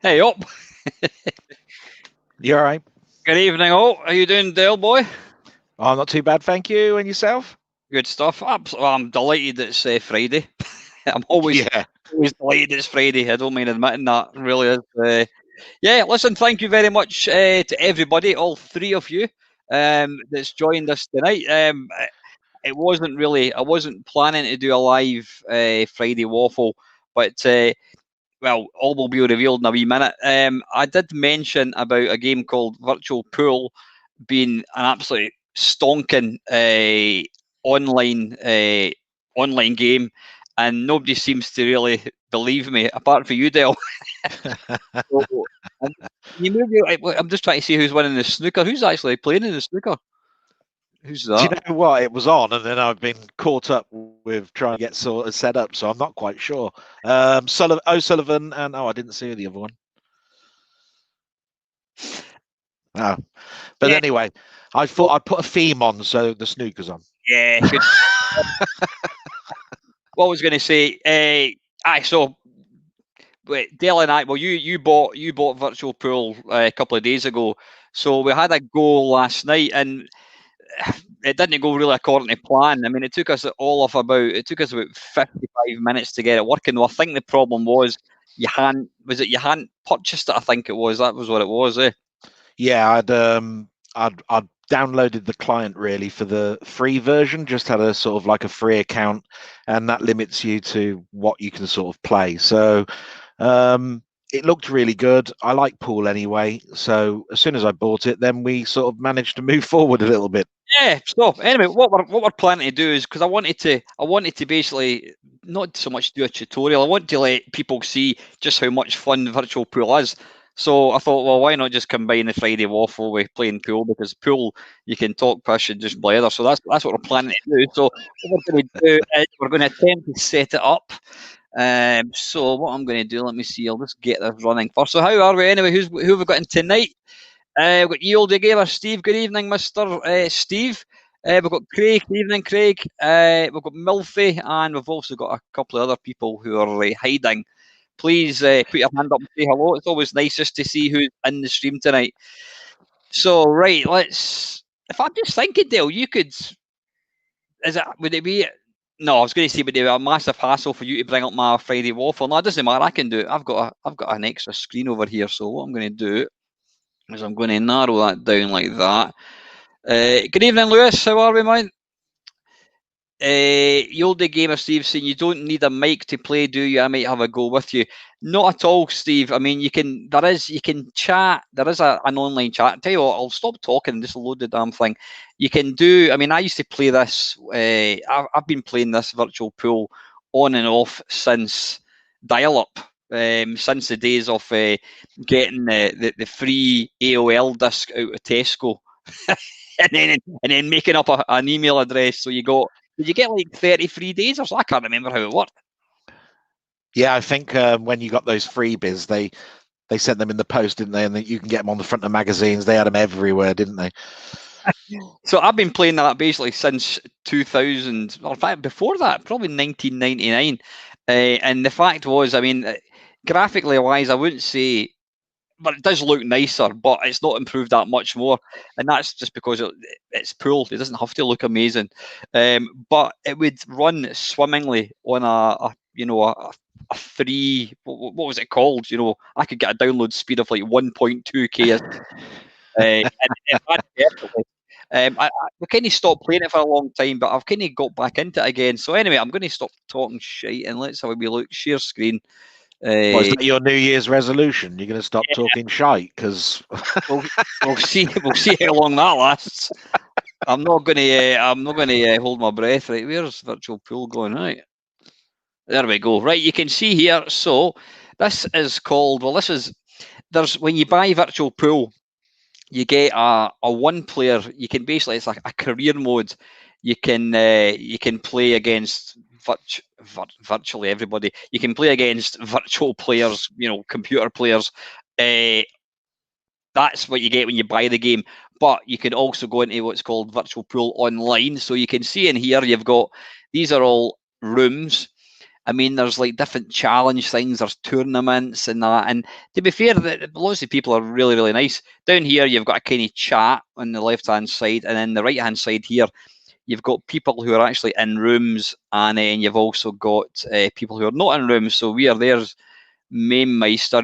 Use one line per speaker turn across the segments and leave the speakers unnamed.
Hey up.
You all right?
Good evening all. How you doing, Delboy?
Oh, not too bad, thank you. And yourself?
Good stuff. I'm delighted it's Friday. I'm always delighted it's Friday. I don't mind admitting that. It really is. Yeah, listen, thank you very much to everybody, all three of you that's joined us tonight. I wasn't planning to do a live Friday Waffle, but well, all will be revealed in a wee minute. I did mention about a game called Virtual Pool being an absolute stonking online game, and nobody seems to really believe me, apart from you, Del. So, I'm just trying to see who's winning the snooker. Who's actually playing in the snooker? Who's that?
Do you know what? It was on, and then I've been caught up with trying to get sort of set up, so I'm not quite sure. O'Sullivan and I didn't see the other one. Oh, but anyway, I thought I'd put a theme on, so the snooker's on.
Yeah. Good. What I was going to say, so Dale and I, well, you bought Virtual Pool a couple of days ago, so we had a go last night, and it didn't go really according to plan. I mean, it took us about 55 minutes to get it working. Well, I think the problem was you hadn't purchased it. I think it was that was what it was.
Yeah, I'd downloaded the client really for the free version. Just had a sort of like a free account, and that limits you to what you can sort of play. So it looked really good. I like pool anyway, so as soon as I bought it, then we sort of managed to move forward a little bit.
Yeah. So anyway, what we're planning to do is, because I wanted to basically not so much do a tutorial. I want to let people see just how much fun Virtual Pool is. So I thought, well, why not just combine the Friday waffle with playing pool? Because pool, you can talk pish and just blather. So that's what we're planning to do. So what we're going to do is we're going to attempt to set it up. So what I'm going to do, let me see. I'll just get this running first. So how are we anyway? Who have we got in tonight? We've got Yield Gamer Steve. Good evening, Mr. Steve. We've got Craig. Good evening, Craig. We've got Milfy, and we've also got a couple of other people who are hiding. Please put your hand up and say hello. It's always nice just to see who's in the stream tonight. So, right, let's. If I'm just thinking, Dale, you could. Would it be? No, I was going to say, would it be a massive hassle for you to bring up my Friday waffle? No, it doesn't matter. I can do it. I've got an extra screen over here. So what I'm going to do is I'm going to narrow that down like that. Good evening, Lewis. How are we, man? Yolda Gamer Steve saying you don't need a mic to play, do you? I might have a go with you. Not at all, Steve. I mean, you can chat. There is an online chat. I'll tell you what, I'll stop talking and just load the damn thing. You can do. I mean, I used to play this. I've been playing this virtual pool on and off since dial-up. Since the days of getting the free AOL disc out of Tesco, and then making up an email address. So you got. Did you get like 33 days or so? I can't remember how it worked.
Yeah, I think when you got those freebies, they sent them in the post, didn't they? And you can get them on the front of magazines. They had them everywhere, didn't they?
So I've been playing that basically since 2000, or in fact before that, probably 1999. And the fact was, I mean, graphically wise, I wouldn't say, but it does look nicer, but it's not improved that much more. And that's just because it's pool. It doesn't have to look amazing. But it would run swimmingly on a free, what was it called? I could get a download speed of like 1.2K. We kind of stopped playing it for a long time, but I've kind of got back into it again. So anyway, I'm going to stop talking shite and let's have a wee look. Share screen.
Is that your New Year's resolution? You're going to stop talking shite? Because
we'll see how long that lasts. I'm not going to hold my breath. Right, where's virtual pool going? Right, there we go. Right, you can see here. So this is called. Well, there's when you buy virtual pool, you get a one player. You can basically, it's like a career mode. You can play against virtually everybody. You can play against virtual players, computer players. That's what you get when you buy the game. But you can also go into what's called virtual pool online. So you can see in here, these are all rooms. I mean, there's like different challenge things, there's tournaments and that. And to be fair, lots of people are really, really nice. Down here, you've got a kind of chat on the left-hand side. And then the right-hand side here, you've got people who are actually in rooms. And then you've also got people who are not in rooms. So there's Mainmeister.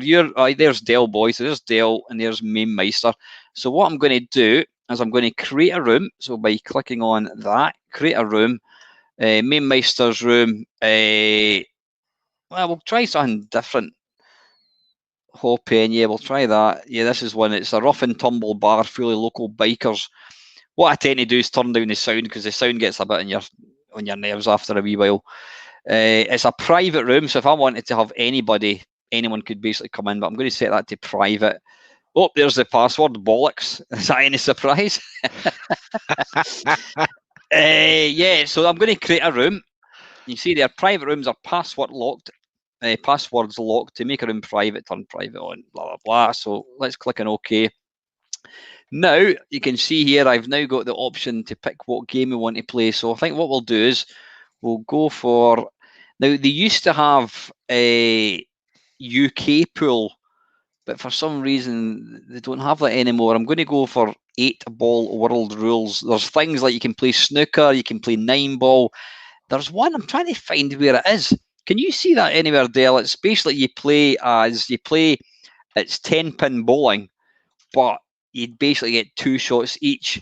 There's Delboy. So there's Del and there's Mainmeister. So what I'm going to do is I'm going to create a room. So by clicking on that, create a room. Mainmeister's room. Well, we'll try something different. Hoping, yeah, we'll try that. Yeah, this is one. It's a rough and tumble bar, fully local bikers. What I tend to do is turn down the sound because the sound gets a bit on your nerves after a wee while. It's a private room, so if I wanted to have anyone could basically come in, but I'm going to set that to private. Oh, there's the password, bollocks. Is that any surprise? Yeah, so I'm going to create a room. You see there, private rooms are password locked. Passwords locked. To make a room private, turn private on, blah, blah, blah. So let's click on OK. Now, you can see here, I've now got the option to pick what game we want to play. So I think what we'll do is we'll go for... Now, they used to have a UK pool, but for some reason, they don't have that anymore. I'm going to go for 8-ball world rules. There's things like you can play snooker, you can play 9-ball. There's one, I'm trying to find where it is. Can you see that anywhere, Dale? It's basically it's 10-pin bowling, but you'd basically get 2 shots each.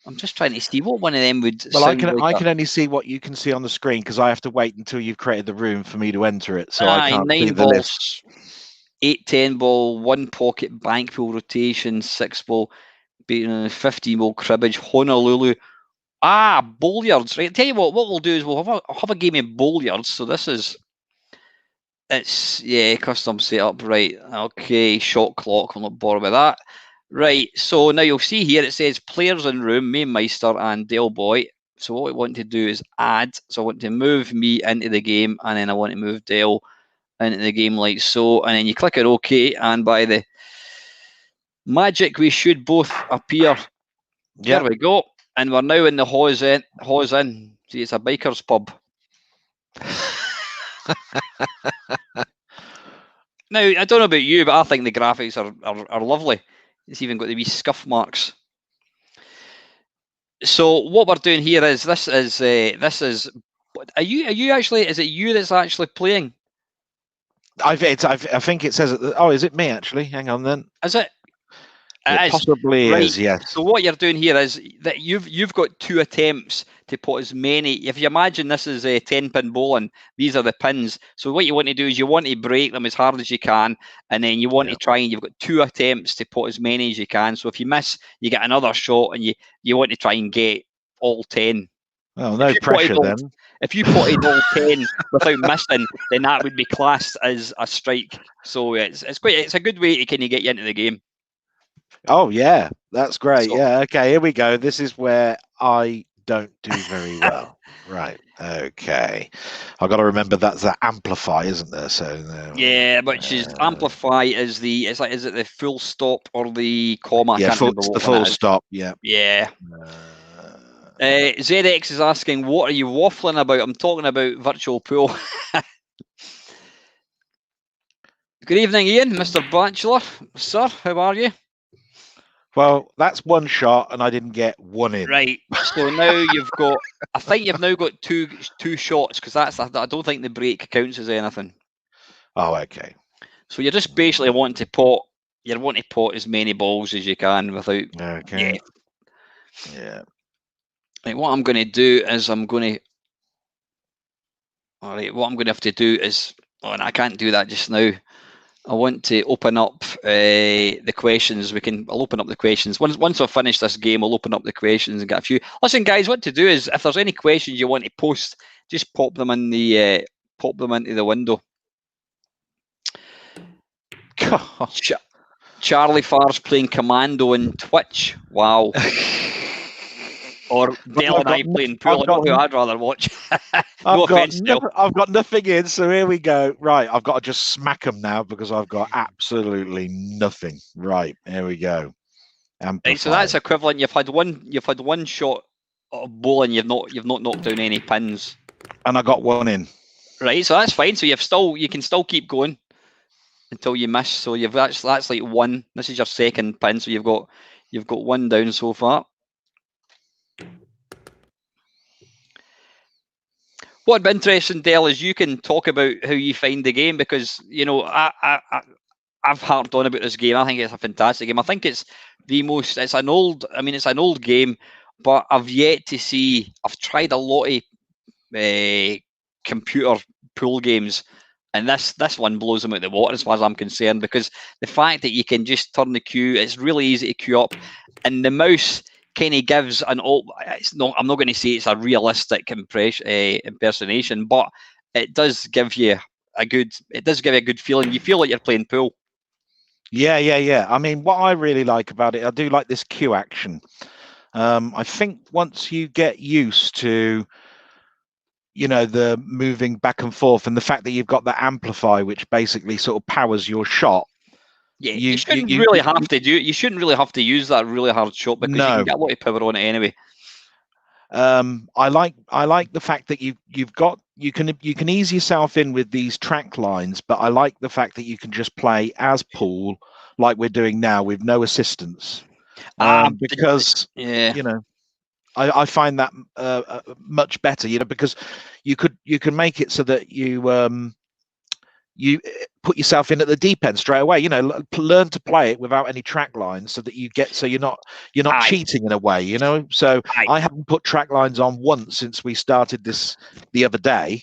I'm just trying to see what one of them would
Well,
sound like.
I can only see what you can see on the screen because I have to wait until you've created the room for me to enter it. So I can't see the list.
8, 10-ball, 1 pocket bank pool rotation, 6-ball, 15-ball cribbage, Honolulu. Billiards, right? Tell you what we'll do is we'll have a game of billiards. So this is It's, custom setup, right. Okay, shot clock, I'll not bother with that. Right, so now you'll see here it says players in room, me, Meister, and Delboy. So what we want to do is add. So I want to move me into the game, and then I want to move Del into the game like so. And then you click on OK, and by the magic, we should both appear. There we go. And we're now in the Hawes in. See, it's a biker's pub. Now, I don't know about you, but I think the graphics are lovely. It's even got the wee scuff marks. So what we're doing here is this is. Are you actually? Is it you that's actually playing?
I think it says. Oh, is it me actually? Hang on then.
Is it?
It possibly
right.
is, yes.
So what you're doing here is that you've got 2 attempts to put as many. If you imagine this is a 10-pin bowling, these are the pins. So what you want to do is you want to break them as hard as you can, and then you want to try, and you've got 2 attempts to put as many as you can. So if you miss, you get another shot, and you want to try and get all 10.
Well, no pressure then.
If you potted all 10 without missing, then that would be classed as a strike. So it's a good way to kind of get you into the game.
Oh yeah, that's great. So, yeah, okay, here we go. This is where I don't do very well. Right. Okay. I've got to remember that's the amplify, isn't there? So
yeah, which is amplify is is it the full stop or the comma?
Yeah, it's the full stop. Yeah.
Yeah. ZX is asking, what are you waffling about? I'm talking about virtual pool. Good evening, Ian, Mr. Bachelor. Sir, how are you?
Well, that's one shot, and I didn't get one in.
Right. So now you've got. I think you've now got two shots, because I don't think the break counts as anything.
Oh, okay.
So you're just basically wanting to pot. You want to pot as many balls as you can without.
Okay. Yeah.
Right. What I'm going to do is I'm going to. All right. What I'm going to have to do is. Oh, and I can't do that just now. I want to open up the questions. I'll open up the questions. Once I've finished this game, I'll open up the questions and get a few. Listen, guys, what to do is if there's any questions you want to post, just pop them in the into the window. Charlie Farr's playing Commando in Twitch. Wow. Or Dale and I playing pool. I'd rather watch.
I've got nothing in, so here we go. Right, I've got to just smack them now because I've got absolutely nothing. Right, here we go.
Right, so that's equivalent. You've had one shot of bowling. You've not knocked down any pins.
And I got one in.
Right, so that's fine. So you can still keep going until you miss. So that's like one. This is your second pin. So you've got one down so far. What'd be interesting, Dale, is you can talk about how you find the game, because I've harped on about this game. I think it's a fantastic game. I think it's an old game, but I've yet to see. I've tried a lot of computer pool games, and this one blows them out the water as far as I'm concerned, because the fact that you can just turn the cue, it's really easy to queue up, and the mouse kind of gives I'm not going to say it's a realistic impersonation, but it does give you a good feeling. You feel like you're playing pool.
Yeah. I mean, what I really like about it, I do like this queue action. I think once you get used to, the moving back and forth, and the fact that you've got that amplify, which basically sort of powers your shot.
Yeah, you shouldn't really have to use that really hard shot, because you can get a lot of power on it anyway.
I like the fact that you can ease yourself in with these track lines, but I like the fact that you can just play as pool like we're doing now with no assistance. Because I find that much better, because you can make it so that you put yourself in at the deep end straight away. Learn to play it without any track lines, so that you're not cheating in a way. So I haven't put track lines on once since we started this the other day,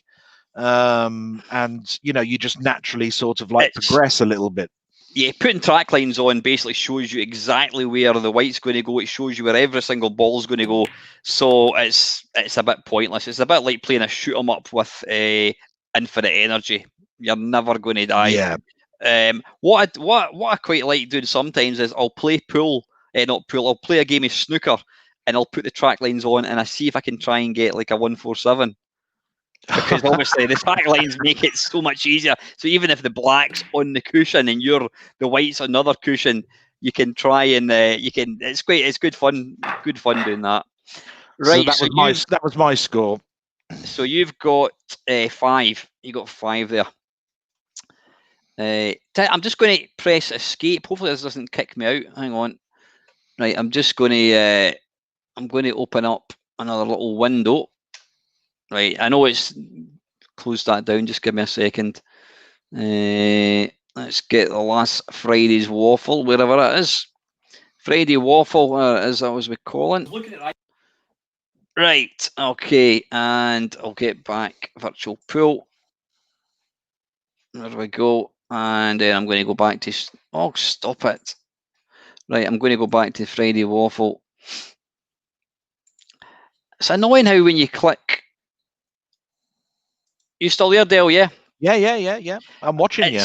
and you just naturally sort of progress a little bit.
Yeah, putting track lines on basically shows you exactly where the white's going to go. It shows you where every single ball's going to go. So it's a bit pointless. It's a bit like playing a shoot 'em up with infinite energy. You're never going to die.
Yeah.
What I quite like doing sometimes is I'll play pool, not pool. I'll play a game of snooker, and I'll put the track lines on, and I see if I can try and get like a 147. Because obviously the track lines make it so much easier. So even if the black's on the cushion and the white's on another cushion, you can try and you can. It's great. It's good fun. Good fun doing that. Right.
So that was my score.
So you've got 5. You got 5 there. I'm just going to press escape. Hopefully this doesn't kick me out. Hang on. Right. I'm just going to. I'm going to open up another little window. Right. I know it's closed that down. Just give me a second. Let's get the last Friday's Waffle, wherever it is. Friday Waffle, as I was calling. Right, okay, and I'll get back virtual pool. There we go, and then I'm going to go back to. Oh, stop it! Right, I'm going to go back to Friday Waffle. It's annoying how when you click. You still there, Dale? Yeah.
Yeah. I'm watching you.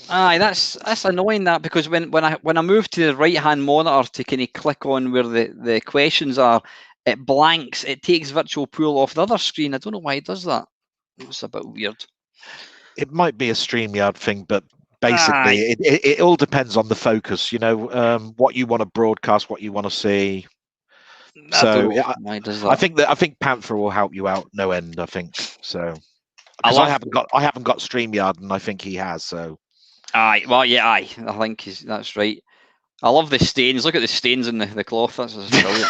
Aye, that's annoying that because when I move to the right hand monitor to kind of click on where the questions are, it blanks. It takes virtual pool off the other screen. I don't know why it does that. It's a bit weird.
It might be a StreamYard thing, but basically it all depends on the focus. You know, what you want to broadcast, what you want to see. I think Panther will help you out no end. I think so. Because I haven't got StreamYard, and I think he has. So.
Aye, well, yeah, I think that's right. I love the stains. Look at the stains in the cloth. That's brilliant.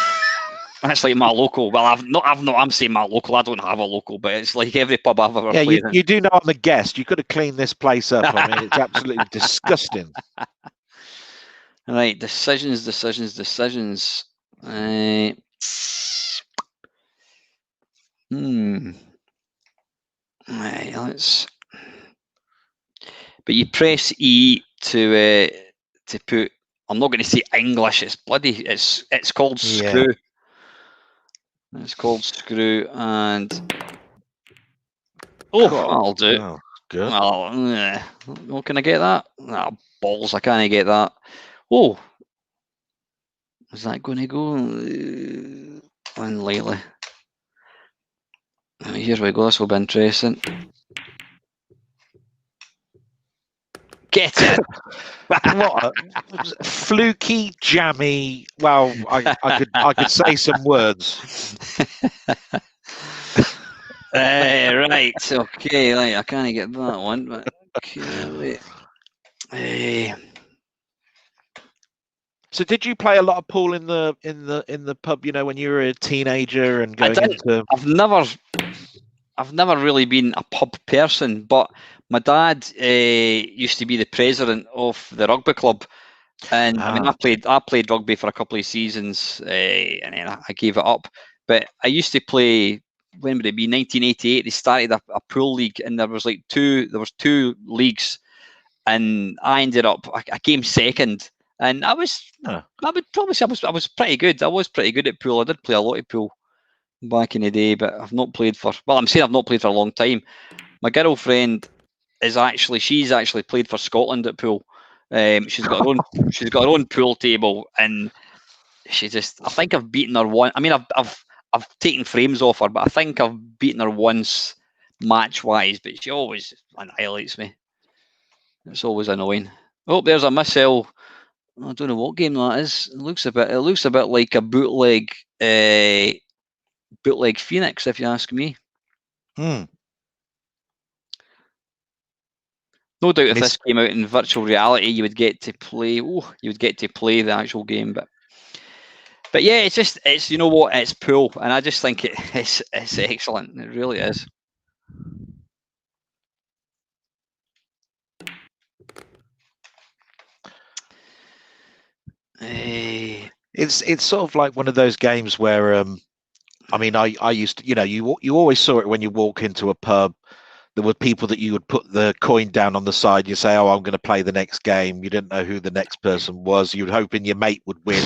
That's like my local. Well, I'm saying my local. I don't have a local, but it's like every pub I've ever played in.
You do know I'm a guest. You could have cleaned this place up. I mean, it's absolutely disgusting.
Right, decisions. Right, let's. But you press E to put. I'm not going to say English. It's bloody. It's called screw. Yeah. It's called screw, and I'll do it.
Oh, good.
Well, can I get that? Oh, balls! I can't get that. Oh, is that going to go? Unlikely. Here we go. This will be interesting. Get it.
What fluky, jammy. Well, I could say some words.
Right. Okay. Right. I can't get that one. But okay.
So, did you play a lot of pool in the pub? You know, when you were a teenager and going into.
I've never really been a pub person, but my dad used to be the president of the rugby club, and I mean, I played rugby for a couple of seasons, and then I gave it up. But I used to play. When would it be? 1988. They started a pool league, and there was two leagues, and I ended up. I came second, and I would probably say I was pretty good. I was pretty good at pool. I did play a lot of pool back in the day, but I've not played for. Well, I'm saying I've not played for a long time. My girlfriend she's actually played for Scotland at pool. She's got her own pool table, and I think I've beaten her one. I mean, I've taken frames off her, but I think I've beaten her once match wise. But she always annihilates me. It's always annoying. Oh, there's a missile. I don't know what game that is. It looks a bit like a bootleg Phoenix, if you ask me. No doubt, if this came out in virtual reality, you would get to play. The actual game, but yeah, it's you know what, it's pool, and I just think it's excellent. It really is.
It's sort of like one of those games where I mean, I used to, you know, you always saw it when you walk into a pub. There were people that you would put the coin down on the side. You say, "Oh, I'm going to play the next game." You didn't know who the next person was. You'd hoping your mate would win,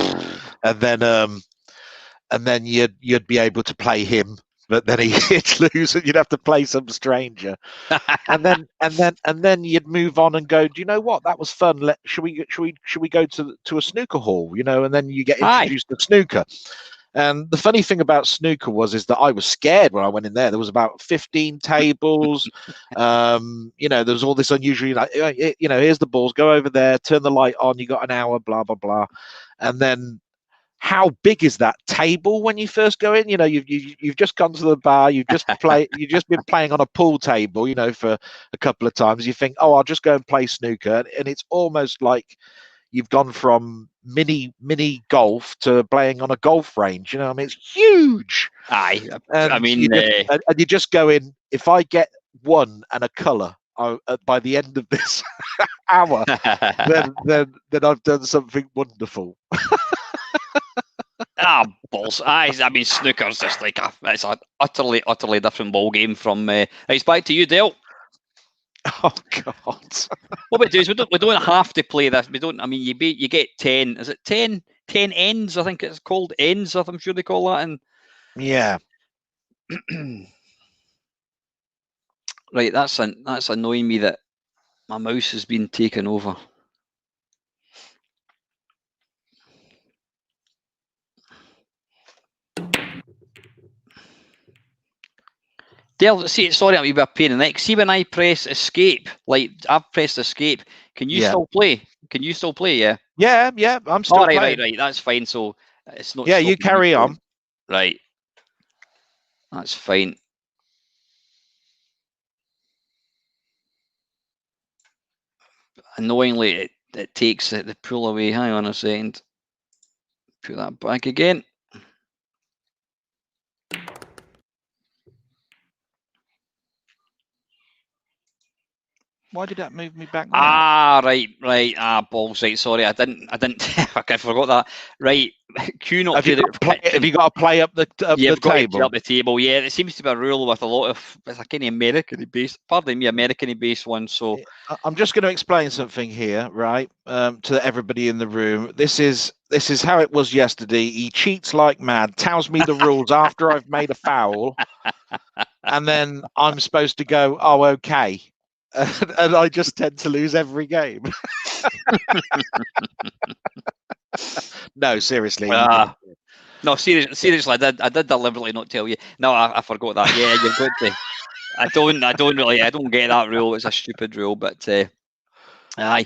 and then you'd be able to play him but then he'd lose, and you'd have to play some stranger, and then you'd move on and go, do you know what? That was fun. Should we go to a snooker hall? And then you get introduced to snooker. And the funny thing about snooker is that I was scared when I went in there. There was about 15 tables. There was all this unusual, here's the balls, go over there, turn the light on, you got an hour, blah, blah, blah. And then how big is that table when you first go in? You've just gone to the bar, you've just been playing on a pool table, for a couple of times. You think, oh, I'll just go and play snooker. And it's almost like you've gone from mini golf to playing on a golf range. It's huge.
Aye,
and you just go in. If I get one and a colour by the end of this hour, then I've done something wonderful.
Balls. Snooker's just like it's an utterly different ball game from. It's back to you, Dale.
Oh God!
What we do is we don't have to play this. We don't. You get 10. Is it 10? 10 ends. I think it's called ends. I'm sure they call that. And
yeah.
Right. That's annoying me that my mouse has been taken over. Dale, sorry, I'm a bit pain in the neck. See, when I press escape, like I've pressed escape, can you still play? Can you still play? Yeah.
Yeah. I'm still playing.
Right. That's fine. So it's not.
Yeah, you carry on.
Right. That's fine. Annoyingly, it takes the pull away. Hang on a second. Put that back again.
Why did that move me back?
Right. Balls. Right. Sorry, I didn't. I forgot that. Right. Q not.
Have you got to play up the table?
Up the table. Yeah, it seems to be a rule with a lot of. It's a kind of American based one. So
I'm just going to explain something here, right? To everybody in the room. This is how it was yesterday. He cheats like mad. Tells me the rules after I've made a foul, and then I'm supposed to go, oh, okay. And I just tend to lose every game. No, seriously.
No, seriously, I did deliberately not tell you. No, I forgot that. Yeah, you've got to. I don't get that rule. It's a stupid rule, but aye.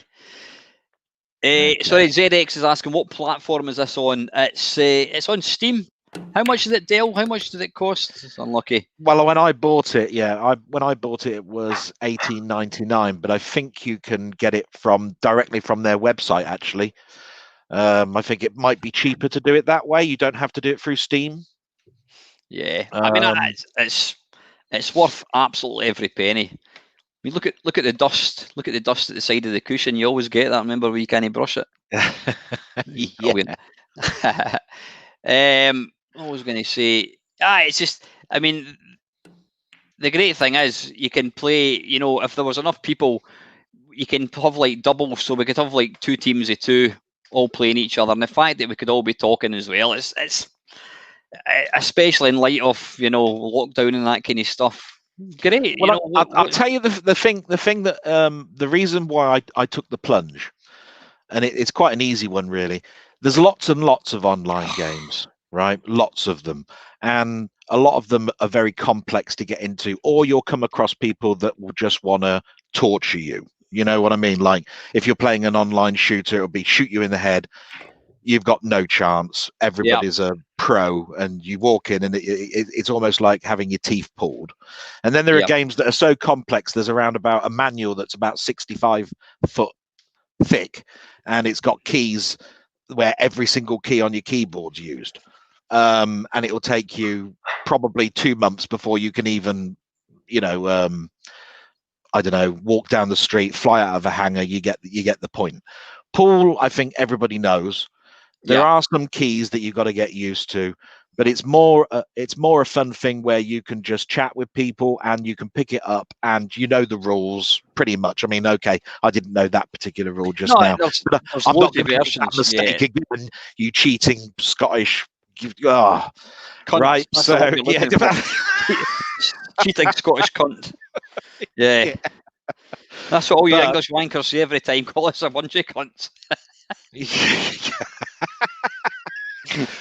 Okay. Sorry, ZX is asking what platform is this on? It's on Steam. How much is it, Dale? How much did it cost? It's unlucky.
Well, when I bought it, it was $18.99, but I think you can get it directly from their website. Actually, I think it might be cheaper to do it that way. You don't have to do it through Steam.
Yeah, it's worth absolutely every penny. Look at the dust. Look at the dust at the side of the cushion. You always get that. Remember, where you can't brush it.
Yeah.
What was I going to say? It's just, the great thing is you can play, if there was enough people, you can have like doubles, so we could have like 2 teams of 2 all playing each other. And the fact that we could all be talking as well, it's especially in light of, lockdown and that kind of stuff. Great.
Well, I'll tell you the thing that the reason why I took the plunge, and it's quite an easy one, really. There's lots and lots of online games, right? Lots of them. And a lot of them are very complex to get into, or you'll come across people that will just want to torture you. You know what I mean? Like if you're playing an online shooter, it'll be shoot you in the head. You've got no chance. Everybody's a pro, and you walk in and it's almost like having your teeth pulled. And then there are games that are so complex. There's around about a manual that's about 65 foot thick, and it's got keys where every single key on your keyboard's used. And it will take you probably 2 months before you can even, I don't know, walk down the street, fly out of a hangar. You get the point. Pool, I think everybody knows. There are some keys that you've got to get used to, but it's more a fun thing where you can just chat with people and you can pick it up and the rules pretty much. Okay, I didn't know that particular rule just now.
There's
I'm not
going to make that
mistake again, you cheating Scottish Oh,
Cunt.
right.
That's
So
the word you're
yeah,
looking for. Cheating Scottish cunt. Yeah. That's what all you English wankers say every time. Call us a bunch of cunts.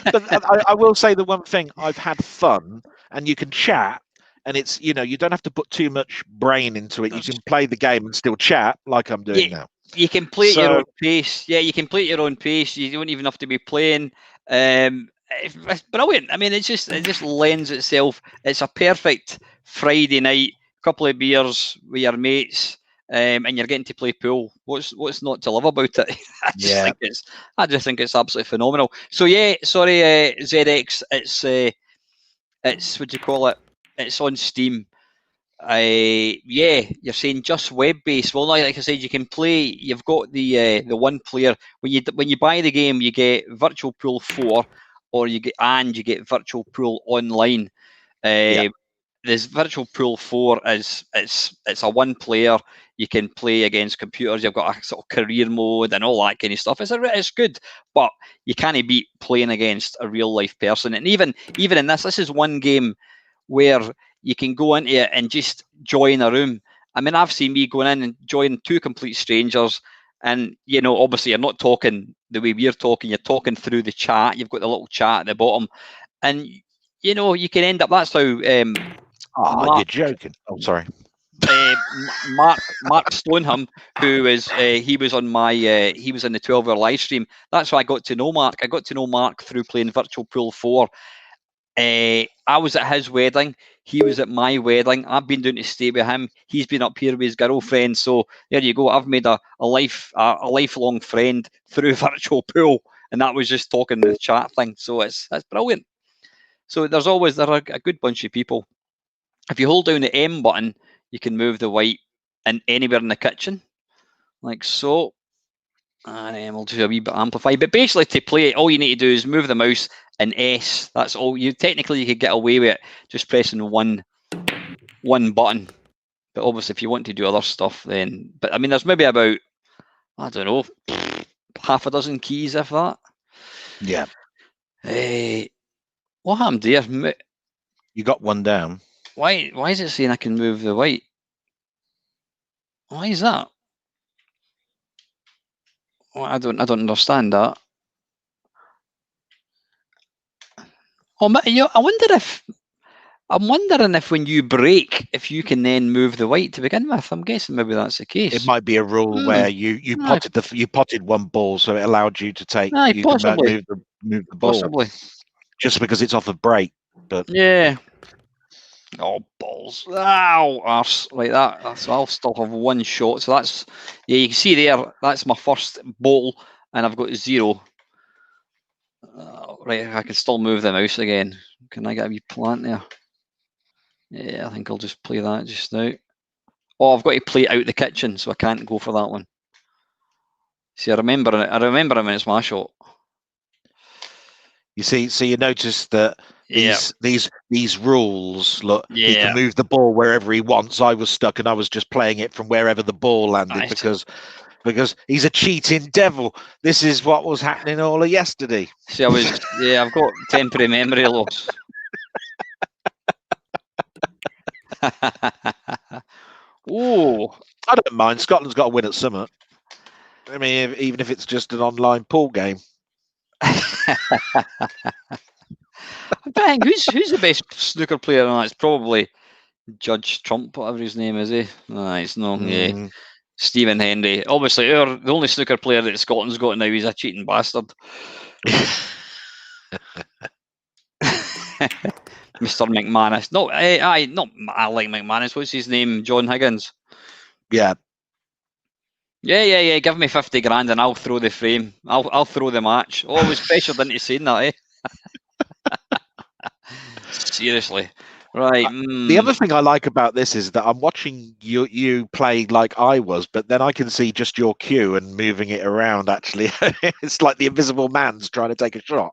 But I will say the one thing, I've had fun, and you can chat, and it's, you don't have to put too much brain into it. You can play the game and still chat like I'm doing now.
You can play at your own pace. Yeah, you can play at your own pace. You don't even have to be playing. It's brilliant. I mean, it just lends itself. It's a perfect Friday night, couple of beers with your mates, and you're getting to play pool. What's not to love about it? I just think it's absolutely phenomenal. So yeah, sorry, ZX. It's what do you call it? It's on Steam. You're saying just web based. Well, like I said, you can play. You've got the one player when you buy the game, you get Virtual Pool 4, or you get Virtual Pool Online. This Virtual Pool 4 it's a one player. You can play against computers. You've got a sort of career mode and all that kind of stuff. It's good, but you can't beat playing against a real life person. And even in this is one game where you can go into it and just join a room. I mean, I've seen me going in and join two complete strangers, and obviously you're not talking the way we're talking. You're talking through the chat. You've got the little chat at the bottom, and you can end up. That's how.
You're joking. Oh, sorry.
Mark Stoneham, who is he was on my he was in the 12-hour live stream. That's how I got to know Mark. I got to know Mark through playing Virtual Pool 4. I was at his wedding. He was at my wedding. I've been down to stay with him. He's been up here with his girlfriend. So there you go. I've made a lifelong friend through Virtual Pool, and that was just talking the chat thing. So that's brilliant. So there are a good bunch of people. If you hold down the M button, you can move the white and anywhere in the kitchen, like so. And we'll do a wee bit amplify. But basically, to play it, all you need to do is move the mouse and S. That's all. You could get away with it just pressing one button. But obviously, if you want to do other stuff, then. But I mean, there's maybe about, I don't know, half a dozen keys, if that.
Yeah.
What happened there?
You got one down.
Why is it saying I can move the white? Why is that? Well, I don't understand that. Oh, I'm wondering if when you break, if you can then move the white to begin with. I'm guessing maybe that's the case.
It might be a rule where you potted one ball, so it allowed you to take. You
possibly
can move the ball.
Possibly.
Just because it's off a break, but
yeah. Oh, balls! Ow, arse, like that. So I'll still have one shot. So that's you can see there. That's my first ball, and I've got 0. Right, I can still move the mouse again. Can I get a wee plant there? Yeah, I think I'll just play that just now. Oh, I've got to play it out the kitchen, so I can't go for that one. See, I remember it when it's my shot.
You see, so you notice that these rules. Look, he can move the ball wherever he wants. I was stuck, and I was just playing it from wherever the ball landed because he's a cheating devil. This is what was happening all of yesterday.
See, I've got temporary memory loss. Oh,
I don't mind. Scotland's got to win at Summit. I mean, even if it's just an online pool game.
Bang! Who's the best snooker player? It's probably Judge Trump, whatever his name is. No, it's not. Yeah, Stephen Henry. Obviously, the only snooker player that Scotland's got now is a cheating bastard. Mr. McManus. No, I like McManus. What's his name? John Higgins.
Yeah.
Yeah. Give me 50 grand and I'll throw the frame. I'll throw the match. Oh, I was pressured into saying that, Seriously. Right.
The other thing I like about this is that I'm watching you play like I was, but then I can see just your cue and moving it around, actually. It's like the Invisible Man's trying to take a shot.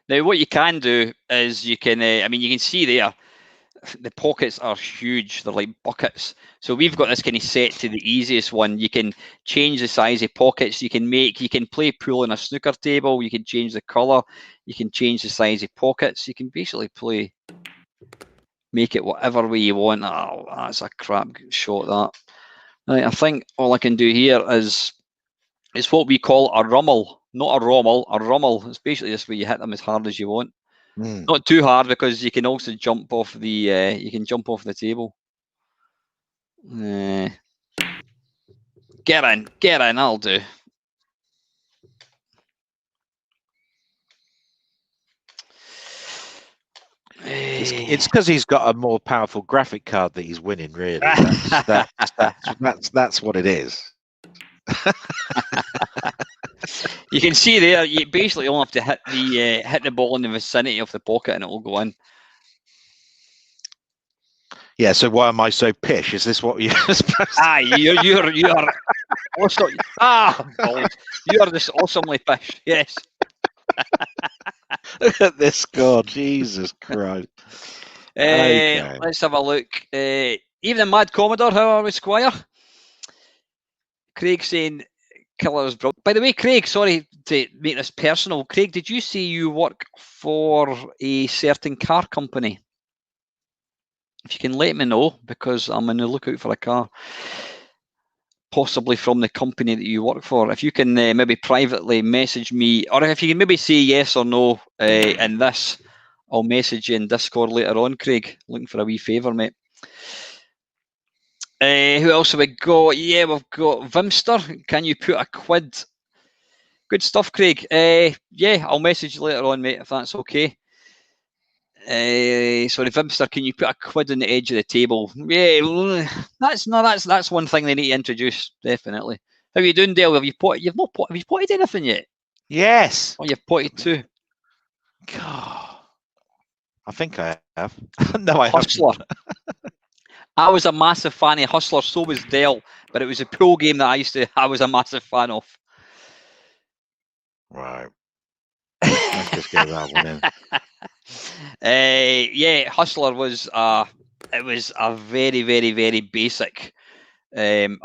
Now, what you can do is you can, you can see there, the pockets are huge. They're like buckets. So we've got this kind of set to the easiest one. You can change the size of pockets. You can play pool on a snooker table. You can change the colour. You can change the size of pockets. You can basically make it whatever way you want. Oh, that's a crap shot, that. Right, I think all I can do here is what we call a rummel, not a rommel, a rummel. It's basically just where you hit them as hard as you want. Not too hard, because you can also jump off the table. Get in, I'll do.
It's because he's got a more powerful graphic card that he's winning. Really, that's what it is.
You can see there, you basically only have to hit the ball in the vicinity of the pocket, and it will go in.
Yeah. So why am I so pish? Is this what you're supposed to?
You are. Also, balls. You are just awesomely pish. Yes.
Look at this score, Jesus Christ. Okay.
Let's have a look. Evening, Mad Commodore. How are we, Squire? Craig saying Killer's bro. By the way, Craig, sorry to make this personal. Craig, did you say you work for a certain car company? If you can let me know, because I'm on the lookout for a car, possibly from the company that you work for. If you can maybe privately message me, or if you can maybe say yes or no in this, I'll message you in Discord later on, Craig. Looking for a wee favour, mate. Who else have we got? Yeah, we've got Vimster. Can you put a quid? Good stuff, Craig. Yeah, I'll message you later on, mate, if that's okay. Sorry, Vimster, can you put a quid on the edge of the table? Yeah, that's one thing they need to introduce, definitely. How are you doing, Dale? Have you potted anything yet?
Yes.
Oh, you've potted too.
God, I think I have. No, I
Hustler.
haven't.
I was a massive fan of Hustler, so was Dale, but it was a pool game that I was a massive fan of.
Right. Let's just get that one in.
Yeah, Hustler was it was a very, very, very basic, game,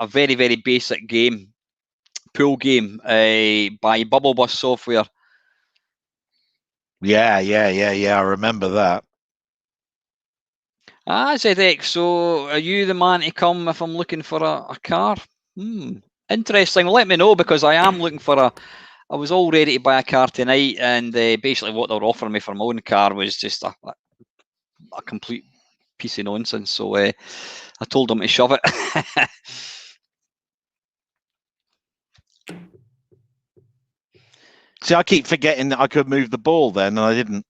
pool game by Bubble Bus Software.
Yeah. I remember that.
ZX, so are you the man to come if I'm looking for a car? Interesting. Let me know, because I am looking for I was all ready to buy a car tonight, and basically what they were offering me for my own car was just a complete piece of nonsense. So I told them to shove it.
See, I keep forgetting that I could move the ball then, and I didn't.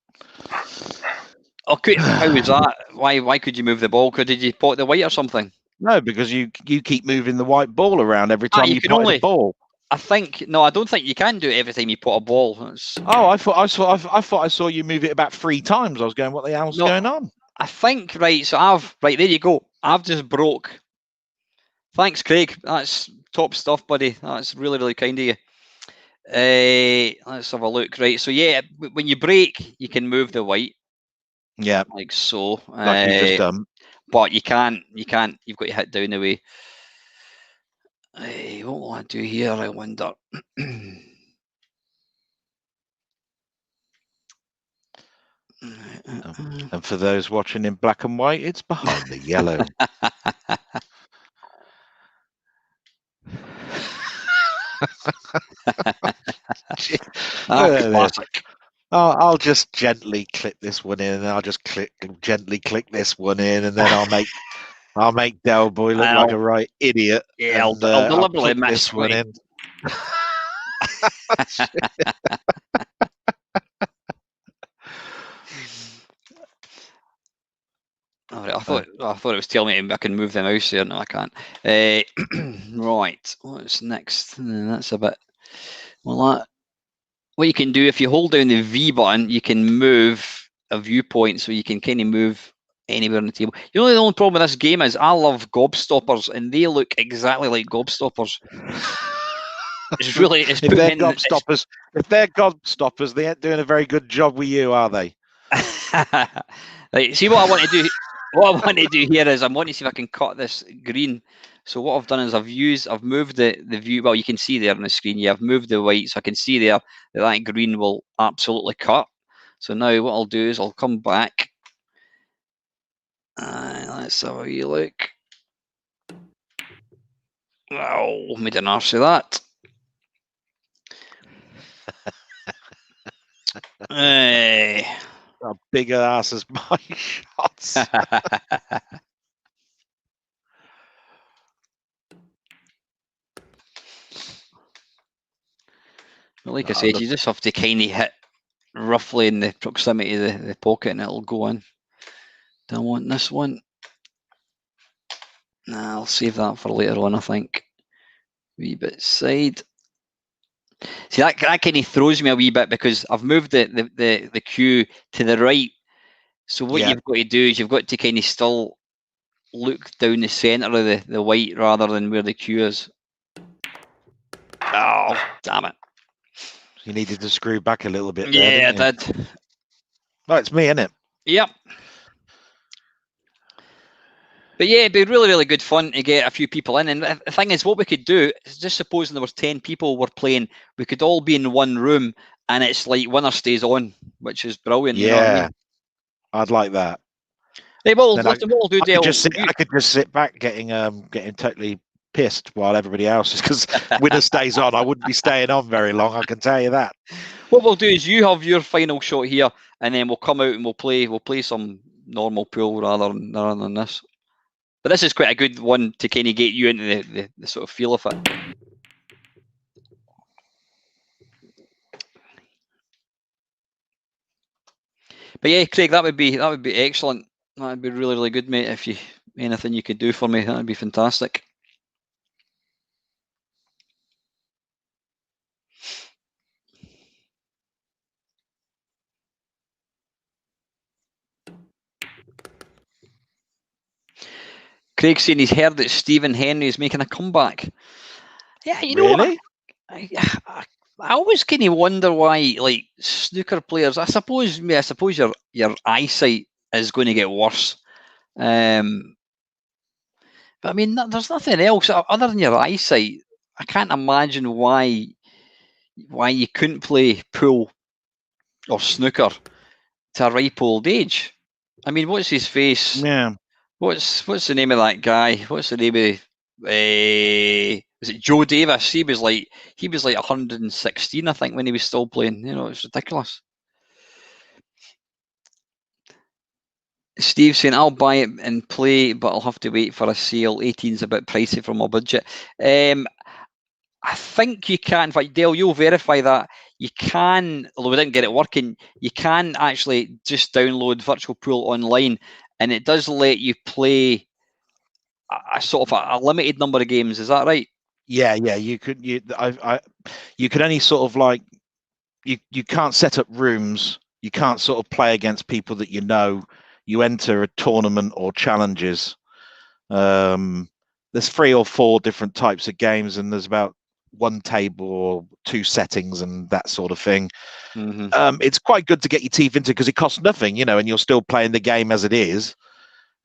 Okay, how was that? Why could you move the ball? Did you pot the white or something?
No, because you keep moving the white ball around every time you pot the ball.
I don't think you can do it every time you put a ball.
I thought I saw you move it about 3 times. I was going, what the hell's going on?
I think, right, so there you go. I've just broke. Thanks, Craig. That's top stuff, buddy. That's really, really kind of you. Let's have a look. Right, so yeah, when you break, you can move the white.
Yeah.
Like so.
Like you just done.
But you can't, you've got to hit down the way. What will I do here, I wonder?
And for those watching in black and white, it's behind the yellow.
Classic.
I'll just gently clip this one in, and I'll just gently click this one in, and then I'll make Delboy look like a right idiot.
Yeah, I'll deliberately
miss this one in.
Right, I thought it was telling me I can move the mouse here. No, I can't. Right, what's next? That's a bit. Well, what you can do, if you hold down the V button, you can move a viewpoint, so you can kind of move anywhere on the table. The only problem with this game is I love gobstoppers, and they look exactly like gobstoppers. It's really if they're
gobstoppers, they ain't doing a very good job with you, are they?
Right, see what I want to do. what I want to do here is I want to see if I can cut this green. So what I've done is I've moved the view. Well, you can see there on the screen. Yeah, I've moved the white, so I can see there that green will absolutely cut. So now what I'll do is I'll come back. Let's have a wee look. Oh, made an arse of that.
A bigger ass as my shots.
Like I said, you just have to kind of hit roughly in the proximity of the pocket and it'll go in. Don't want this one. Nah, I'll save that for later on, I think. Wee bit side. See, that kind of throws me a wee bit because I've moved the cue to the right. So what you've got to do is you've got to kind of still look down the centre of the white rather than where the cue is. Oh, damn it.
You needed to screw back a little bit
there,
Yeah, I did. Oh, it's me, isn't it?
Yep. But yeah, it'd be really, really good fun to get a few people in. And the thing is, what we could do is just supposing there was 10 people were playing, we could all be in one room and it's like winner stays on, which is brilliant.
Yeah,
you know what I mean?
I'd like that.
Hey, well, listen, what we'll do, Dale.
I could just sit back getting totally pissed while everybody else is, because winner stays on. I wouldn't be staying on very long, I can tell you that.
What we'll do is you have your final shot here, and then we'll come out and we'll play some normal pool rather than this. But this is quite a good one to kind of get you into the sort of feel of it. But yeah, Craig, that would be excellent. That would be really, really good, mate. If you anything you could do for me, that would be fantastic. Craig's saying he's heard that Stephen Henry is making a comeback. Yeah, you know what? I always kind of wonder why, like, snooker players. I suppose your eyesight is going to get worse. But I mean, there's nothing else other than your eyesight. I can't imagine why you couldn't play pool or snooker to a ripe old age. I mean, what's his face?
Yeah.
What's the name of that guy? What's the name of was it Joe Davis? He was like 116, I think, when he was still playing. You know, it's ridiculous. Steve saying, I'll buy it and play, but I'll have to wait for a sale. 18's a bit pricey for my budget. I think you can. In fact, Dale, you'll verify that. You can, although we didn't get it working, you can actually just download Virtual Pool online, and it does let you play a sort of a limited number of games. Is that right?
Yeah, you could. You could only sort of like you can't set up rooms. You can't sort of play against people that you know. You enter a tournament or challenges. There's 3 or 4 different types of games, and there's about 1 table or 2 settings and that sort of thing. It's quite good to get your teeth into because it costs nothing, you know, and you're still playing the game as it is.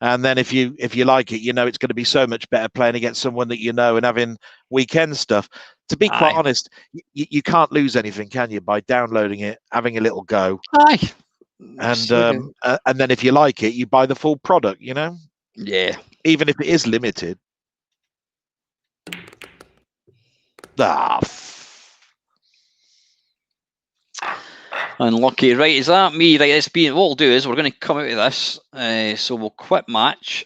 And then if you like it, you know, it's going to be so much better playing against someone that you know and having weekend stuff. To be quite honest, you can't lose anything, can you, by downloading it, having a little go?
Aye.
And then if you like it, you buy the full product, you know?
Yeah.
Even if it is limited.
Unlucky. Right, is that me? Right, what we'll do is we're going to come out of this. So we'll quit match.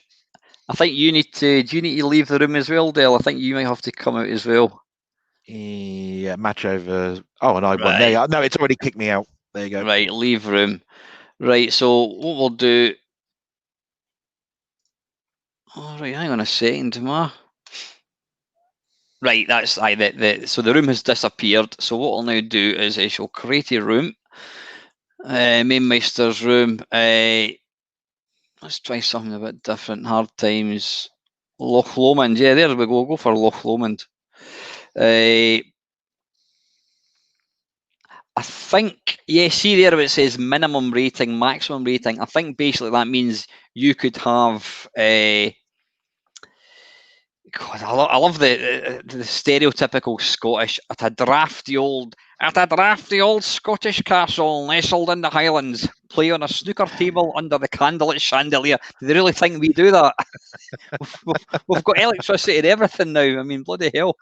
I think do you need to leave the room as well, Dale? I think you might have to come out as well.
Yeah, match over. Oh, and I won. There you are. No, it's already kicked me out. There you go.
Right, leave room. Right, so what we'll do. All right, hang on a second, Ma. Right, that's so the room has disappeared. So what I'll now do is I shall create a room. Mainmeister's room. Let's try something a bit different. Hard Times. Loch Lomond. Yeah, there we go. We'll go for Loch Lomond. I think, yeah, see there where it says minimum rating, maximum rating. I think basically that means you could have God, I love the stereotypical Scottish at a drafty old Scottish castle nestled in the Highlands, play on a snooker table under the candlelit chandelier. Do they really think we do that? we've got electricity and everything now. I mean, bloody hell.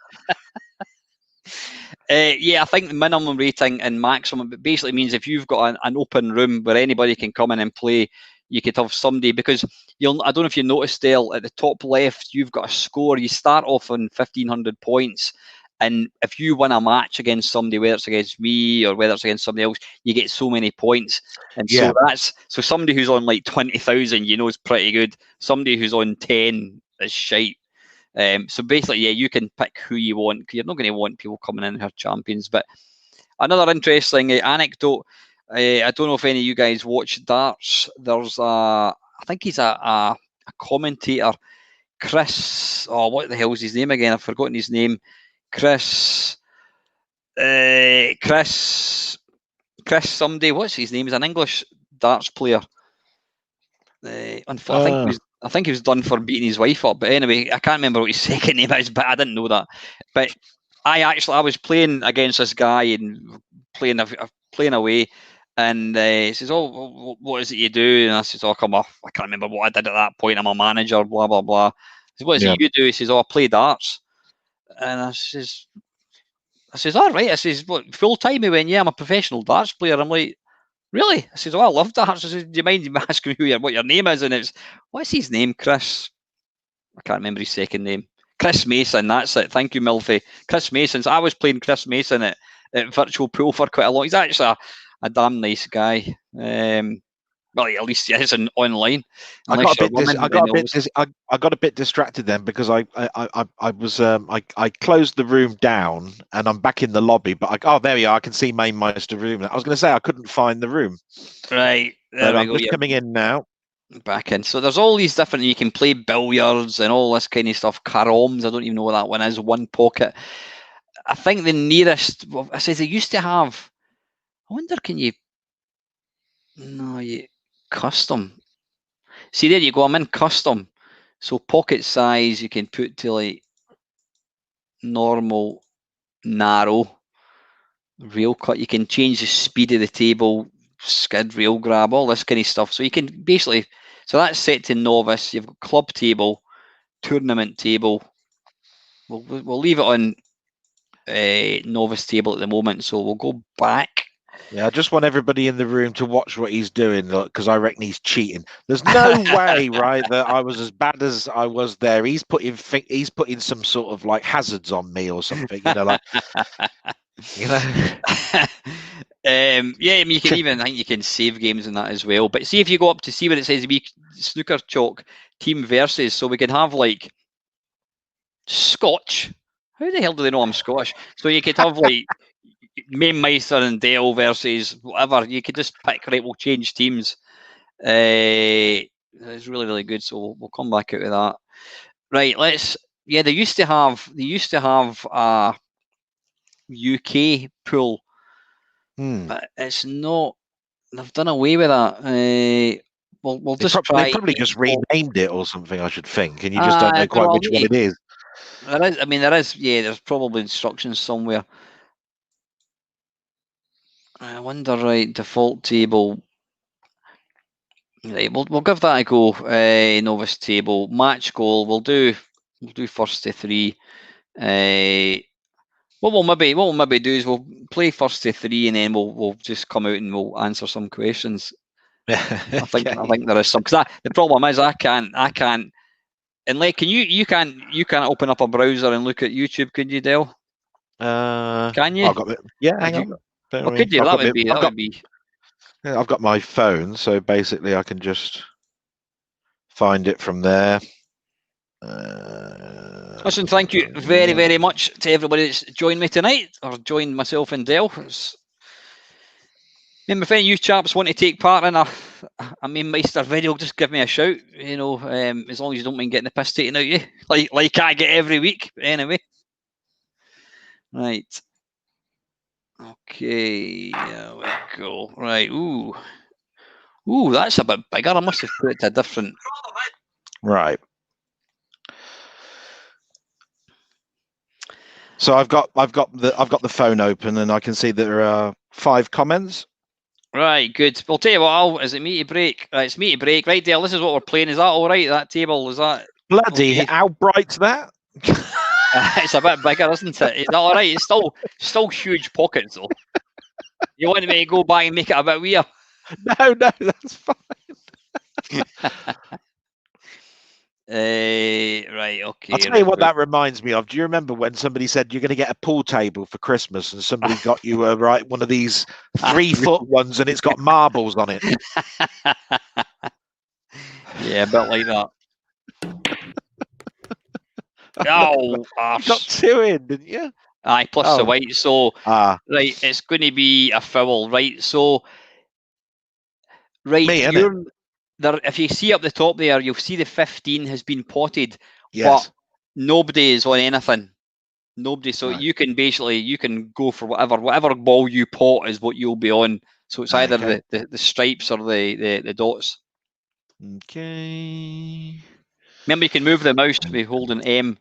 Yeah, I think the minimum rating and maximum basically means if you've got an open room where anybody can come in and play, you could have somebody, because I don't know if you noticed, Dale, at the top left, you've got a score. You start off on 1,500 points. And if you win a match against somebody, whether it's against me or whether it's against somebody else, you get so many points. And
Yeah.
so somebody who's on like 20,000, is pretty good. Somebody who's on 10 is shite. So basically, yeah, you can pick who you want, because you're not going to want people coming in who are champions. But another interesting anecdote, I don't know if any of you guys watch darts. There's I think he's a commentator, Chris. Oh, what the hell is his name again? I've forgotten his name. Chris somebody. What's his name? He's an English darts player. I think he was done for beating his wife up. But anyway, I can't remember what his second name is, but I didn't know that. But I was playing against this guy and playing away, and he says, "Oh, what is it you do?" And I says, "Oh, come off. I can't remember what I did at that point. I'm a manager, blah blah blah." He says, "What is it you do?" He says, "Oh, I play darts." And I says, "All right." I says, "What, full time?" He went, "Yeah, I'm a professional darts player." I'm like, "Really?" I says, "Oh, I love darts." I says, "Do you mind asking me what your name is?" And it's, "What's his name, Chris?" I can't remember his second name. Chris Mason, that's it. Thank you, Milfy. Chris Mason. So I was playing Chris Mason at Virtual Pool for quite a long. He's actually a damn nice guy. Well, at least he is online.
I got a bit distracted then, because I closed the room down and I'm back in the lobby. But there we are. I can see Main Meister room. I was going to say I couldn't find the room.
Right, there we
I'm
go.
just coming in now.
Back in. So there's all these different. You can play billiards and all this kind of stuff. Caroms. I don't even know what that one is. One pocket. I think the nearest. Well, I says they used to have. I wonder, can you? No, you custom. See, there you go. I'm in custom. So pocket size you can put to like normal, narrow, rail cut. You can change the speed of the table, skid, rail grab, all this kind of stuff. So you can basically. So that's set to novice. You've got club table, tournament table. We'll leave it on novice table at the moment. So we'll go back.
Yeah, I just want everybody in the room to watch what he's doing, because I reckon he's cheating. There's no way, right, that I was as bad as I was there. He's putting some sort of like hazards on me or something, like,
yeah, I mean, you can save games and that as well. But see if you go up to see what it says, snooker chalk team versus, so we can have like Scotch. How the hell do they know I'm Scottish? So you could have like Main Meister and Dale versus whatever. You could just pick, right, we'll change teams. It's really, really good. So we'll come back out of that. Right, they used to have a UK pool, but it's not. They've done away with that. We'll just try.
They probably just renamed it or something, I should think, and you just don't know quite which one it is.
There is. Yeah, there's probably instructions somewhere. I wonder. Right, default table. Right, we'll give that a go. Novice table, match goal. We'll do first to three. What we'll maybe do is we'll play first to three, and then we'll just come out and we'll answer some questions. I think there is some, because the problem is I can't. And like, you can't open up a browser and look at YouTube, could you, Dale? Can you?
Hang on.
Could you? That would be.
Yeah, I've got my phone, so basically I can just find it from there.
Listen, thank you very, very much to everybody that's joined me tonight, or joined myself and Dale. Remember, if any of you chaps want to take part in a Main Meister video, just give me a shout. As long as you don't mind getting the piss taken out of you, like I get every week. Anyway, right. Okay, there we go. Right, ooh, that's a bit bigger. I must have put it to a different.
Right. So I've got the phone open, and I can see there are 5 comments.
Right, good. We'll tell you what, Al, is it me to break? Right, it's me to break. Right, Dale, this is what we're playing. Is that all right, that table? Is that...
Bloody,
okay?
how bright's that?
It's a bit bigger, isn't it? Is that all right? It's still huge pockets, though. You want me to go back and make it a bit weird?
No, that's fine.
Right, okay.
I'll tell you what that reminds me of. Do you remember when somebody said you're going to get a pool table for Christmas, and somebody got you one of these 3-foot ones, and it's got marbles on it?
Yeah, a bit like that. Oh,
you got 2 in, didn't you?
Aye, plus the white. So right, it's going to be a foul, right? So right, if you see up the top there, you'll see the 15 has been potted, but nobody is on anything. Nobody. So you can go for whatever ball you pot is what you'll be on. So it's either the stripes or the dots.
Okay.
Remember, you can move the mouse by holding M.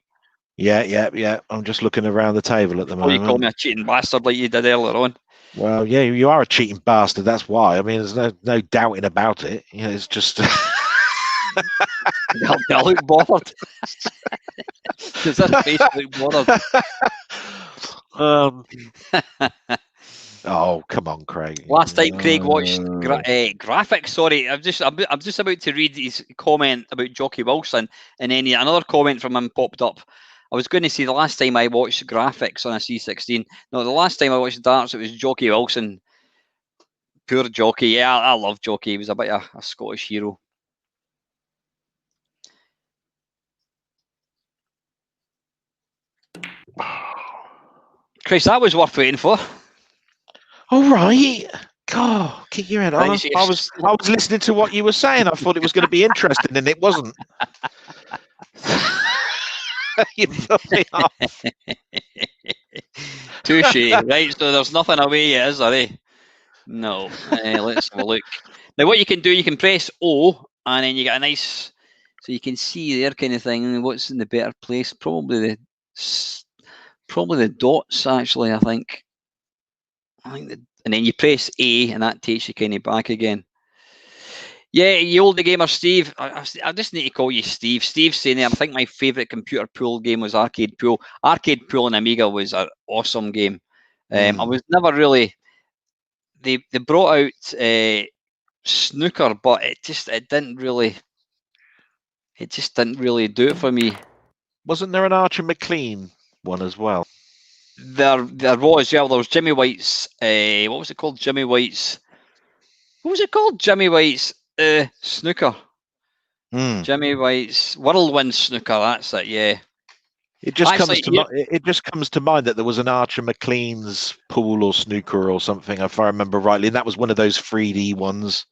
Yeah. I'm just looking around the table at the moment.
You call me a cheating bastard like you did earlier on.
Well, yeah, you are a cheating bastard. That's why. I mean, there's no doubting about it. You know, it's just.
They'll look bothered. Does that face look bothered?
Oh, come on, Craig.
Last time Craig watched graphics. Sorry, I'm just about to read his comment about Jockey Wilson, and then another comment from him popped up. I was going to say the last time I watched graphics on a C16. No, the last time I watched darts, it was Jockey Wilson. Poor Jockey. Yeah, I love Jockey. He was a bit of a Scottish hero. Chris, that was worth waiting for.
All right. God, kick your head. I was listening to what you were saying. I thought it was going to be interesting, and it wasn't. You put me off.
Touche. Right, so there's nothing away yet, is there? No. Let's have a look. Now, what you can do, you can press O, and then you get a nice, so you can see there kind of thing. What's in the better place? Probably the dots. Actually, I think. And then you press A, and that takes you kind of back again. Yeah, you older gamer, Steve. I just need to call you Steve. Steve's saying there, I think my favourite computer pool game was Arcade Pool. Arcade Pool on Amiga was an awesome game. I was never really... They brought out snooker, but it just didn't really do it for me.
Wasn't there an Archer McLean one as well?
There was, yeah. There was Jimmy White's... what was it called? Jimmy White's... What was it called? Jimmy White's snooker. Jimmy White's Whirlwind Snooker. That's it. Yeah.
It just comes to mind that there was an Archer McLean's pool or snooker or something, if I remember rightly, and that was one of those 3D ones.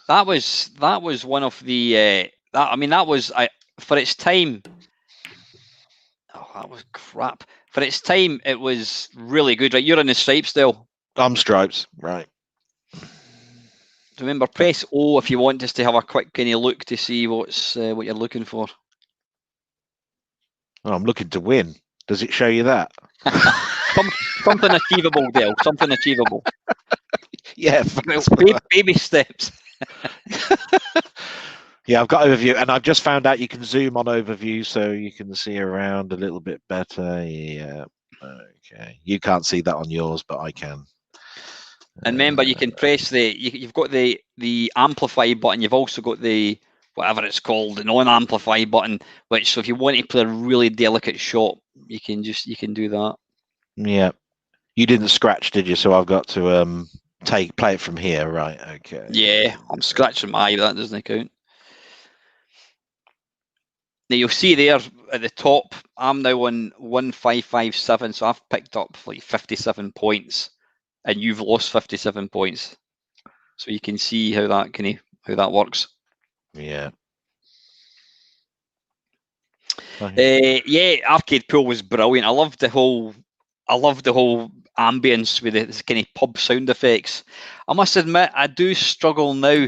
That was one of the. That was for its time. Oh, that was crap. For its time, it was really good. Right, you're in the stripes, Dale.
I'm stripes, right.
Remember, press O if you want us to have a quick kind of look to see what you're looking for.
Oh, I'm looking to win. Does it show you that?
Something achievable, Dale. Something achievable.
Yeah,
baby steps.
Yeah, I've got overview, and I've just found out you can zoom on overview, so you can see around a little bit better. Yeah, okay. You can't see that on yours, but I can.
And remember, you can press you've got the amplify button. You've also got the whatever it's called, the non-amplify button. Which, so if you want to play a really delicate shot, you can do that.
Yeah, you didn't scratch, did you? So I've got to play it from here, right? Okay.
Yeah, I'm scratching my eye, but that doesn't count. Now you'll see there at the top, I'm now on 1557, so I've picked up like 57 points, and you've lost 57 points. So you can see how that works.
Yeah.
Yeah, Arcade Pool was brilliant. I loved the whole ambience with the kind of pub sound effects. I must admit, I do struggle now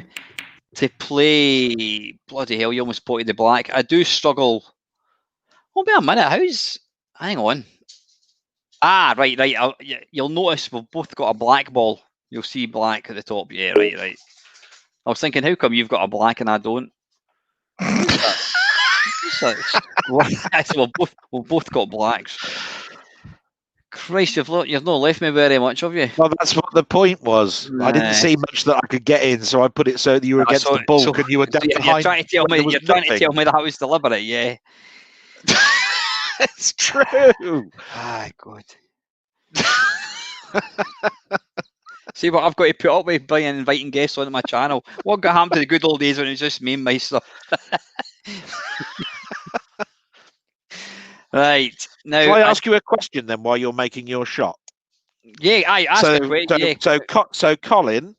to play. Bloody hell! You almost potted the black. I do struggle. Oh, wait a minute. Hang on. Right. You'll notice we've both got a black ball. You'll see black at the top. Yeah, right. I was thinking, how come you've got a black and I don't? We've both got blacks. Christ, you've not left me very much, have you?
Well, that's what the point was. I didn't see much that I could get in, so I put it so that you were against the bulk and you were down behind.
You're trying to tell me that was deliberate, yeah.
It's true.
Ah, God. See what I've got to put up with by inviting guests onto my channel. What got happened to the good old days when it was just me and my stuff? Right. Now,
shall I ask you a question then while you're making your shot?
Yeah, I asked a question.
So Colin,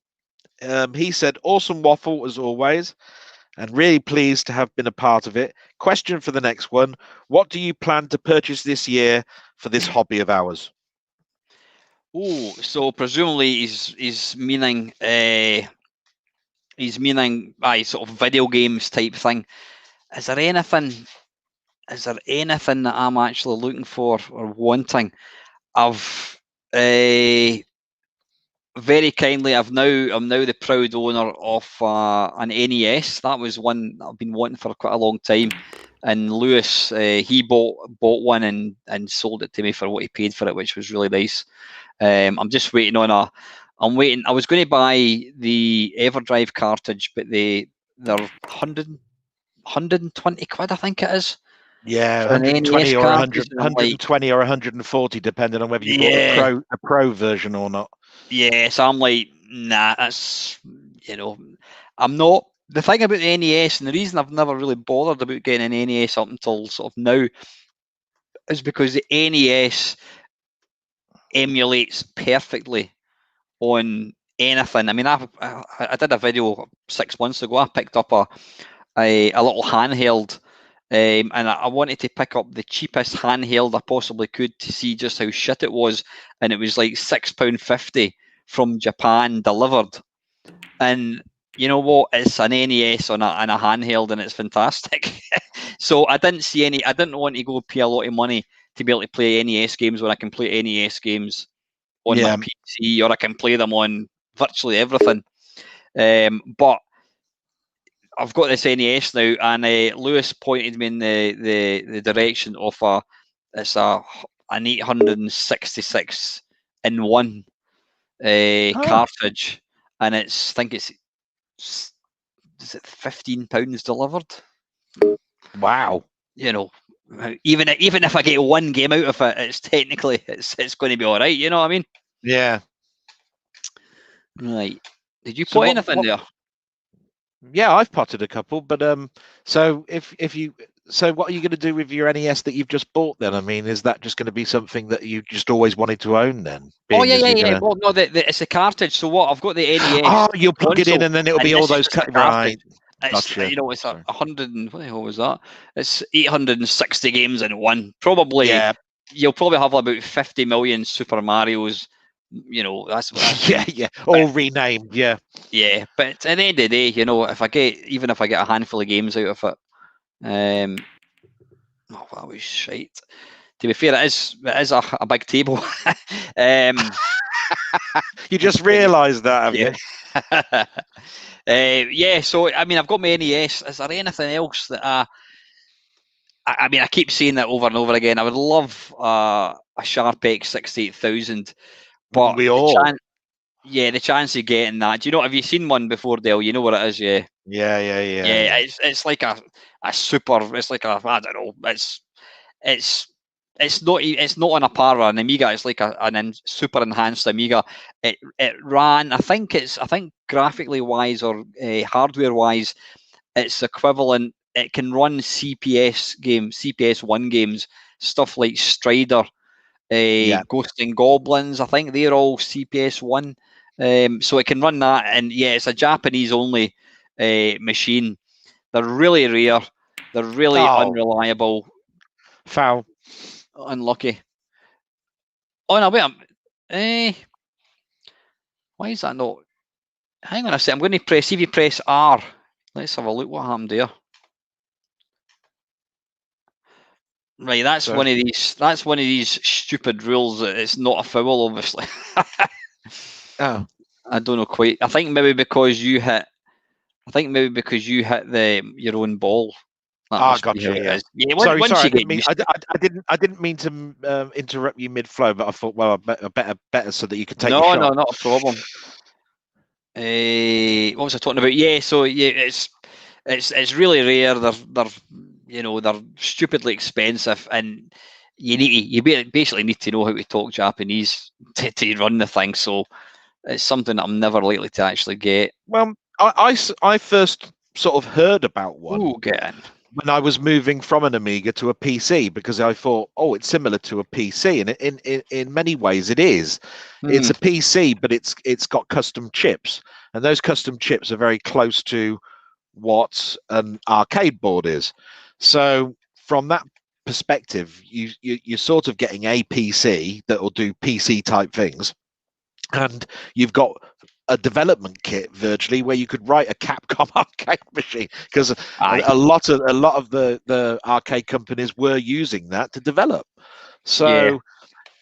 he said, awesome waffle as always, and really pleased to have been a part of it. Question for the next one: what do you plan to purchase this year for this hobby of ours?
Oh, so presumably he's meaning sort of video games type thing. Is there anything that I'm actually looking for or wanting? I've very kindly, I'm now the proud owner of an NES. That was one that I've been wanting for quite a long time. And Lewis, he bought one and sold it to me for what he paid for it, which was really nice. I'm just waiting on I was going to buy the Everdrive cartridge, but they're 120 quid, I think it is.
Yeah, 120 or 120 or 140, depending on whether you bought a pro version or not.
Yeah, so I'm like, nah, that's, I'm not. The thing about the NES, and the reason I've never really bothered about getting an NES up until sort of now, is because the NES emulates perfectly on anything. I mean, I did a video 6 months ago. I picked up a little handheld, and I wanted to pick up the cheapest handheld I possibly could to see just how shit it was, and it was like £6.50 from Japan delivered. And you know what? It's an NES on a handheld, and it's fantastic. So I didn't want to go pay a lot of money to be able to play NES games when I can play NES games on my PC, or I can play them on virtually everything. But I've got this NES now, and Lewis pointed me in the direction of an 866 in one cartridge, and I think it's is it £15 delivered?
Wow.
Even if I get one game out of it, it's technically it's going to be all right. You know what I mean?
Yeah.
Right. Did you put anything there?
Yeah, I've potted a couple, but so what are you going to do with your NES that you've just bought then? I mean, is that just going to be something that you just always wanted to own then?
Oh yeah. Well, no, it's a cartridge. So what? I've got the NES.
Oh, you'll plug it in and then it'll be all those right.
It's, gotcha. It's 100 and what the hell was that? It's 860 games in one. Probably. Yeah. You'll probably have about 50 million Super Marios. That's
yeah. All renamed. Yeah.
Yeah, but at the end of the day, if I get a handful of games out of it, that was shite. To be fair, it is a big table.
You just realised that, have you?
Yeah, so I mean, I've got my NES. Is there anything else that I mean, I keep saying that over and over again. I would love a Sharp X68000, but
we all.
The chance of getting that. Do you know? Have you seen one before, Dale? You know what it is, yeah.
Yeah.
It's like a super. It's like I don't know. It's not on a par or an Amiga. It's like a super enhanced Amiga. It ran. I think graphically wise or hardware wise, it's equivalent. It can run CPS 1 games, stuff like Strider, Ghosts and Goblins. I think they're all CPS 1. So it can run that, and it's a Japanese only machine. They're really rare. They're really unreliable.
Foul.
Unlucky. Oh no, wait. Why is that not? Hang on a second. I'm going to press. See if you press R. Let's have a look. What happened there? Right, that's one of these. That's one of these stupid rules that it's not a foul, obviously.
Oh,
I don't know quite. I think maybe because you hit. Your own ball.
Gotcha. Yeah.
Yeah.
Sorry.
I
didn't mean to interrupt you mid-flow, but I thought, well, better so that you could take your shot.
No, not a problem. What was I talking about? Yeah. So yeah, it's really rare. They're stupidly expensive, and you basically need to know how to talk Japanese to run the thing. So it's something that I'm never likely to actually get.
Well, I first sort of heard about one.
Ooh, get in.
When I was moving from an Amiga to a PC, because I thought, oh, it's similar to a PC, and in many ways it is. It's a PC, but it's got custom chips, and those custom chips are very close to what an arcade board is. So from that perspective, you're sort of getting a PC that will do PC type things, and you've got a development kit virtually where you could write a Capcom arcade machine, because a lot of the arcade companies were using that to develop. So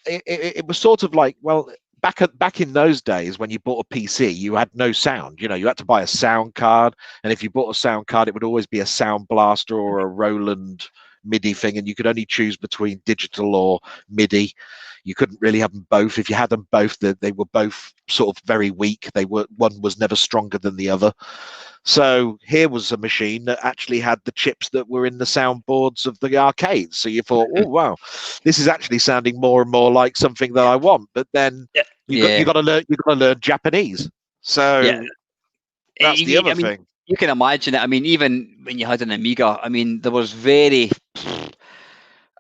it was sort of like, well, back in those days when you bought a PC, you had no sound. You had to buy a sound card, and if you bought a sound card, it would always be a Sound Blaster or a Roland MIDI thing, and you could only choose between digital or MIDI. You couldn't really have them both. If you had them both, they were both sort of very weak. One was never stronger than the other. So here was a machine that actually had the chips that were in the soundboards of the arcades. So you thought, oh wow, this is actually sounding more and more like something that I want. But then you got to learn Japanese. So that's the other thing.
You can imagine it. I mean, even when you had an Amiga, I mean, there was very.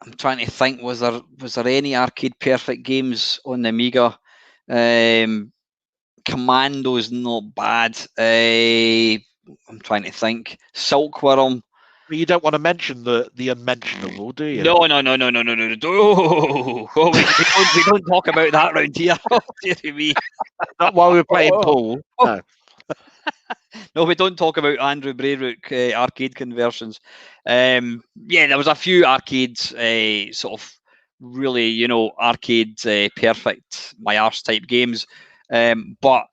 I'm trying to think. Was there any arcade perfect games on the Amiga? Commando's not bad. I'm trying to think. Silkworm.
But you don't want to mention the unmentionable, do you?
No. Oh, we don't talk about that round here. Oh, dear me.
Not while we're playing pool. No.
No, we don't talk about Andrew Brayrook arcade conversions. There was a few arcades, sort of really, arcade perfect, my arse type games. But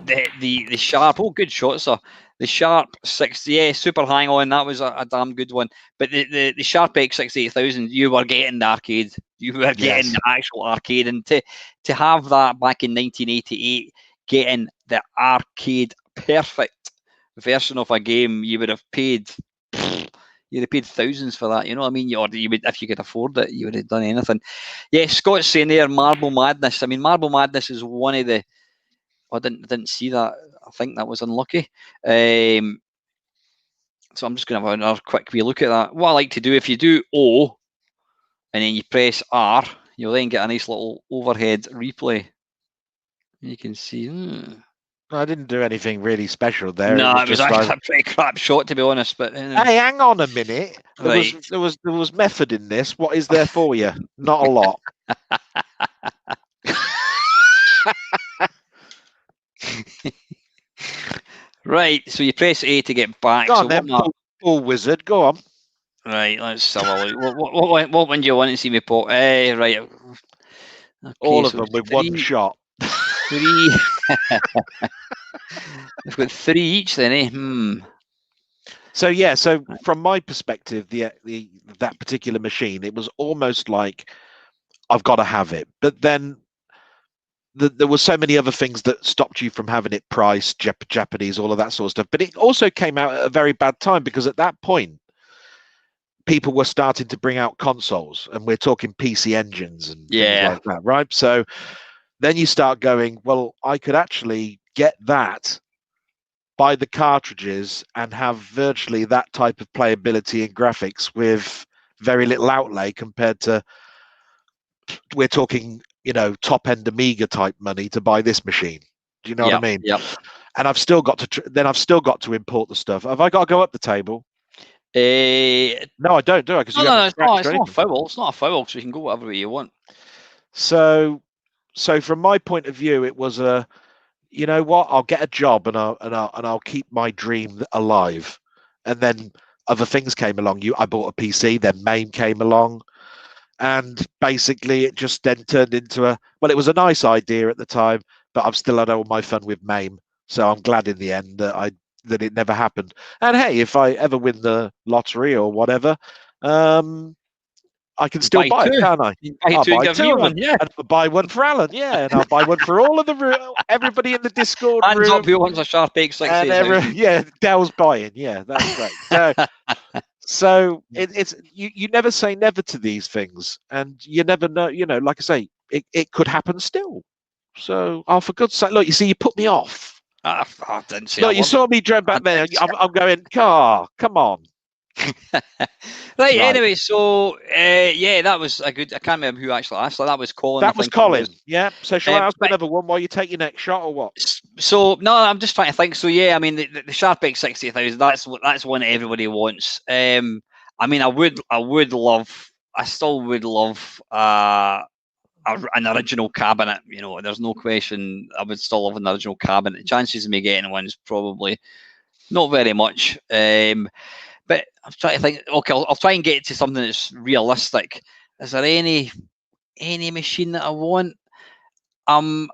the Sharp, good shot, sir. The Sharp 60, Super Hang On, that was a damn good one. But the Sharp X68000, you were getting the arcade. You were getting the actual arcade. And to have that back in 1988, getting the arcade perfect version of a game, you would have paid thousands for that. You know what I mean? You would, if you could afford it, you would have done anything. Yeah, Scott's saying there, Marble Madness. I mean, Marble Madness is one of the. I didn't see that. I think that was unlucky. So I'm just going to have another quick wee look at that. What I like to do, if you do O, and then you press R, you'll then get a nice little overhead replay. You can see.
I didn't do anything really special there.
No, it was actually a pretty crap shot, to be honest. But
hey, hang on a minute. There was method in this. What is there for you? Not a lot.
Right, so you press A to get back.
Go on, then, Pool Wizard. Go on.
Right, let's have a look. What one do you want to see me put? Right. Okay,
all of them with one shot.
3. We've got 3 each then, eh?
So from my perspective, that particular machine, it was almost like I've got to have it. But then there were so many other things that stopped you from having it priced, Japanese, all of that sort of stuff. But it also came out at a very bad time, because at that point, people were starting to bring out consoles, and we're talking PC engines and things like that, right? So then you start going, well, I could actually get that, buy the cartridges, and have virtually that type of playability and graphics with very little outlay compared to, we're talking, top end Amiga type money to buy this machine. Do you know what I mean?
Yeah.
And I've still got to import the stuff. Have I got to go up the table? No, I don't, do I? Because
no, it's not a foul. It's not a foul, so you can go whatever way you want.
So So from my point of view, it was a, you know what, I'll get a job and I'll keep my dream alive. And then other things came along. I bought a PC, then MAME came along, and basically it just then turned into it was a nice idea at the time, but I've still had all my fun with MAME. So I'm glad in the end that it never happened. And hey, if I ever win the lottery or whatever, I can still buy it, can't I?
I'll
buy
two
two
of
of them.
yeah.
And I'll buy one for Alan, yeah, and I'll buy one for all of everybody in the Discord
Hands
room.
up who wants a Sharp X60.
Yeah, Dell's buying. Yeah, that's great. So it's you never say never to these things, and you never know. You know, like I say, it could happen still. So, for God's sake, look, you see, you put me off.
I didn't say.
Look, you saw me dread back there. I'm going, come on.
Right. Anyway, so yeah, that was a good. I can't remember who actually asked. That was Colin.
That was Colin. Yeah. So shall I ask another one while you take your next shot, or what?
So no, I'm just trying to think. So yeah, I mean the Sharp X60,000. That's one that everybody wants. I mean, I still would love an original cabinet. You know, there's no question. I would still love an original cabinet. The chances of me getting one is probably not very much. But I'm trying to think. Okay, I'll try and get to something that's realistic. Is there any machine that I want? I've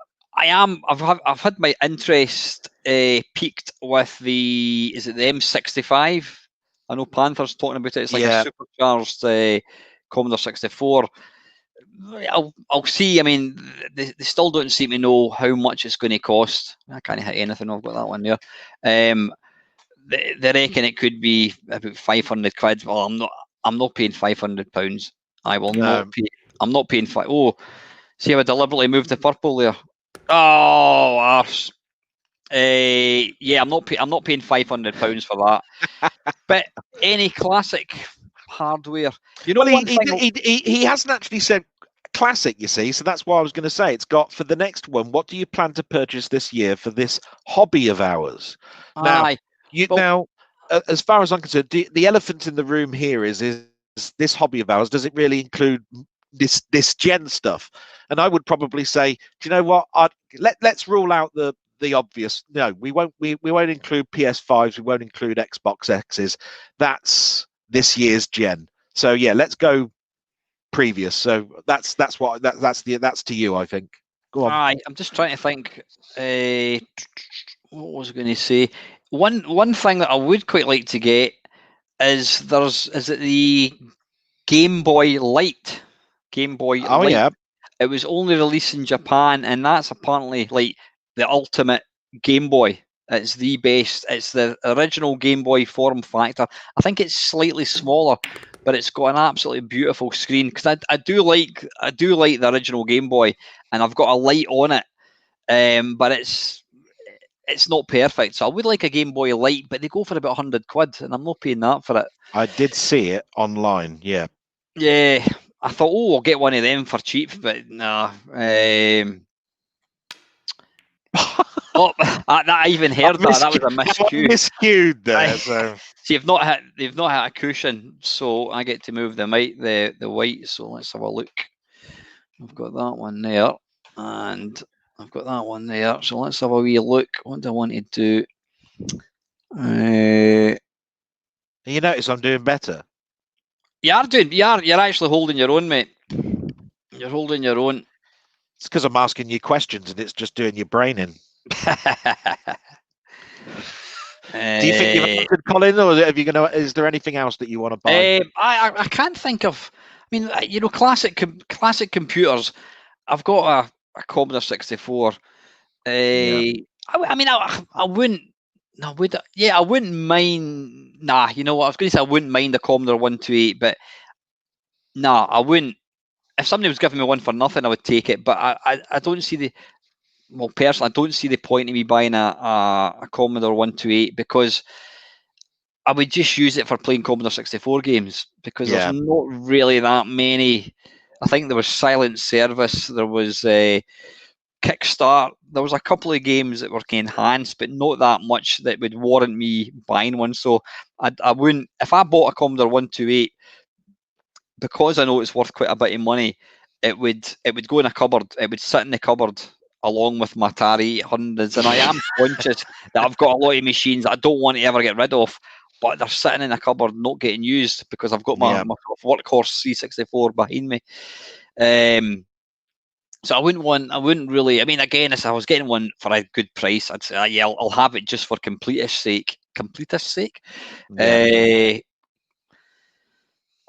had my interest peaked with the M65. I know Panther's talking about it. It's like a supercharged Commodore 64. I'll see. I mean, they still don't seem to know how much it's going to cost. I can't hit anything. I've got that one there. They reckon it could be about 500 quid. Well, I'm not paying £500. I will not pay. I'm not paying Oh, see how I deliberately moved the purple there. Oh, arse. Yeah, I'm not paying £500 for that. But any classic hardware, you know.
Well, he hasn't actually said classic, you see, so that's why I was going to say it's got for the next one. What do you plan to purchase this year for this hobby of ours? Now, as far as I'm concerned, the elephant in the room here is this hobby of ours. Does it really include this gen stuff? And I would probably say, do you know what? Let's rule out the obvious. No, we won't include PS5s. We won't include Xbox X's. That's this year's gen. So yeah, let's go previous. So that's to you, I think. Go on.
I'm just trying to think. What was I going to say? One thing that I would quite like to get is it the Game Boy Light? Game Boy Light.
Yeah.
It was only released in Japan, and that's apparently like the ultimate Game Boy. It's the best. It's the original Game Boy form factor. I think it's slightly smaller, but it's got an absolutely beautiful screen. Because I do like the original Game Boy, and I've got a light on it, but it's not perfect. So I would like a Game Boy Light, but they go for about 100 quid, and I'm not paying that for it.
I did see it online. Yeah.
Yeah. I thought, I'll get one of them for cheap, but no. I even heard that. That was a miscue.
Miscued there. So.
See, they've not hit a cushion, so I get to move the white. So let's have a look. I've got that one there, and I've got that one there. So let's have a wee look. What do I want to do?
You notice I'm doing better.
You're actually holding your own, mate. You're holding your own.
It's because I'm asking you questions and it's just doing your brain in. Do you think you've answered, Colin, or is there anything else that you want to buy?
I can't think of. I mean, you know, classic computers. I've got a Commodore 64. I mean, I wouldn't. No, would I? Yeah, I wouldn't mind. Nah, you know what? I was going to say I wouldn't mind a Commodore 128, but nah, I wouldn't. If somebody was giving me one for nothing, I would take it. But I don't see personally, I don't see the point in me buying a Commodore 128 because I would just use it for playing Commodore 64 games because there's not really that many. I think there was Silent Service, there was Kickstart. There was a couple of games that were enhanced, but not that much that would warrant me buying one. So I wouldn't. If I bought a Commodore 128, because I know it's worth quite a bit of money, it would go in a cupboard. It would sit in the cupboard along with my Atari 800s, and I am conscious that I've got a lot of machines that I don't want to ever get rid of, but they're sitting in a cupboard not getting used because I've got my workhorse 364 behind me. So I wouldn't really. I mean, again, if I was getting one for a good price, I'd say, yeah, I'll have it just for completist sake.
Yeah.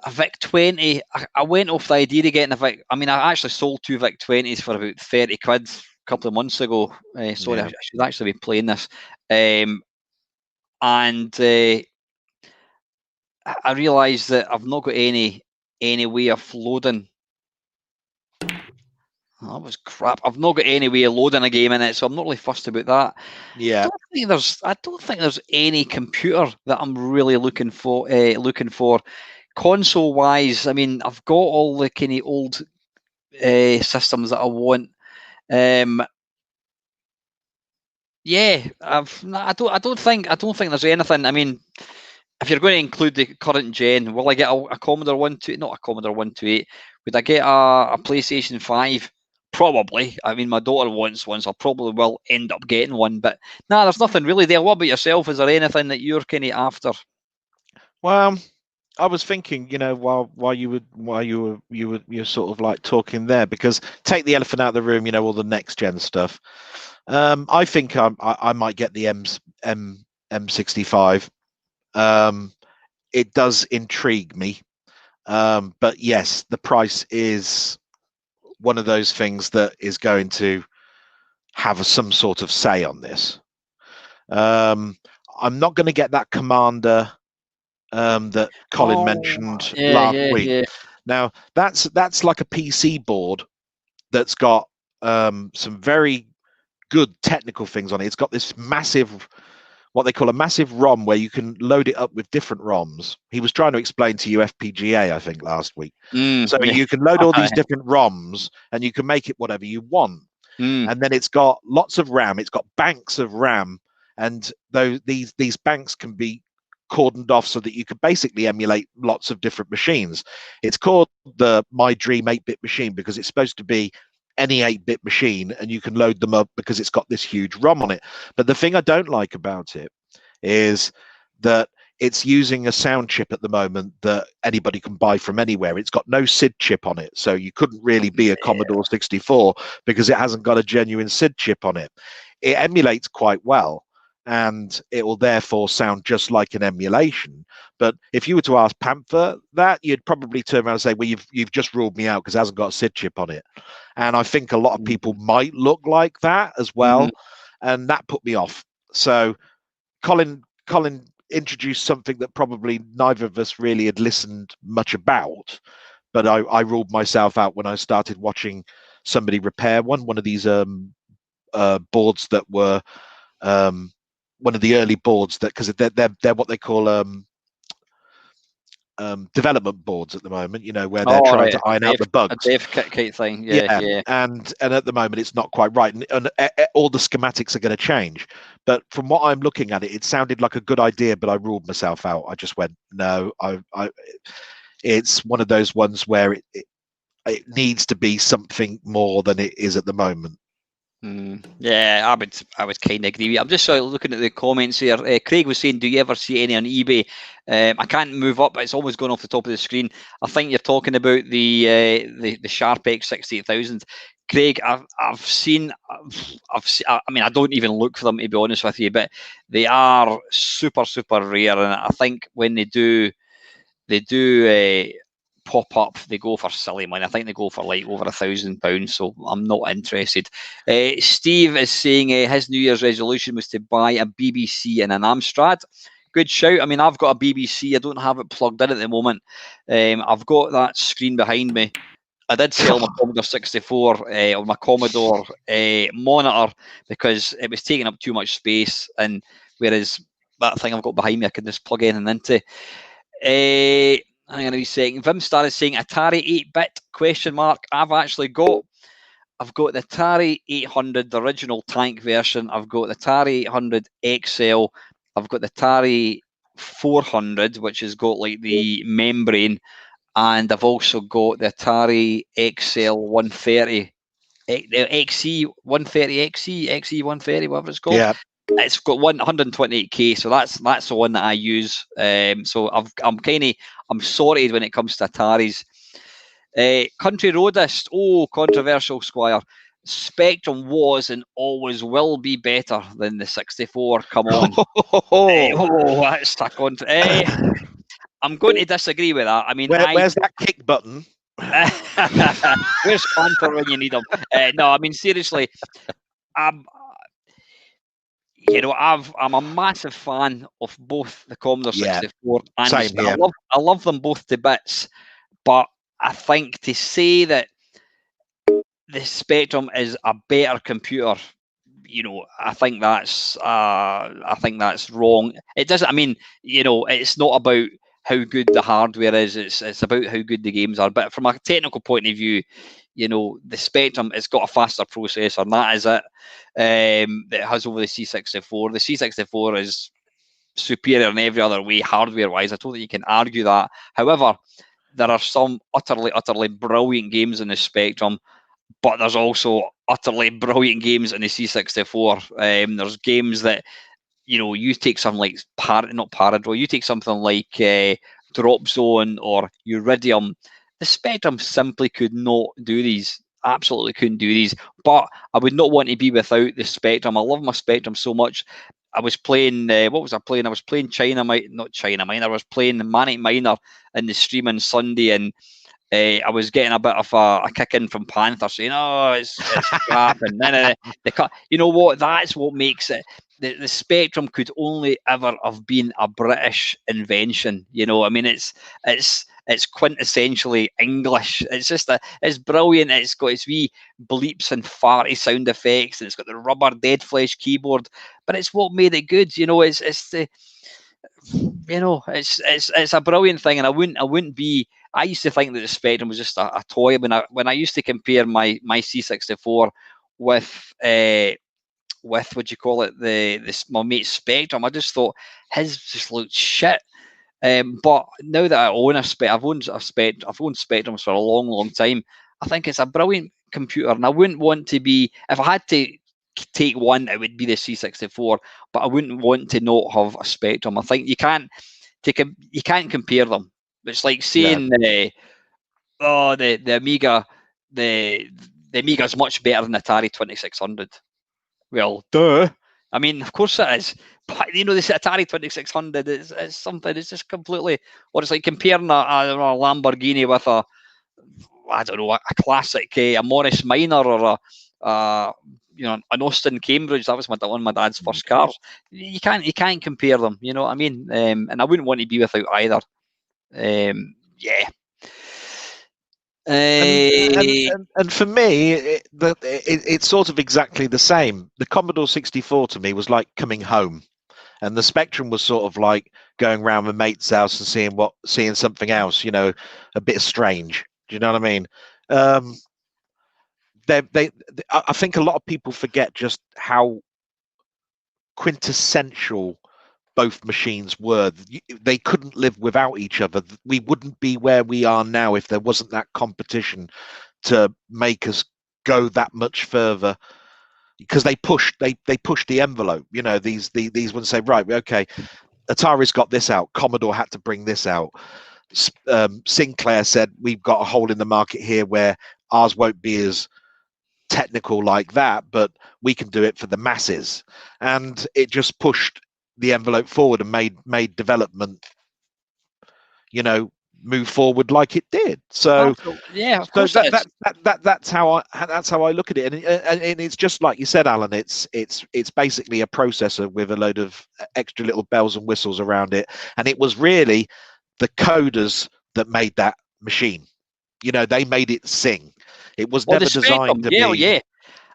A VIC 20. I went off the idea of getting a VIC. I mean, I actually sold 2 VIC 20s for about 30 quid a couple of months ago. Sorry, I should actually be playing this. And I realised that I've not got any way of loading. Oh, that was crap. I've not got any way of loading a game in it, so I'm not really fussed about that.
Yeah.
I don't think there's any computer that I'm really looking for. Console wise, I mean, I've got all the kind of old systems that I want. Yeah, I don't think there's anything. I mean, if you're going to include the current gen, will I get a Commodore 128? Not a Commodore 128. Would I get a PlayStation 5? Probably. I mean, my daughter wants one, so I probably will end up getting one. But there's nothing really there. What about yourself? Is there anything that you're kind of after?
Well, I was thinking, while you're sort of like talking there, because take the elephant out of the room, all the next gen stuff. I think I might get the M65. It does intrigue me, but yes, the price is one of those things that is going to have some sort of say on this. I'm not going to get that Commander that Colin mentioned last week. Yeah. Now that's like a PC board that's got some very good technical things on it. It's got this massive, what they call a massive ROM, where you can load it up with different ROMs. He was trying to explain to you FPGA, I think, last week. So you can load all these different ROMs and you can make it whatever you want. And then it's got lots of RAM. It's got banks of RAM, and these banks can be cordoned off so that you could basically emulate lots of different machines. It's called the My Dream 8-bit machine because it's supposed to be any 8-bit machine, and you can load them up because it's got this huge ROM on it. But the thing I don't like about it is that it's using a sound chip at the moment that anybody can buy from anywhere. It's got no SID chip on it, so you couldn't really be a Commodore 64 because it hasn't got a genuine SID chip on it. It emulates quite well, and it will therefore sound just like an emulation. But if you were to ask Panther that, you'd probably turn around and say, well, you've just ruled me out because it hasn't got a SID chip on it. And I think a lot of people might look like that as well, and that put me off. So Colin introduced something that probably neither of us really had listened much about, but I ruled myself out when I started watching somebody repair one of these boards that were one of the early boards, that because they're what they call development boards at the moment, where they're trying to iron out the bugs.
A dev kit thing, yeah.
And at the moment it's not quite right, and all the schematics are going to change. But from what I'm looking at it sounded like a good idea, but I ruled myself out. I just went, no, it's one of those ones where it needs to be something more than it is at the moment.
Yeah, I would kind of agree. I'm just looking at the comments here. Craig was saying, do you ever see any on eBay? I can't move up, but it's always going off the top of the screen. I think you're talking about the Sharp X68000. Craig, I've seen. I mean, I don't even look for them, to be honest with you, but they are super, super rare, and I think when they do pop up, they go for silly money. I think they go for like over £1,000, so I'm not interested. Steve is saying his New Year's resolution was to buy a BBC and an Amstrad. Good shout. I mean, I've got a BBC. I don't have it plugged in at the moment. I've got that screen behind me. I did sell my Commodore 64 or my Commodore monitor because it was taking up too much space, and whereas that thing I've got behind me, I can just plug anything into. I'm going to be saying, Vim Star is saying Atari 8-bit question mark. I've got the Atari 800, the original tank version. I've got the Atari 800 XL. I've got the Atari 400, which has got like the membrane, and I've also got the Atari XL 130, the XE 130, XE 130, whatever it's called.
Yeah.
It's got 128K, so that's the one that I use. So I'm sorted when it comes to Ataris. Country Roadist, controversial, Squire. Spectrum was and always will be better than the 64. Come on. That's a I'm going to disagree with that. I mean,
where's that kick button?
Where's Panther when you need them? No, I mean, seriously, I'm a massive fan of both the Commodore 64 and
same here.
I love them both to bits, but I think to say that the Spectrum is a better computer, I think that's wrong. It doesn't. I mean, it's not about how good the hardware is. It's about how good the games are. But from a technical point of view, the Spectrum, it's got a faster processor, and that is it. That it has over the C64. The C64 is superior in every other way, hardware-wise. I don't think you can argue that. However, there are some utterly brilliant games in the Spectrum, but there's also utterly brilliant games in the C64. There's games that, you take something like you take something like Drop Zone or Iridium. The Spectrum simply could not do these. Absolutely couldn't do these. But I would not want to be without the Spectrum. I love my Spectrum so much. I was playing, what was I playing? I was playing not China Miner. I was playing Manic Miner in the stream on Sunday, and I was getting a bit of a kick in from Panther saying, "Oh, it's crap," and then you know what? That's what makes it. The Spectrum could only ever have been a British invention. I mean, it's quintessentially English. It's brilliant. It's got its wee bleeps and farty sound effects, and it's got the rubber dead flesh keyboard. But it's what made it good. It's a brilliant thing, and I wouldn't be. I used to think that the Spectrum was just a toy. When I used to compare my C64 with what do you call it, my mate's Spectrum, I just thought his just looked shit. But now that I own I've owned Spectrums for a long time. I think it's a brilliant computer, and I wouldn't want to be, if I had to take one, it would be the C64. But I wouldn't want to not have a Spectrum. I think you can't compare them. It's like saying the Amiga, the Amiga's much better than the Atari 2600. Well, duh. I mean, of course it is. But this Atari 2600 is something. It's just completely. Or it's like comparing a Lamborghini with a classic, a Morris Minor, or an Austin Cambridge. That was one of my dad's first cars. You can't compare them. You know what I mean? And I wouldn't want to be without either. Yeah.
And for me, it's sort of exactly the same. The Commodore 64 to me was like coming home, and the Spectrum was sort of like going around my mate's house and seeing something else, a bit strange. Do you know what I mean? I think a lot of people forget just how quintessential both machines were. They couldn't live without each other. We wouldn't be where we are now if there wasn't that competition to make us go that much further, because they pushed the envelope. These ones say, right, okay, Atari's got this out, Commodore had to bring this out, Sinclair said, we've got a hole in the market here where ours won't be as technical like that, but we can do it for the masses. And it just pushed the envelope forward and made development, move forward like it did. So
yeah, of course.
That's how I look at it, and it's just like you said, Alan. It's basically a processor with a load of extra little bells and whistles around it, and it was really the coders that made that machine. They made it sing. It was never designed to be.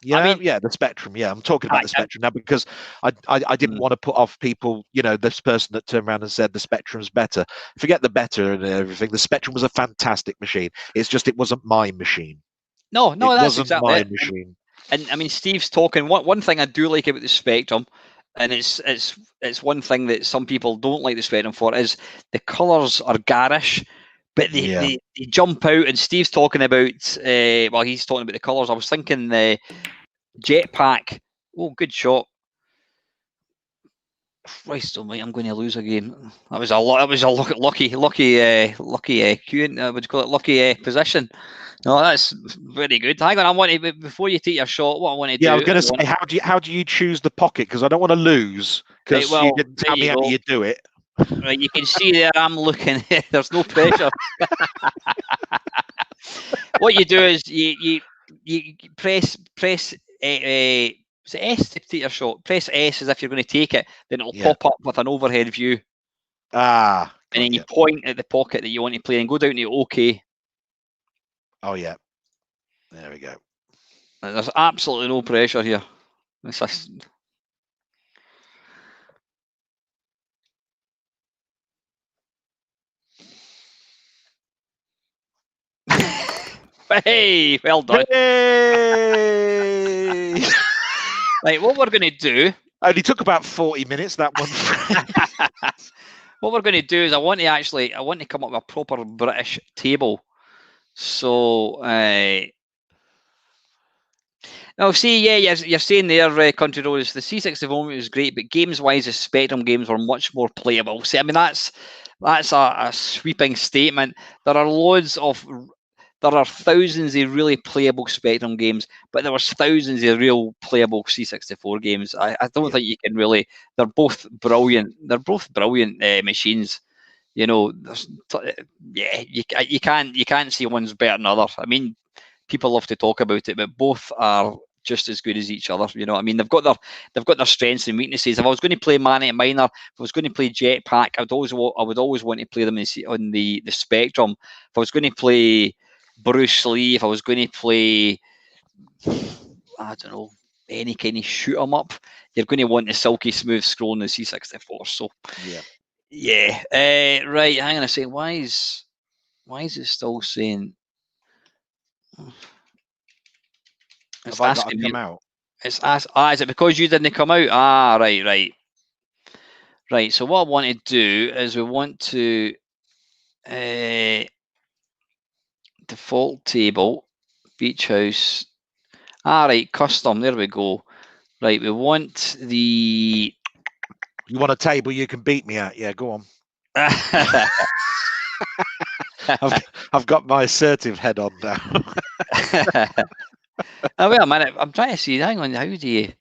The Spectrum. Yeah, I'm talking about the Spectrum now because I didn't want to put off people. This person that turned around and said the Spectrum's better. Forget the better and everything. The Spectrum was a fantastic machine. It's just it wasn't my machine.
No,
it
that's
wasn't
exactly
my
it.
machine.
And I mean, Steve's talking. One thing I do like about the Spectrum, and it's one thing that some people don't like the Spectrum for, is the colours are garish, But they jump out, and Steve's talking about, he's talking about the colours. I was thinking the jetpack. Oh, good shot. Christ almighty, I'm going to lose again. That was a lucky position. No, that's very good. Hang on, I want to, before you take your shot, what I want to do.
Yeah, I was going to say, how do you choose the pocket? Because I don't want to lose. Because you didn't tell me how you do it.
Right, you can see there. I'm looking. There's no pressure. What you do is you press. Is it S to take your shot? Press S as if you're going to take it. Then it'll pop up with an overhead view.
And
then you point at the pocket that you want to play and go down to OK.
Oh yeah. There we go.
And there's absolutely no pressure here. It's just... Hey, well done.
Hey!
Right, what we're going to do...
Only took about 40 minutes, that one.
What we're going to do is I want to come up with a proper British table. So, now see, you're saying there, Country Roads, the C64 was great, but games-wise, the Spectrum games were much more playable. See, I mean, that's a sweeping statement. There are thousands of really playable Spectrum games, but there was thousands of real playable C64 games. I don't think you can really. They're both brilliant. They're both brilliant machines. You know, you can't say one's better than the other. I mean, people love to talk about it, but both are just as good as each other. You know what I mean? They've got their strengths and weaknesses. If I was going to play Manic Miner, if I was going to play Jetpack, I would always want to play them on the Spectrum. If I was going to play Bruce Lee, if I was going to play, I don't know, any kind of shoot 'em up, you're going to want the silky smooth scroll in the C64. So yeah. Right, hang on a second. Why is it still saying?
It's asking me. Come out?
It's is it because you didn't come out? Right. So what I want to do is we want to default table, beach house. Right, custom. There we go. Right, we want the.
You want a table you can beat me at? Yeah, go on. I've got my assertive head on now.
Oh, wait a minute. I'm trying to see. Hang on. How do you?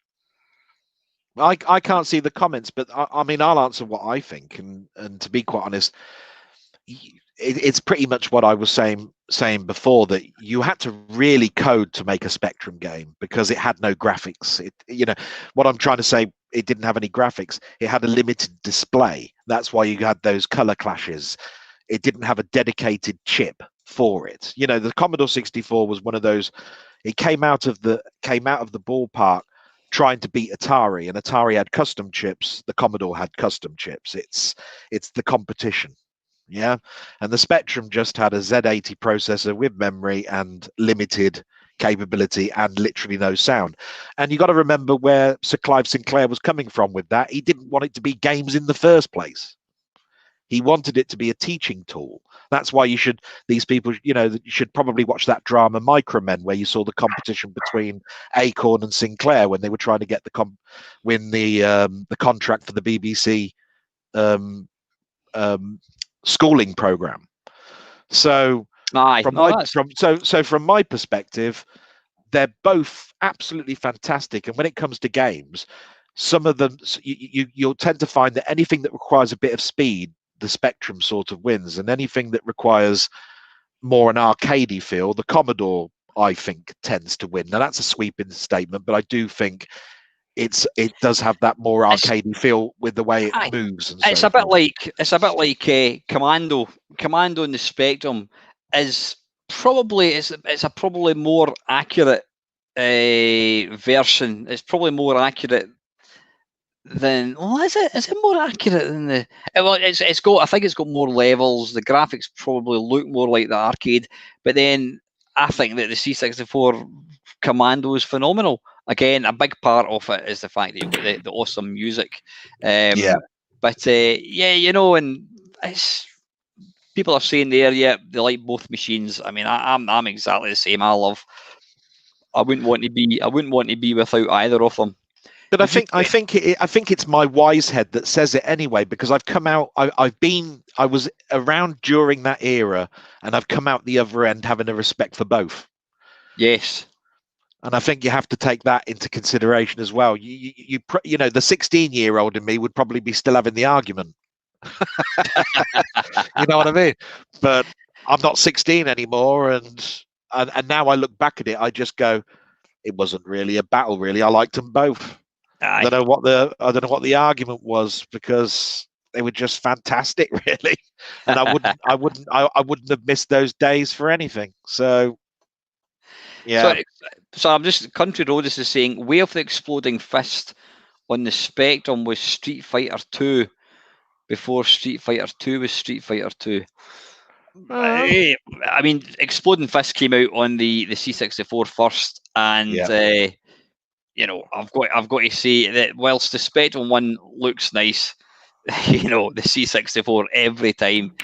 I can't see the comments, but I mean, I'll answer what I think. And to be quite honest, it's pretty much what I was saying before, that you had to really code to make a Spectrum game because it had no graphics. What I'm trying to say, it didn't have any graphics. It had a limited display. That's why you had those color clashes. It didn't have a dedicated chip for it. The Commodore 64 was one of those. It came out of the ballpark trying to beat Atari, and Atari had custom chips. The Commodore had custom chips. It's the competition. Yeah. And the Spectrum just had a Z80 processor with memory and limited capability and literally no sound. And you got to remember where Sir Clive Sinclair was coming from with that. He didn't want it to be games in the first place. He wanted it to be a teaching tool. That's why these people should probably watch that drama Micromen, where you saw the competition between Acorn and Sinclair when they were trying to get win the contract for the BBC schooling program. So from my perspective, they're both absolutely fantastic. And when it comes to games, some of them you'll tend to find that anything that requires a bit of speed, the Spectrum sort of wins, and anything that requires more an arcadey feel, the Commodore, I think, tends to win. Now that's a sweeping statement, but I do think it does have that more arcadey feel with the way it moves. And
it's a bit like Commando. Commando in the Spectrum is probably it's a probably more accurate version. It's probably more accurate than. Well, is it more accurate than the? Well, it's got. I think it's got more levels. The graphics probably look more like the arcade, but then I think that the C64 Commando is phenomenal. Again, a big part of it is the fact that you've got the awesome music. But and it's people are saying there, yeah, they like both machines. I mean, I'm exactly the same. I wouldn't want to be without either of them.
But I think it's my wise head that says it anyway, because I've come out. I was around during that era, and I've come out the other end having a respect for both.
Yes.
And I think you have to take that into consideration as well. You know, the 16-year-old in me would probably be still having the argument. You know what I mean? But I'm not 16 anymore, and now I look back at it, I just go, it wasn't really a battle. Really, I liked them both. I don't know what the argument was, because they were just fantastic, really. And I wouldn't have missed those days for anything. So. Yeah.
So I'm just, Country Road is saying, Way of the Exploding Fist on the Spectrum was Street Fighter 2 before Street Fighter 2 was Street Fighter 2. I mean, Exploding Fist came out on the C64 first, and you know, I've got to say that whilst the Spectrum one looks nice, you know, the C64 every time,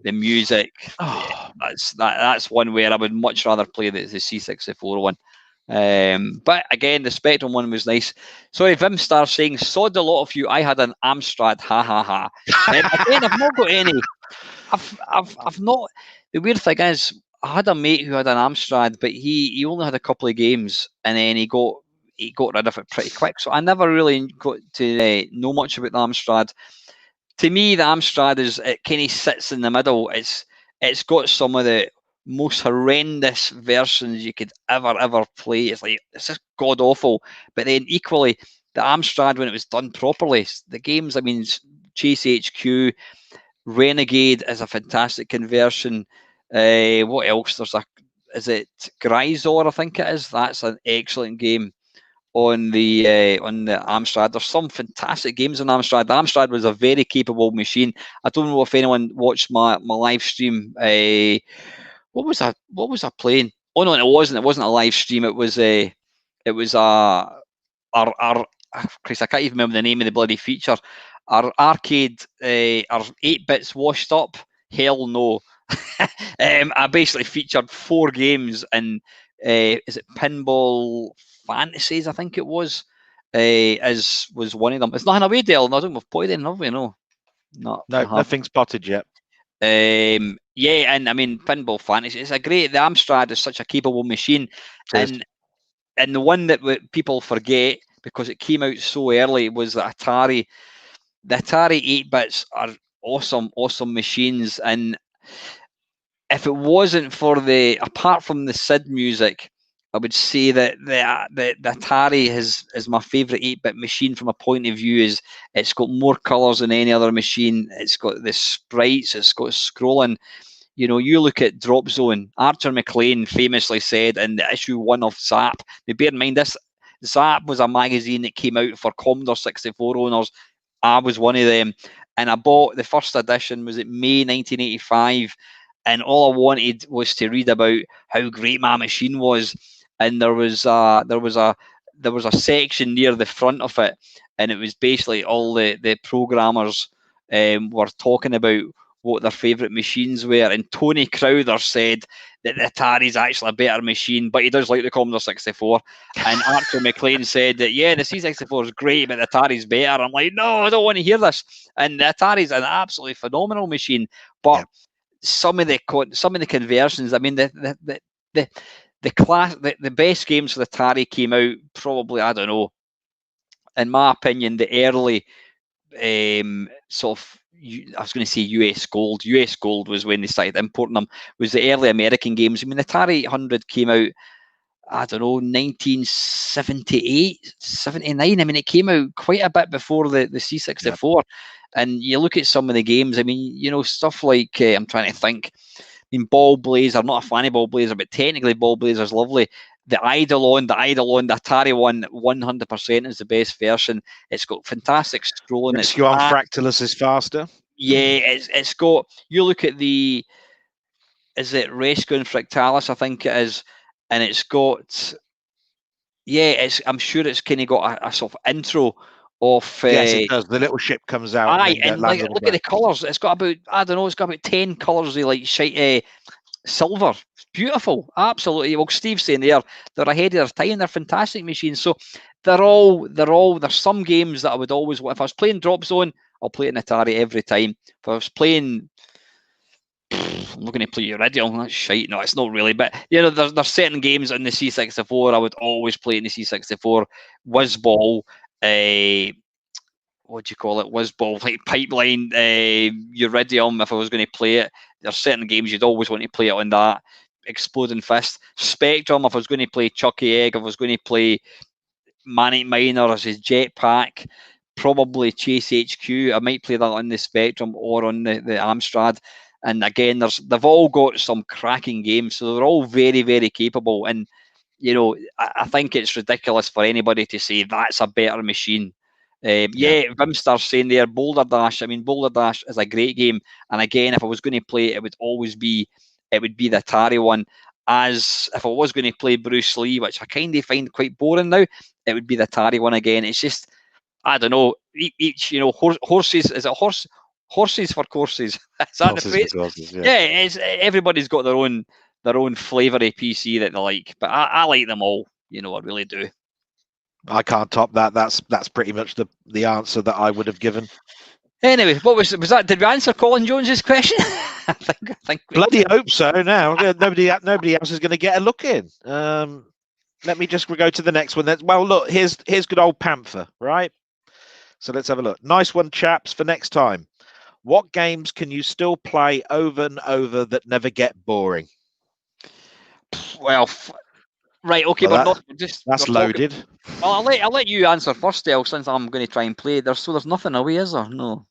the music, that's one where I would much rather play the C64 one. But again, the Spectrum one was nice. Sorry, Vimstar saying, sod a lot of you, I had an Amstrad, ha ha ha. Again, I've not got any. I've not. The weird thing is, I had a mate who had an Amstrad, but he only had a couple of games, and then he got rid of it pretty quick. So I never really got to know much about the Amstrad. To me, the Amstrad it kind of sits in the middle. It's got some of the most horrendous versions you could ever play. It's just god awful. But then equally, the Amstrad, when it was done properly, the games, I mean, Chase HQ, Renegade is a fantastic conversion. What else? Is it Grisor? I think it is. That's an excellent game on the Amstrad. There's some fantastic games on Amstrad. The Amstrad was a very capable machine. I don't know if anyone watched my live stream. What was I playing? Oh no, it wasn't. It wasn't a live stream. It was our Chris, I can't even remember the name of the bloody feature. Our arcade, our 8-bits washed up. Hell no. I basically featured 4 games, and is it Pinball Fantasies? I think it was. Was one of them. It's not in a way, Dale. No, I don't know if we've played it, have we? No,
nothing's spotted yet.
Yeah, and I mean, Pinball Fantasy. It's a great. The Amstrad is such a capable machine, and the one that people forget, because it came out so early, was the Atari. The Atari 8-bits are awesome machines, and if it wasn't for apart from the SID music, I would say that the Atari is my favourite 8-bit machine from a point of view. Is it's got more colours than any other machine. It's got the sprites. It's got scrolling. You know, you look at Drop Zone. Archer McLean famously said in the issue 1 of Zap. Now, bear in mind, this Zap was a magazine that came out for Commodore 64 owners. I was one of them, and I bought the first edition. Was it May 1985? And all I wanted was to read about how great my machine was. And there was a section near the front of it, and it was basically all the programmers were talking about what their favourite machines were. And Tony Crowther said that the Atari is actually a better machine, but he does like the Commodore 64. And Archer McLean said that, yeah, the C64 is great, but the Atari's better. I'm like, no, I don't want to hear this. And the Atari's an absolutely phenomenal machine, but some of the conversions, I mean, the best games for the Atari came out probably, I don't know, in my opinion, the early sort of, I was going to say US Gold. US Gold was when they started importing them, was the early American games. I mean, the Atari 800 came out, I don't know, 1978, 79. I mean, it came out quite a bit before the C64. Yep. And you look at some of the games, I mean, you know, stuff like, I'm trying to think, I mean, Ball Blazer, I'm not a fan of Ball Blazer, but technically Ball Blazer's lovely. The Eidolon, the Atari one, 100% is the best version. It's got fantastic scrolling.
Rescue on Fractalus is faster.
Yeah, it's got, you look at is it Rescue on Fractalus, I think it is, and it's got, I'm sure it's kind of got a sort of intro of.
Yes, it does. The little ship comes out.
Aye,
and
and like, look at the colours. It's got about, I don't know, it's got about 10 colours of like shite, silver. It's beautiful, absolutely. Well, Steve's saying they're ahead of their time. They're fantastic machines. So there's some games that I would always, if I was playing Drop Zone, I'll play it in Atari every time. If I was playing, I'm not going to play Iridium. That's shite. No, it's not really. But there's certain games on the C64 I would always play in the C64. Whizball, what do you call it? Whizball, like Pipeline, Iridium. If I was going to play it, there's certain games you'd always want to play it on that. Exploding Fist, Spectrum. If I was going to play Chucky Egg, if I was going to play Manic Miner as his Jetpack, probably Chase HQ. I might play that on the Spectrum or on the Amstrad. And again, they've all got some cracking games, so they're all very, very capable. And I think it's ridiculous for anybody to say that's a better machine. Vimstar's saying there, Boulder Dash. I mean, Boulder Dash is a great game. And again, if I was going to play it, it would the Atari one. As if I was going to play Bruce Lee, which I kind of find quite boring now, it would be the Atari one again. It's just, I don't know, each, horses, is it horses for courses? Is that
horses
the phrase?
Courses,
yeah, everybody's got their own flavoury PC that they like, but I like them all, I really do.
I can't top that. That's pretty much the answer that I would have given.
Anyway, what was that? Did we answer Colin Jones's question? I think we
bloody hope so. Now nobody else is going to get a look in. Let me just go to the next one. Well, look, here's good old Panther, right? So let's have a look. Nice one, chaps. For next time, what games can you still play over and over that never get boring?
Well, right, okay,
well, that's loaded.
Well, I'll let you answer first, Del, since I'm going to try and play. There's nothing away, is there? No.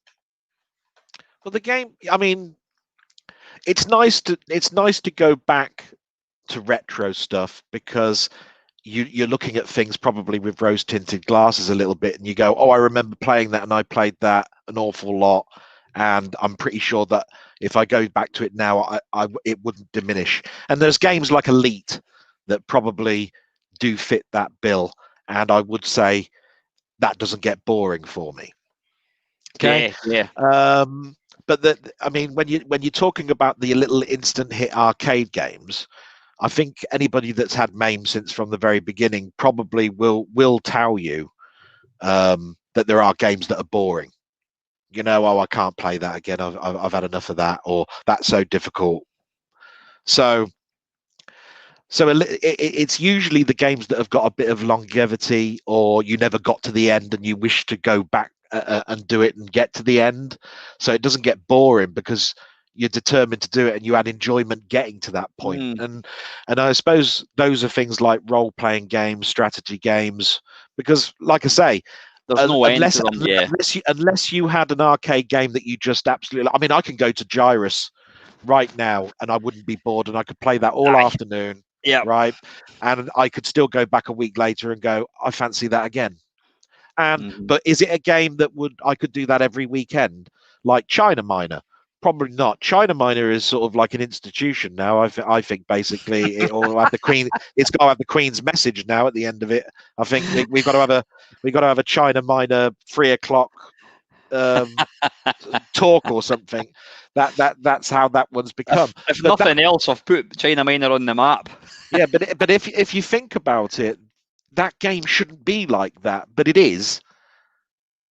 Well, the game. I mean, it's nice to go back to retro stuff because you're looking at things probably with rose-tinted glasses a little bit, and you go, "Oh, I remember playing that, and I played that an awful lot." And I'm pretty sure that if I go back to it now, it wouldn't diminish. And there's games like Elite that probably do fit that bill, and I would say that doesn't get boring for me. Okay.
Yeah.
But I mean, when you're talking about the little instant hit arcade games, I think anybody that's had MAME since from the very beginning probably will tell you that there are games that are boring. Oh, I can't play that again. I've had enough of that, or that's so difficult. So it's usually the games that have got a bit of longevity, or you never got to the end and you wish to go back and do it and get to the end. So it doesn't get boring because you're determined to do it and you had enjoyment getting to that point. And I suppose those are things like role-playing games, strategy games, because like I say,
there's no end to them,
unless you had an arcade game that you just absolutely, I mean, I can go to Gyrus right now and I wouldn't be bored and I could play that all afternoon.
Yeah.
Right. And I could still go back a week later and go, I fancy that again. And but is it a game that I could do that every weekend, like China Miner? Probably not. China Miner is sort of like an institution now. I think basically it will have the Queen. It's got to have the Queen's message now at the end of it. I think we've got to have a China Miner 3 o'clock talk or something. That's how that one's become.
If nothing else, I've put China Miner on the map.
Yeah, but if you think about it, that game shouldn't be like that, but it is.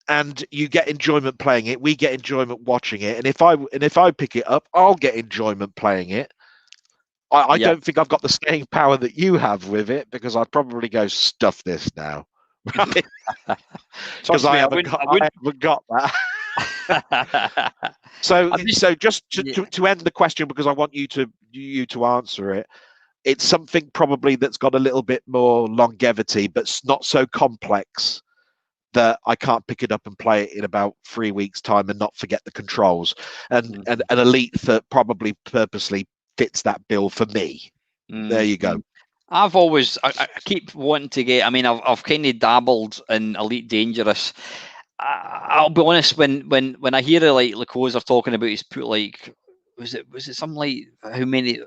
And you get enjoyment playing it. We get enjoyment watching it. And if I pick it up, I'll get enjoyment playing it. I don't think I've got the staying power that you have with it, because I'd probably go stuff this now, right? Because I haven't got that. So just to end the question, because I want you to answer it. It's something probably that's got a little bit more longevity, but not so complex that I can't pick it up and play it in about 3 weeks' time and not forget the controls. And an Elite that probably purposely fits that bill for me. There you go.
I've always, I keep wanting to get, I mean, I've kind of dabbled in Elite Dangerous. I'll be honest, when I hear like Lacoza talking about he's put like, was it something like how many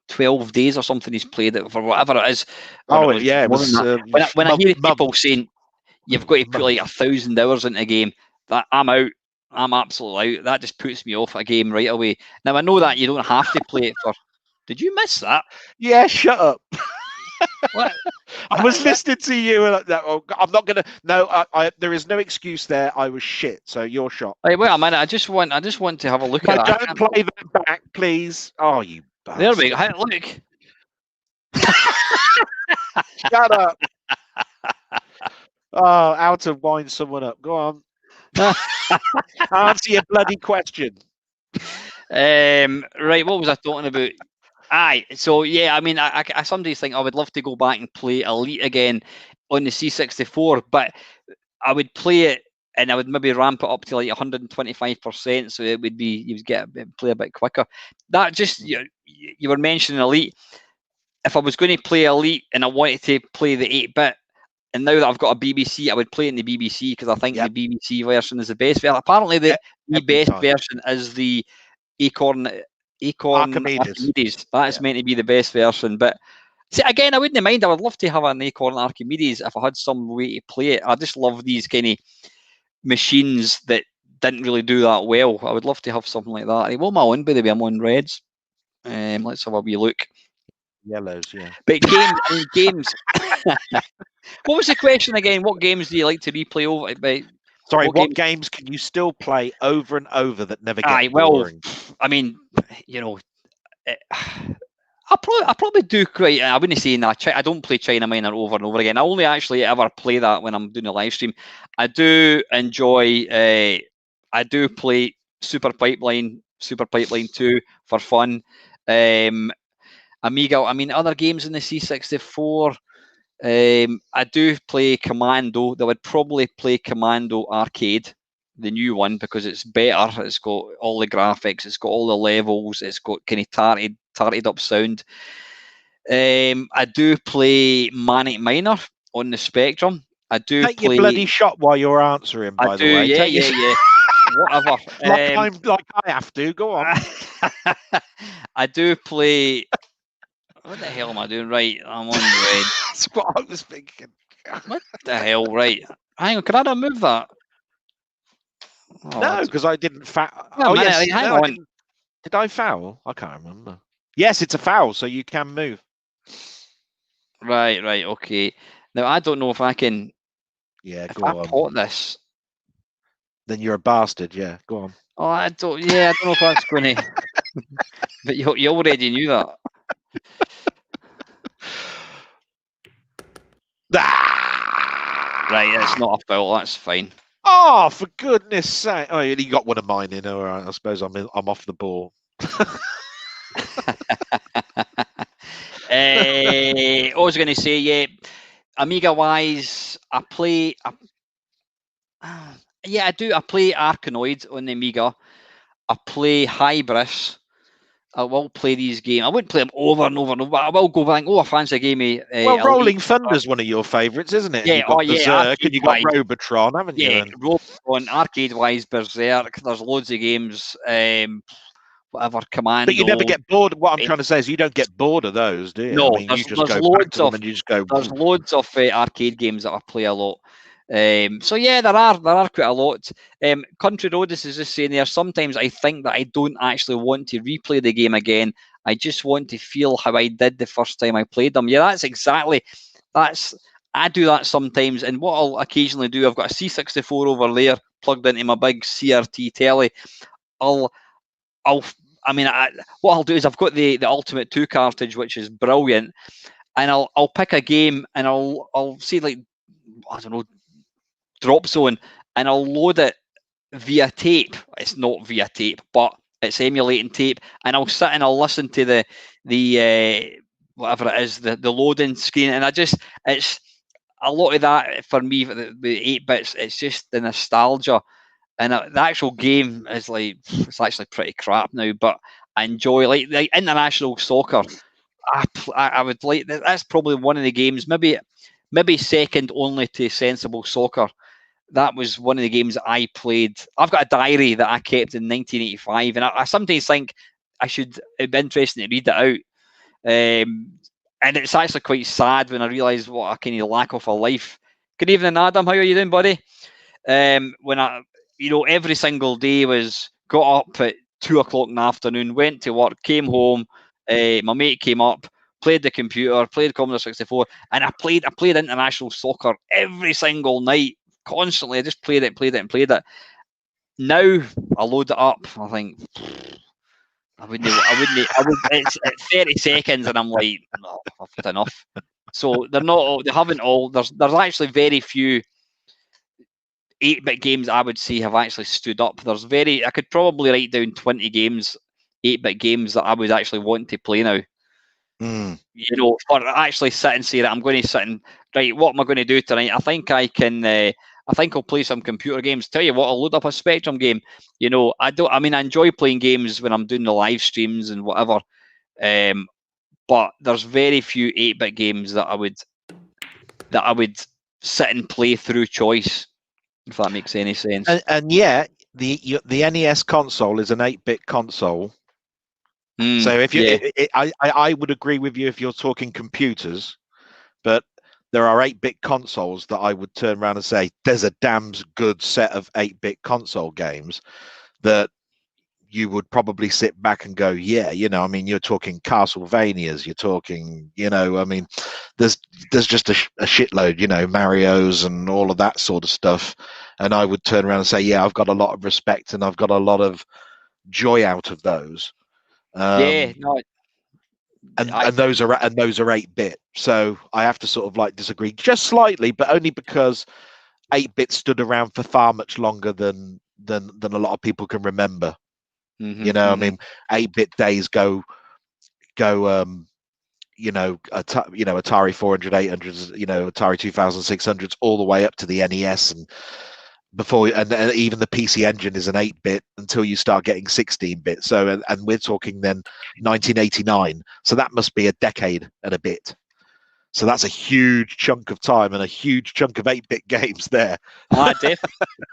12 days or something he's played it for, whatever it is.
Oh, yeah, it was.
When I hear people saying, you've got to put like 1,000 hours into a game. That I'm out. I'm absolutely out. That just puts me off a game right away. Now I know that you don't have to play it for. Did you miss that?
Yeah, shut up.
What?
I was listening to you. I'm not gonna. No, there is no excuse there. I was shit. So you're shot.
Hey, wait a minute. I just want to have a look at that.
Don't play that back, please. Oh, you bastard.
There we go. Look.
Shut up. Oh, how to wind someone up. Go on. Answer your bloody question.
Right, what was I talking about? Aye, so yeah, I mean, I sometimes think I would love to go back and play Elite again on the C64, but I would play it and I would maybe ramp it up to like 125%, so it would be you would play a bit quicker. That just you were mentioning Elite. If I was going to play Elite and I wanted to play the 8-bit, and now that I've got a BBC, I would play it in the BBC because I think the BBC version is the best. Apparently, the best version is the Acorn Archimedes. That is meant to be the best version. But see, again, I wouldn't mind. I would love to have an Acorn Archimedes if I had some way to play it. I just love these kind of machines that didn't really do that well. I would love to have something like that. What am I on, by the way? I'm on reds. Let's have a wee look.
Yellows, yeah.
But games. What was the question again? What games do you like to replay over?
Sorry, what games can you still play over and over that never get boring?
Well, I mean, you know, I probably do quite. I wouldn't say that. I don't play China Miner over and over again. I only actually ever play that when I'm doing a live stream. I do enjoy. I do play Super Pipeline 2 for fun. Amiga. I mean, other games in the C64. I do play Commando. I would probably play Commando Arcade, the new one, because it's better. It's got all the graphics. It's got all the levels. It's got kind of tarted up sound. I do play Manic Miner on the Spectrum. I do
take your bloody shot while you're answering. By the way,
yeah. Whatever.
like I have to. Go on.
I do play. What the hell am I doing? Right, I'm on red.
That's what I was thinking.
What the hell? Right. Hang on, can I remove that?
Oh, no, because I didn't foul.
Yes. Hang on.
Did I foul? I can't remember. Yes, it's a foul, so you can move.
Right, okay. Now, I don't know if I can...
Yeah,
go on. If I pot this...
Then you're a bastard, yeah. Go on.
Oh, I don't know if that's going to... But you already knew that. Right, it's not a foul. That's fine.
Oh, for goodness sake! Oh, you got one of mine in. All right, I suppose I'm off the ball.
I was going to say, yeah, Amiga wise, I play. I do. I play Arkanoid on the Amiga. I play Hybris. I will play these games. I wouldn't play them over and over and over. But I will go back. I fancy a game.
Well, Rolling Thunder's one of your favourites, isn't it?
Yeah,
you've got Berserk and you've got Robotron, haven't you?
Yeah, Robotron, arcade-wise, Berserk. There's loads of games. Whatever, Commando.
But you never get bored. What I'm trying to say is you don't get bored of those, do you?
No,
I mean, you just go back to them and you just go.
There's loads of arcade games that I play a lot. So yeah, there are quite a lot. Country Road is just saying there. Sometimes I think that I don't actually want to replay the game again. I just want to feel how I did the first time I played them. Yeah, I do that sometimes. And what I'll occasionally do, I've got a C64 over there plugged into my big CRT telly. What I'll do is I've got the Ultimate 2 cartridge, which is brilliant, and I'll pick a game and I'll see, like, I don't know, Drop Zone, and I'll load it via tape. It's not via tape, but it's emulating tape, and I'll sit and I'll listen to the whatever it is, the loading screen, and it's a lot of that for me. The 8-bits, it's just the nostalgia, and the actual game is like, it's actually pretty crap now, but I enjoy like international soccer. I would like, that's probably one of the games, maybe second only to Sensible Soccer. That was one of the games that I played. I've got a diary that I kept in 1985, and I sometimes think it'd be interesting to read it out. And it's actually quite sad when I realise what a kind of lack of a life Good evening, Adam. How are you doing, buddy? When I, every single day got up at 2 o'clock in the afternoon, went to work, came home. My mate came up, played the computer, played Commodore 64, and I played international soccer every single night, constantly. I just played it. Now I load it up. I think I wouldn't. It's at 30 seconds, and I'm like, no, I've had enough. So they're not. They haven't all. There's actually very few 8-bit games I would say have actually stood up. I could probably write down 20 games, 8-bit games that I would actually want to play now. Or actually sit and say that I'm going to sit and right. What am I going to do tonight? I think I can. I think I'll play some computer games. Tell you what, I'll load up a Spectrum game. I enjoy playing games when I'm doing the live streams and whatever. But there's very few 8-bit games that I would sit and play through choice, if that makes any sense.
And yeah, the NES console is an 8-bit console. So if I would agree with you if you're talking computers, but there are 8-bit consoles that I would turn around and say there's a damn good set of 8-bit console games that you would probably sit back and go, yeah, you're talking Castlevanias, you're talking, there's just a shitload, Mario's and all of that sort of stuff. And I would turn around and say, yeah, I've got a lot of respect and I've got a lot of joy out of those. And those are 8-bit. So I have to sort of like disagree just slightly, but only because 8-bit stood around for far much longer than a lot of people can remember. 8-bit days go Atari 400, 800s, Atari 2600s, all the way up to the NES, and even the PC Engine is an 8-bit until you start getting 16-bit. So, and we're talking then 1989. So that must be a decade and a bit. So that's a huge chunk of time and a huge chunk of 8-bit games there.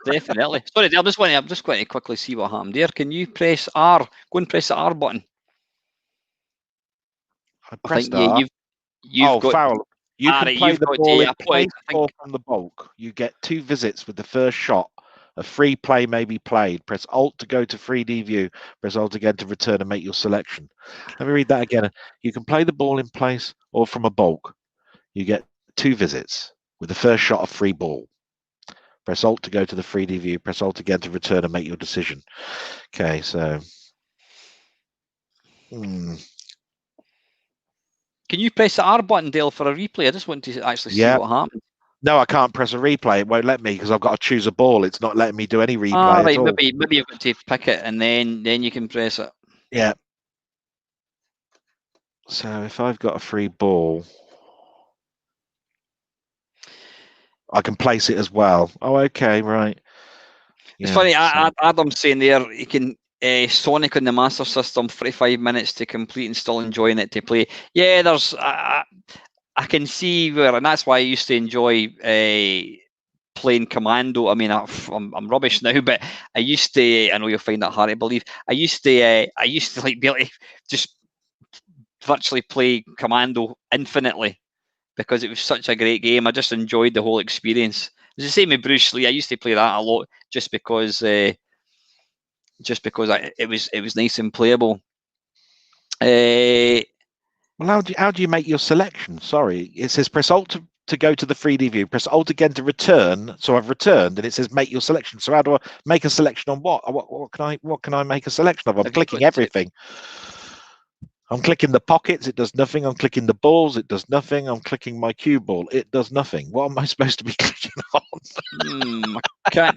Definitely. Sorry, I'm just going to quickly see what happened there. Can you press R? Go and press the R button.
I pressed R.
You've got
foul. You can play the ball in place or from the bulk. You get 2 visits with the first shot. A free play may be played. Press Alt to go to 3D view. Press Alt again to return and make your selection. Let me read that again. You can play the ball in place or from a bulk. You get 2 visits with the first shot of free ball. Press Alt to go to the 3D view. Press Alt again to return and make your decision. Okay, so...
Can you press the R button, Dale, for a replay? I just want to actually see what happened.
No, I can't press a replay. It won't let me because I've got to choose a ball. It's not letting me do any replay
right.
at all.
Maybe you've got to pick it and then you can press it.
Yeah. So if I've got a free ball, I can place it as well. Oh, okay, right.
It's funny. Adam's saying there you can Sonic on the Master System, 45 minutes to complete and still enjoying it to play. Yeah, there's. I can see where, and that's why I used to enjoy playing Commando. I mean, I'm rubbish now, but I used to. I know you'll find that hard to believe. I used to like be able to just virtually play Commando infinitely because it was such a great game. I just enjoyed the whole experience. It's the same with Bruce Lee. I used to play that a lot just because it was nice and playable.
Well, how do you make your selection? Sorry, it says press Alt to go to the 3D view. Press Alt again to return. So I've returned, and it says make your selection. So how do I make a selection on what? What can I make a selection of? I'm clicking everything. I'm clicking the pockets. It does nothing. I'm clicking the balls. It does nothing. I'm clicking my cue ball. It does nothing. What am I supposed to be clicking on?
You've got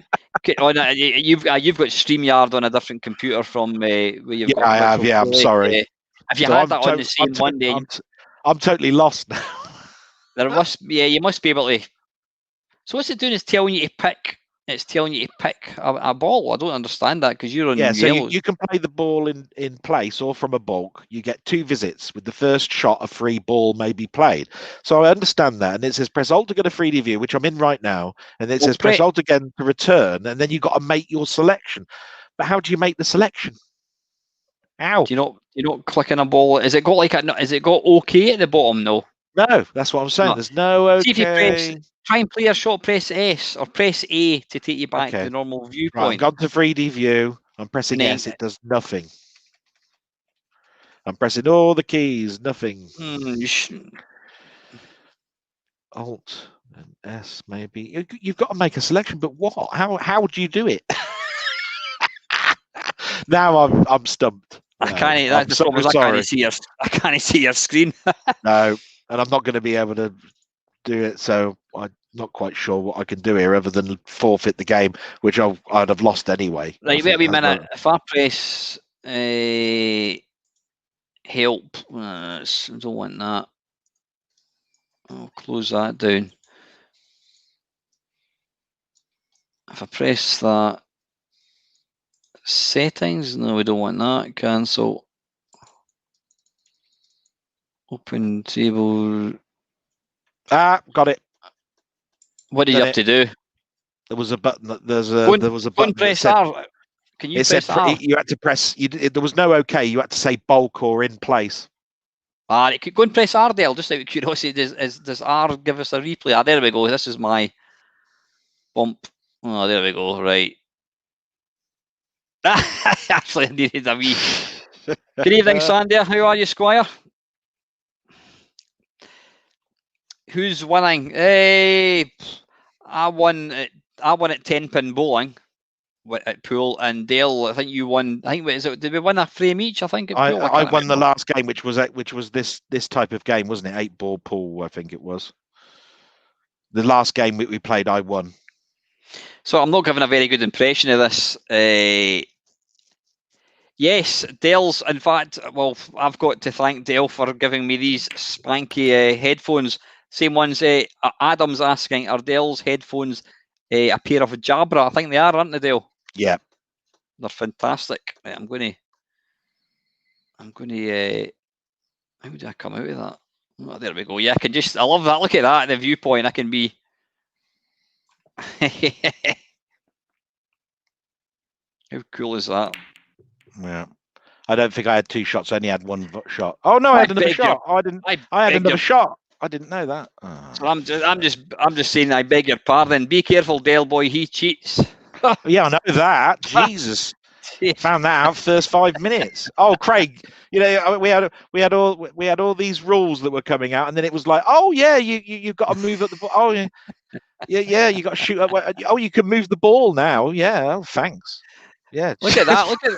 StreamYard on a different computer from where you've got.
I have. Yeah, I'm sorry.
If you had that on the same one day,
I'm totally lost now.
You must be able to. So what's it doing? It's telling you to pick. It's telling you to pick a ball. I don't understand that because you're on
so
yellows.
you can play the ball in place or from a bulk. You get 2 visits with the first shot. A free ball may be played. So I understand that, and it says press Alt to go to 3D view, which I'm in right now, and it says press Alt again to return, and then you've got to make your selection. But how do you make the selection? How?
Do you not click on a ball? Is it got OK at the bottom? No.
No, that's what I'm saying.
No.
There's no okay.
See if you try and play a shot, press S or press A to take you back
Okay.
to the normal viewpoint.
Right, I've gone to 3D view. I'm pressing
then,
S. It does nothing. I'm pressing all the keys. Nothing. Alt and S maybe. You've got to make a selection, but what? How would you do it? Now I'm stumped.
I can't. That's the problem. I can't see your. I can't see your screen.
No, and I'm not going to be able to do it. So I'm not quite sure what I can do here, other than forfeit the game, which I'd have lost anyway.
Right, wait a minute. If I press help, I don't want that. I'll close that down. If I press that, settings, no, we don't want that. Cancel. Open table.
Got it.
What did you have to do?
There was a button. There was a button.
Press R. Can you press R?
You had to press. There was no OK. You had to say bulk or in place.
It could go and press R, Dale. Just out of curiosity, does R give us a replay? There we go. This is my bump. Oh, there we go. Right. Actually, I needed a wee. Good evening, Sandia. How are you, Squire? Who's winning? I won at 10-pin bowling at pool, and Dale, I think you won. I think did we win a frame each? I think at pool.
I won the last game, which was this type of game, wasn't it? 8-ball pool, I think it was. The last game we played, I won. So
I'm not giving a very good impression of this. Yes, Dale's. In fact, well, I've got to thank Dale for giving me these spanky headphones. Same ones. Adam's asking, are Dale's headphones a pair of Jabra? I think they are, aren't they, Dale?
Yeah,
they're fantastic. Right, I'm going to. How would I come out of that? Oh, there we go. Yeah, I love that. Look at that. The viewpoint. I can be. How cool is that?
Yeah. I don't think I had 2 shots. I only had 1 shot. Oh no, I had another shot. I had another shot. I didn't know that. Oh,
so I'm just saying. I beg your pardon. Be careful, Delboy. He cheats.
Yeah, I know that. Jesus. Found that out first 5 minutes. Oh, Craig, we had all these rules that were coming out, and then it was like, oh yeah, you've got to move at the ball. Oh yeah, you got to shoot up. Oh, you can move the ball now. Yeah, oh, thanks. Yeah,
look at that. Look at.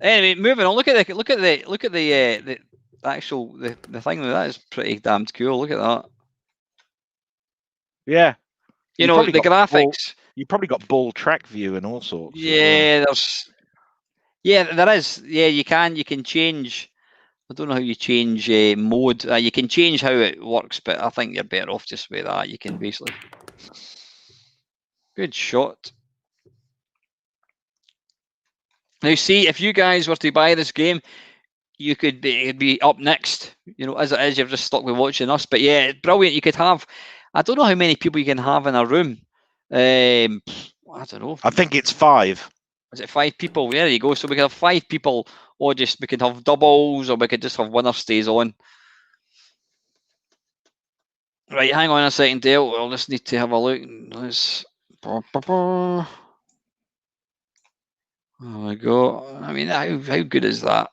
Anyway, moving on. Look at the actual the thing. That is pretty damned cool. Look at that.
Yeah.
You know the graphics.
You probably got ball track view and all sorts.
Yeah, there is. Yeah, you can change. I don't know how you change mode. You can change how it works, but I think you're better off just with that. You can basically. Good shot. Now, see, if you guys were to buy this game, you could be up next. As it is, you're just stuck with watching us. But yeah, it's brilliant. You could have. I don't know how many people you can have in a room. I don't know.
I think it's 5.
Is it 5 people? There you go. So we can have 5 people, or we could have doubles, or we could just have winner stays on. Right, hang on a second, Dale. I'll just need to have a look. Oh my god! I mean, how good is that?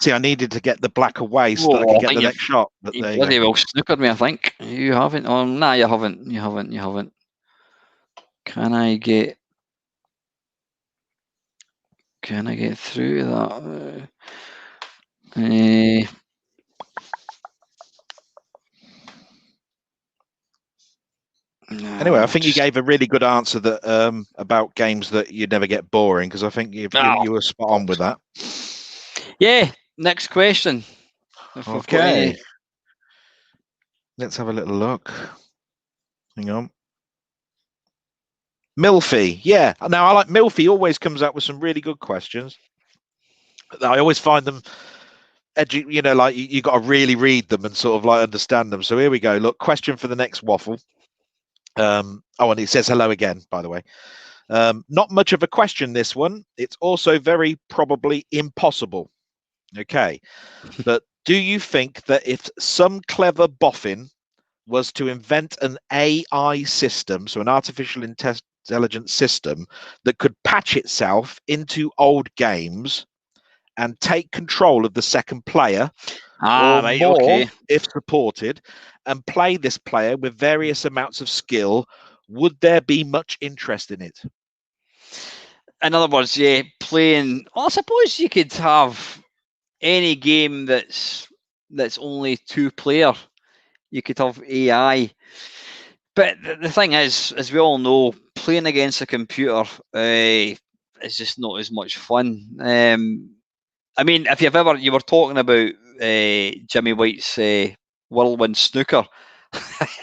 I needed to get the black away so that I could get the next shot. But
you bloody well snookered me, I think. You haven't. Oh, nah, you haven't. You haven't. Can I get through that?
Anyway, I think you gave a really good answer that about games that you never get boring, because I think you were spot on with that.
Yeah. Next question.
Okay. Let's have a little look. Hang on. Milfy. Yeah. Now, I like Milfy. Always comes out with some really good questions. I always find them like you got to really read them and sort of like understand them. So here we go. Look, question for the next waffle. And it says hello again, by the way. Not much of a question, this one. It's also very probably impossible. Okay. But do you think that if some clever boffin was to invent an AI system, so an artificial intelligence system that could patch itself into old games and take control of the second player or
right,
more,
okay.
if supported, and play this player with various amounts of skill, would there be much interest in it?
In other words, yeah, playing. Well, I suppose you could have any game that's only 2-player. You could have AI. But the thing is, as we all know, playing against a computer is just not as much fun. I mean, if you were talking about Jimmy White's Whirlwind Snooker,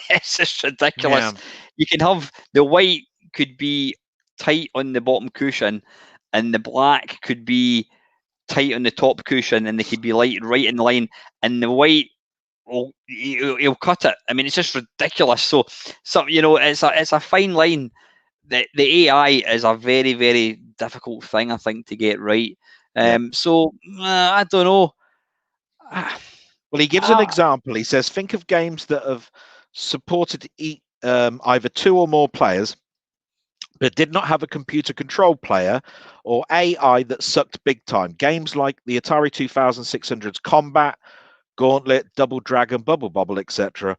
it's just ridiculous.
Yeah.
You can have the white could be tight on the bottom cushion, and the black could be tight on the top cushion, and they could be right in the line, and the white he'll cut it. I mean, it's just ridiculous. So it's a fine line. The AI is a very, very difficult thing, I think, to get right. So I don't know.
Well, he gives an example. He says, think of games that have supported either 2 or more players, but did not have a computer control player or AI that sucked big time. Games like the Atari 2600's Combat, Gauntlet, Double Dragon, Bubble Bobble, etc.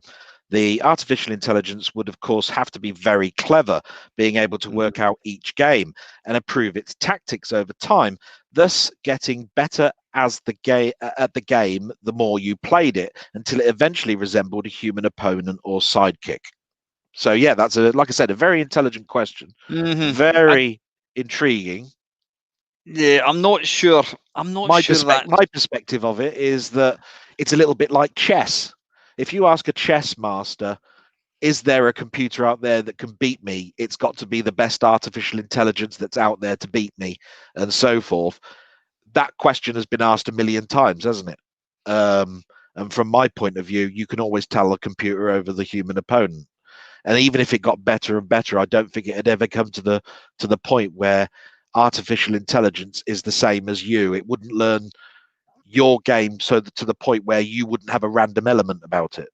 The artificial intelligence would, of course, have to be very clever, being able to work out each game and improve its tactics over time, thus getting better at the game the more you played it, until it eventually resembled a human opponent or sidekick. So yeah, that's like I said, a very intelligent question. Very intriguing.
Yeah, I'm not sure.
My perspective of it is that it's a little bit like chess. If you ask a chess master, is there a computer out there that can beat me? It's got to be the best artificial intelligence that's out there to beat me, and so forth. That question has been asked a million times, hasn't it? And from my point of view, you can always tell a computer over the human opponent. And even if it got better and better, I don't think it had ever come to the point where artificial intelligence is the same as you. It wouldn't learn your game to the point where you wouldn't have a random element about it.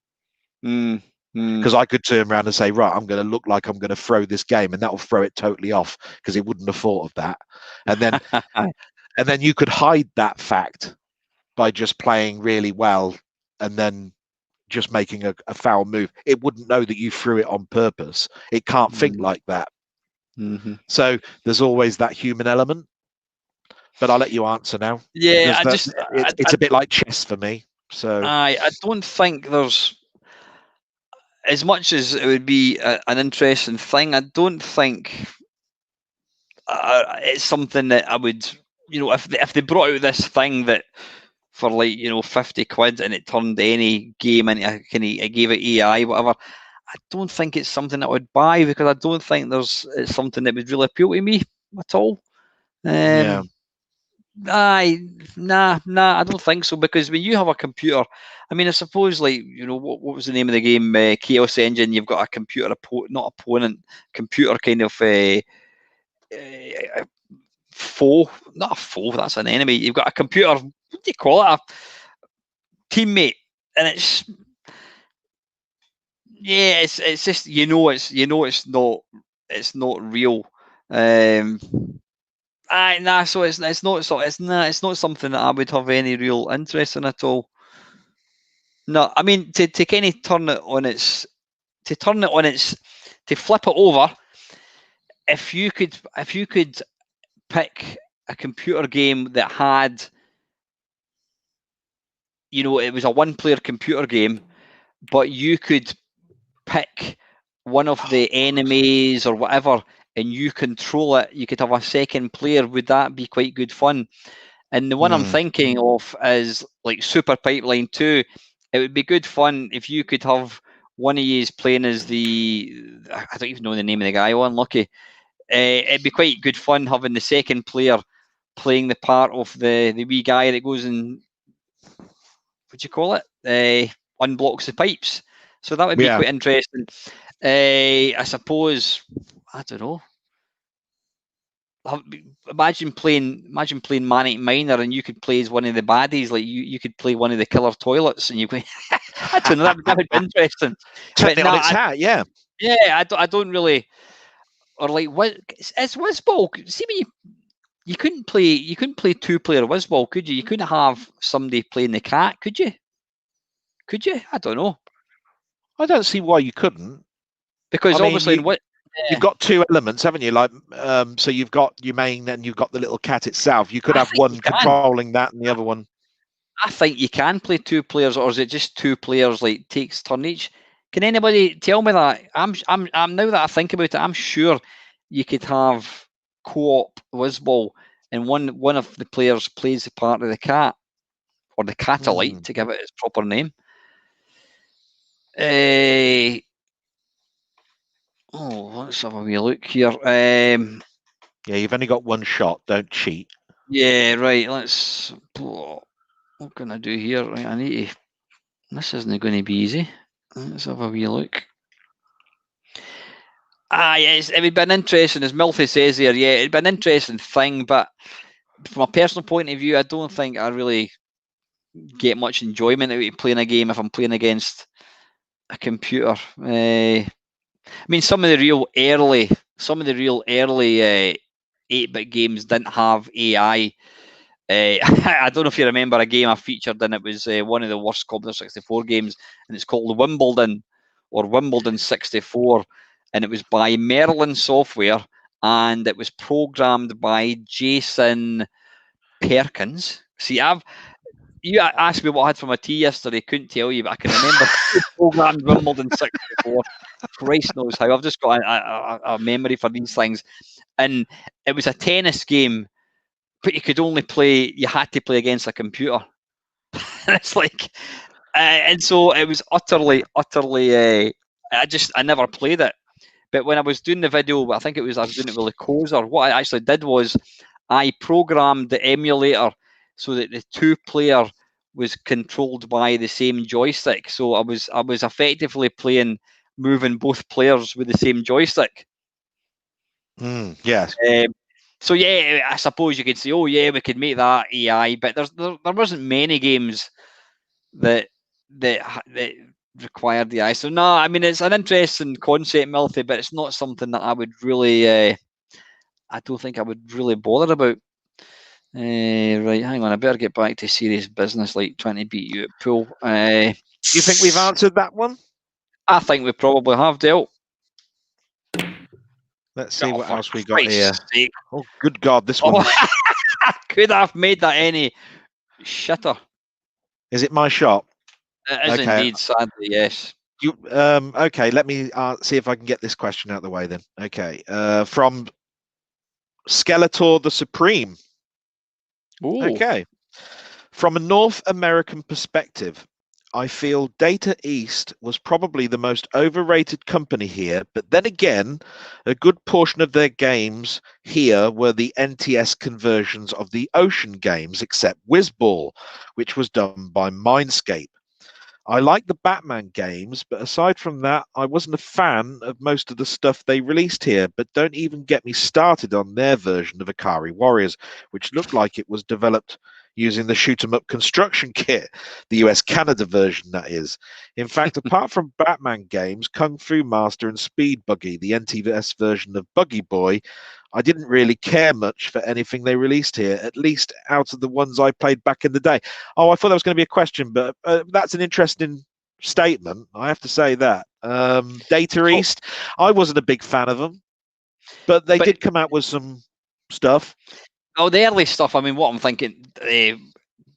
Because I could turn around and say, right, I'm going to look like I'm going to throw this game, and that will throw it totally off because it wouldn't have thought of that. And then and then you could hide that fact by just playing really well and then just making a foul move. It wouldn't know that you threw it on purpose. It can't think like that. So there's always that human element. But I'll let you answer now.
Yeah,
it's a bit like chess for me. So
I don't think there's, as much as it would be an interesting thing, I don't think it's something that I would, if they brought out this thing that for like 50 quid and it turned any game into it gave it AI, whatever, I don't think it's something that I would buy, because I don't think it's something that would really appeal to me at all.
Yeah.
I don't think so, because when you have a computer, I mean, I suppose, like, what was the name of the game, Chaos Engine? You've got a computer not opponent, computer kind of foe, not a foe, that's an enemy. You've got a computer, what do you call it, a teammate, and it's just it's not real. So it's not something that I would have any real interest in at all. No, I mean, to kind of to flip it over. If you could pick a computer game that had, it was a one-player computer game, but you could pick one of the enemies or whatever, and you control it, you could have a second player, would that be quite good fun? And the one I'm thinking of is like Super Pipeline 2. It would be good fun if you could have one of you playing as I don't even know the name of the guy, unlucky. It'd be quite good fun having the second player playing the part of the wee guy that goes and what do you call it? Unblocks the pipes. So that would be quite interesting. I suppose, I don't know. Imagine playing Manic Miner, and you could play as one of the baddies. Like you could play one of the killer toilets, and you could. I don't know. That would be interesting.
Turn it on its hat, yeah.
Yeah, I don't really. Or like, what is Wizzball? See, when you couldn't play 2-player Wizzball, could you? You couldn't have somebody playing the cat, could you? Could you? I don't know.
I don't see why you couldn't.
Because obviously,
you've got two elements, haven't you? Like, so you've got your main, and you've got the little cat itself. You could have one controlling that, and the other one.
I think you can play 2 players, or is it just 2 players? Like takes turn each. Can anybody tell me that? I'm now that I think about it, I'm sure you could have co-op Wizzball, and one of the players plays the part of the cat, or the Catalite, to give it its proper name. Let's have a wee look here.
Yeah, you've only got one shot. Don't cheat.
Yeah, right. What can I do here? Right, I need to. This isn't going to be easy. Let's have a wee look. Yes, it would be an interesting, as Milfy says here. Yeah, it'd be an interesting thing, but from a personal point of view, I don't think I really get much enjoyment out of playing a game if I'm playing against a computer. I mean, some of the real early 8-bit games didn't have AI. I don't know if you remember a game I featured in. It was one of the worst Commodore 64 games, and it's called Wimbledon, or Wimbledon 64, and it was by Merlin Software, and it was programmed by Jason Perkins. See, you asked me what I had for my tea yesterday. Couldn't tell you, but I can remember programmed Wimbledon 64. Christ knows how. I've just got a memory for these things, and it was a tennis game. But you could only play. You had to play against a computer. It's like, and so it was utterly. I never played it. But when I was doing the video, I think I was doing it with the Cozer. What I actually did was I programmed the emulator so that the 2-player was controlled by the same joystick. So I was effectively moving both players with the same joystick.
Yes.
So yeah, I suppose you could say, oh yeah, we could make that AI, but there wasn't many games that required the AI. So no, I mean it's an interesting concept, Milty, but it's not something that I would really. I don't think I would really bother about. Right, hang on, I better get back to serious business, like trying to beat you at pool.
Do you think we've answered that one?
I think we probably have, Del.
Let's see what else we got here. Sake. Oh, good God, this one.
Could have made that any shitter.
Is it my shot?
It is indeed, sadly, yes.
Okay, let me see if I can get this question out of the way then. Okay, from Skeletor the Supreme.
Ooh.
Okay. From a North American perspective, I feel Data East was probably the most overrated company here, but then again, a good portion of their games here were the NTS conversions of the Ocean games, except Wizzball, which was done by Mindscape. I like the Batman games, but aside from that, I wasn't a fan of most of the stuff they released here, but don't even get me started on their version of Ikari Warriors, which looked like it was developed using the shoot 'em up construction kit, the US-Canada version, that is. In fact, apart from Batman games, Kung Fu Master and Speed Buggy, the NTS version of Buggy Boy, I didn't really care much for anything they released here, at least out of the ones I played back in the day. Oh, I thought that was going to be a question, but that's an interesting statement. I have to say that. Data East, I wasn't a big fan of them, but they did come out with some stuff.
Oh, the early stuff. I mean, what I'm thinking,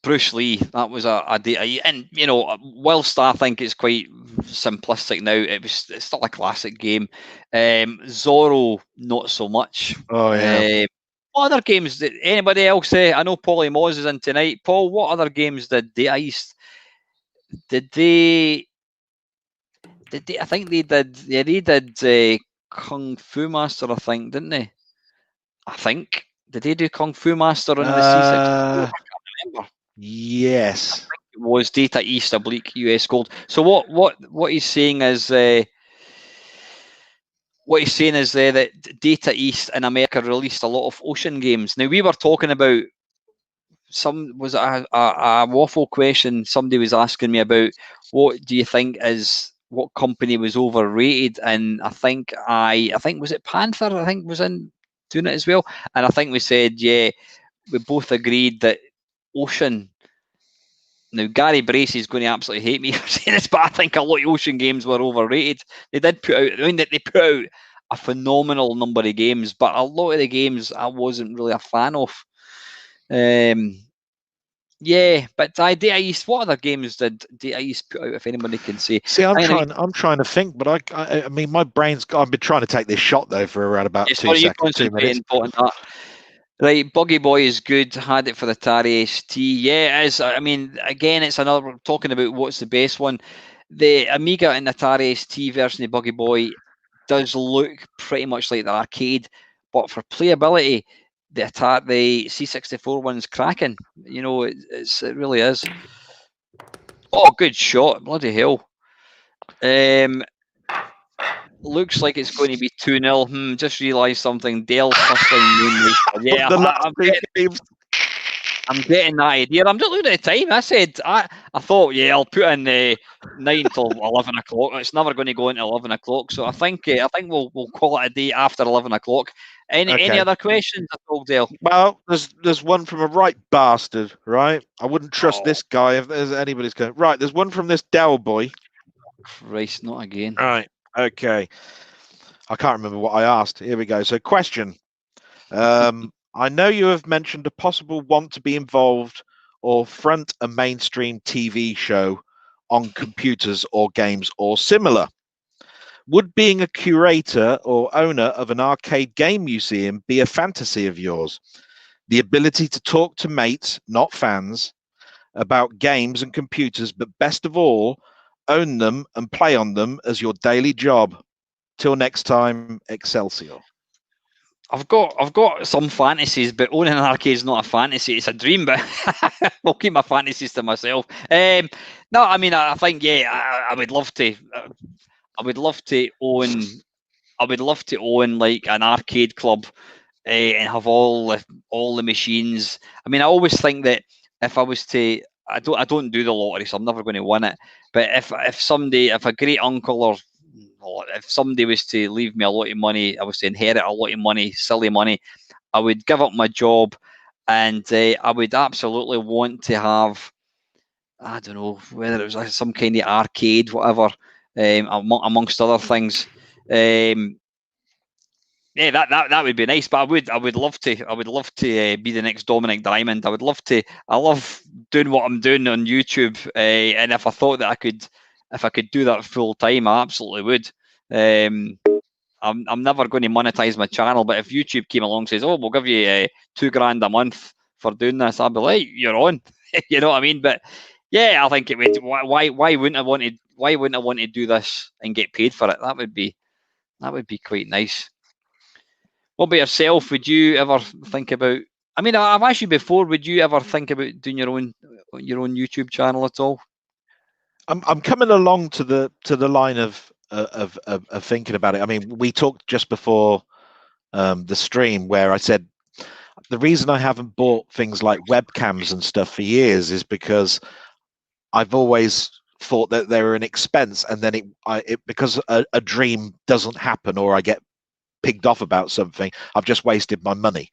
Bruce Lee. That was a data, and you know, whilst I think it's quite simplistic now, it's still a classic game. Zorro, not so much.
Oh yeah.
What other games did anybody else? I know Paulie Moz is in tonight. Paul, what other games did Data East? Did they? I think they did. Yeah, they did Kung Fu Master. I think, didn't they? I think. Did they do Kung Fu Master on the C64? I can't remember.
Yes.
was Data East / US Gold. So what he's saying is that Data East in America released a lot of Ocean games. Now we were talking about was a Waffle question. Somebody was asking me about what do you think is what company was overrated, and I think was it Panther? I think was in doing it as well, and I think we said we both agreed that Ocean. Now Gary Brace is going to absolutely hate me for saying this, but I think a lot of Ocean games were overrated. They did put out, they put out a phenomenal number of games, but a lot of the games I wasn't really a fan of. Yeah, but Data East, what other games did Data East put out, if anybody can say?
See, I'm trying to think, but I mean, my brain's. I've been trying to take this shot though for around about 2 seconds, 2 minutes.
Right, Buggy Boy is good. Had it for the Atari ST. Yeah, it is. I mean, again, it's another talking about what's the best one. The Amiga and Atari ST version of Buggy Boy does look pretty much like the arcade, but for playability, the C64 one's cracking. You know, it really is. Oh, good shot! Bloody hell. Looks like it's going to be 2-0. Just realised something. Dale first line. Yeah, I'm getting that idea. I'm just looking at the time. I said I thought I'll put in 9 till 11 o'clock. It's never going to go into 11 o'clock. So I think we'll call it a day after 11 o'clock. Any other questions at all, Dale?
Well, there's one from a right bastard, right? I wouldn't trust this guy if there's anybody's going. Right, there's one from this Delboy.
Christ, not again.
All right, okay. I can't remember what I asked. Here we go. So, question. I know you have mentioned a possible want to be involved or front a mainstream TV show on computers or games or similar. Would being a curator or owner of an arcade game museum be a fantasy of yours? The ability to talk to mates, not fans, about games and computers, but best of all, own them and play on them as your daily job. Till next time, Excelsior.
I've got some fantasies, but owning an arcade is not a fantasy; it's a dream. But I'll keep my fantasies to myself. No, I mean, I think I would love to. I would love to own. I would love to own like an arcade club and have all the machines. I mean, I always think that if I was to, I don't do the lottery, so I'm never going to win it. But if a great uncle or if somebody was to leave me a lot of money, I was to inherit a lot of money, silly money, I would give up my job, and I would absolutely want to have, I don't know, whether it was like some kind of arcade, whatever, amongst other things. Yeah, that would be nice. But I would love to be the next Dominic Diamond. I love doing what I'm doing on YouTube. And if I thought that if I could do that full time, I absolutely would. I'm never going to monetize my channel, but if YouTube came along and says, "Oh, we'll give you $2,000 a month for doing this," I'd be like, "You're on." You know what I mean? But yeah, I think it would. Why wouldn't I want to? Why wouldn't I want to do this and get paid for it? That would be quite nice. What about yourself? Would you ever think about? I mean, I've asked you before. Would you ever think about doing your own YouTube channel at all?
I'm coming along to the line of thinking about it. I mean, we talked just before the stream where I said the reason I haven't bought things like webcams and stuff for years is because I've always thought that they were an expense, and then because a dream doesn't happen or I get pigged off about something, I've just wasted my money.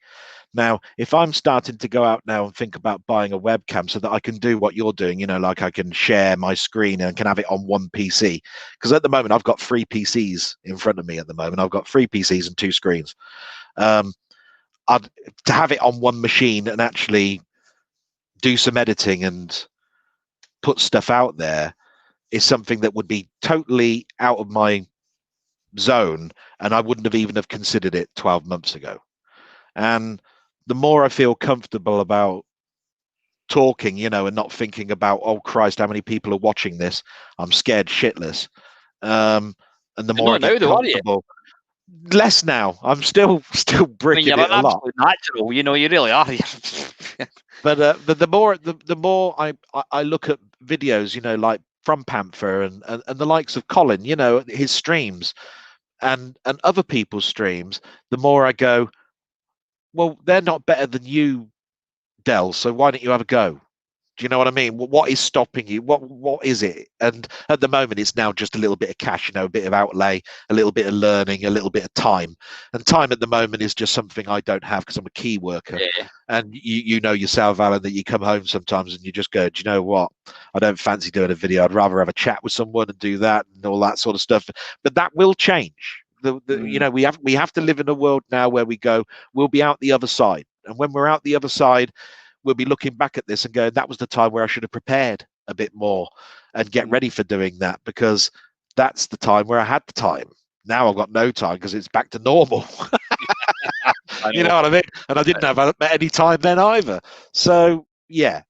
Now, if I'm starting to go out now and think about buying a webcam so that I can do what you're doing, like I can share my screen and can have it on one PC, because at the moment I've got 3 PCs in front of me. At the moment I've got 3 PCs and 2 screens. To have it on one machine and actually do some editing and put stuff out there is something that would be totally out of my zone, and I wouldn't have even have considered it 12 months ago. And the more I feel comfortable about talking, and not thinking about, oh Christ, how many people are watching this, I'm scared shitless. And the more I get comfortable, less now. I'm still bricking it a lot.
Natural, you really are.
But the more I look at videos, you know, like from Panther and the likes of Colin, you know, his streams and other people's streams, the more I go, well, they're not better than you, Del. So why don't you have a go? Do you know what I mean? What is stopping you? What is it? And at the moment, it's now just a little bit of cash, you know, a bit of outlay, a little bit of learning, a little bit of time. And time at the moment is just something I don't have because I'm a key worker.
Yeah.
And you know yourself, Alan, that you come home sometimes and you just go, do you know what? I don't fancy doing a video. I'd rather have a chat with someone and do that and all that sort of stuff. But that will change. You know, we have to live in a world now where we go, we'll be out the other side. And when we're out the other side, we'll be looking back at this and going, that was the time where I should have prepared a bit more and get ready for doing that, because that's the time where I had the time. Now I've got no time because it's back to normal. You know what I mean? And I didn't have any time then either. So yeah,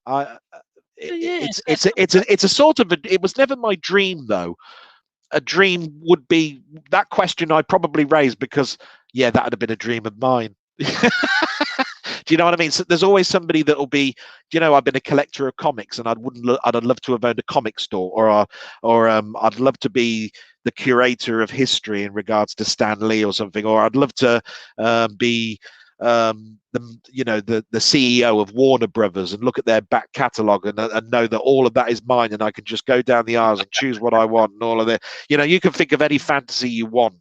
it's a sort of it was never my dream though. A dream would be that question I probably raised because yeah, that would have been a dream of mine. Do you know what I mean? So there's always somebody that will be, you know, I've been a collector of comics, and I'd love to have owned a comic store, or I'd love to be the curator of history in regards to Stan Lee or something, or I'd love to be the CEO of Warner Brothers and look at their back catalogue and know that all of that is mine, and I can just go down the aisles and choose what I want and all of that. You know, you can think of any fantasy you want,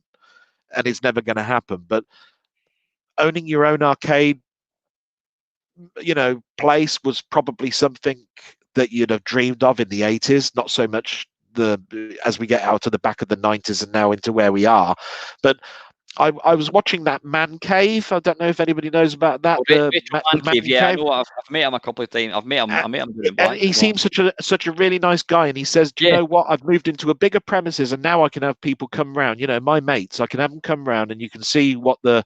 and it's never going to happen. But owning your own arcade, you know, place was probably something that you'd have dreamed of in the 80s, not so much as we get out of the back of the 90s and now into where we are. But I was watching that Man Cave. I don't know if anybody knows about that.
The Man Cave, yeah, I know. I've met him a couple of times. I met him doing
and he seems such a really nice guy. And he says, "Do you know what? I've moved into a bigger premises, and now I can have people come round. You know, my mates. I can have them come round, and you can see what the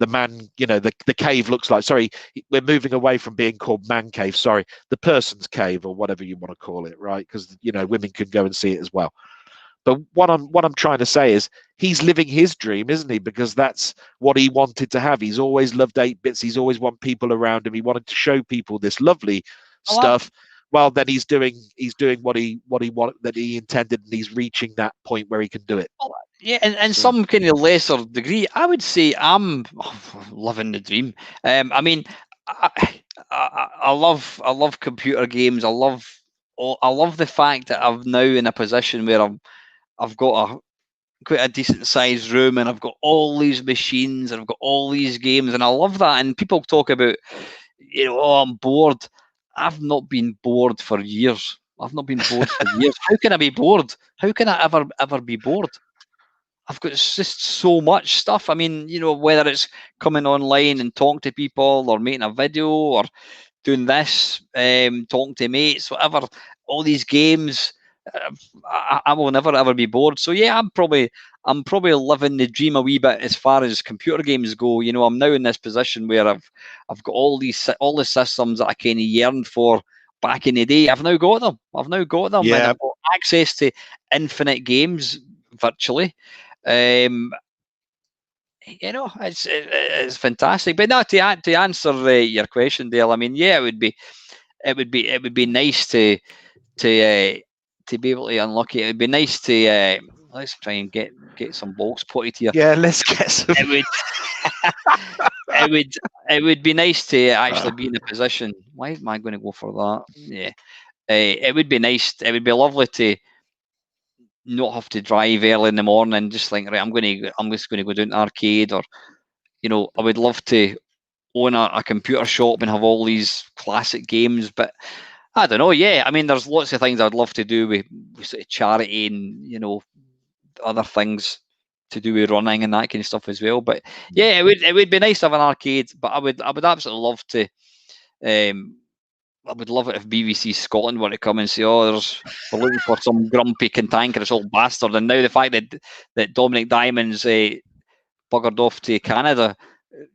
man, you know, the cave looks like. Sorry, we're moving away from being called Man Cave. Sorry, the person's cave or whatever you want to call it, right? Because you know, women can go and see it as well." But what I'm trying to say is he's living his dream, isn't he? Because that's what he wanted to have. He's always loved 8-bits. He's always wanted people around him. He wanted to show people this lovely stuff. Well, then he's doing what he wanted, that he intended, and he's reaching that point where he can do it.
Well, yeah, and some kind of lesser degree, I would say I'm living the dream. I mean, I love computer games. I love the fact that I'm now in a position where I've got quite a decent sized room, and I've got all these machines, and I've got all these games, and I love that. And people talk about, you know, oh, I'm bored. I've not been bored for years. I've not been bored for years. How can I be bored? How can I ever be bored? I've got just so much stuff. I mean, you know, whether it's coming online and talking to people, or making a video, or doing this, talking to mates, whatever, all these games, I will never ever be bored. So yeah, I'm probably living the dream a wee bit as far as computer games go. You know, I'm now in this position where I've got all the systems that I kind of yearned for back in the day. I've now got them.
Yeah.
And I've got access to infinite games virtually. You know, it's fantastic. But now to answer your question, Dale, I mean, yeah, it would be nice to be able to unlock it. It would be nice to let's try and get some balls potted here.
Yeah, let's get some.
It would be nice to actually be in a position. Why am I going to go for that? Yeah, it would be nice. It would be lovely to not have to drive early in the morning. Just think, right, I'm just going to go down to an arcade, or you know, I would love to own a computer shop and have all these classic games. But I don't know. Yeah, I mean, there's lots of things I'd love to do with sort of charity and, you know, other things to do with running and that kind of stuff as well. But yeah, it would be nice to have an arcade. But I would absolutely love to. I would love it if BBC Scotland were to come and say, "Oh, we're looking for some grumpy, cantankerous old bastard." And now the fact that Dominic Diamond's buggered off to Canada,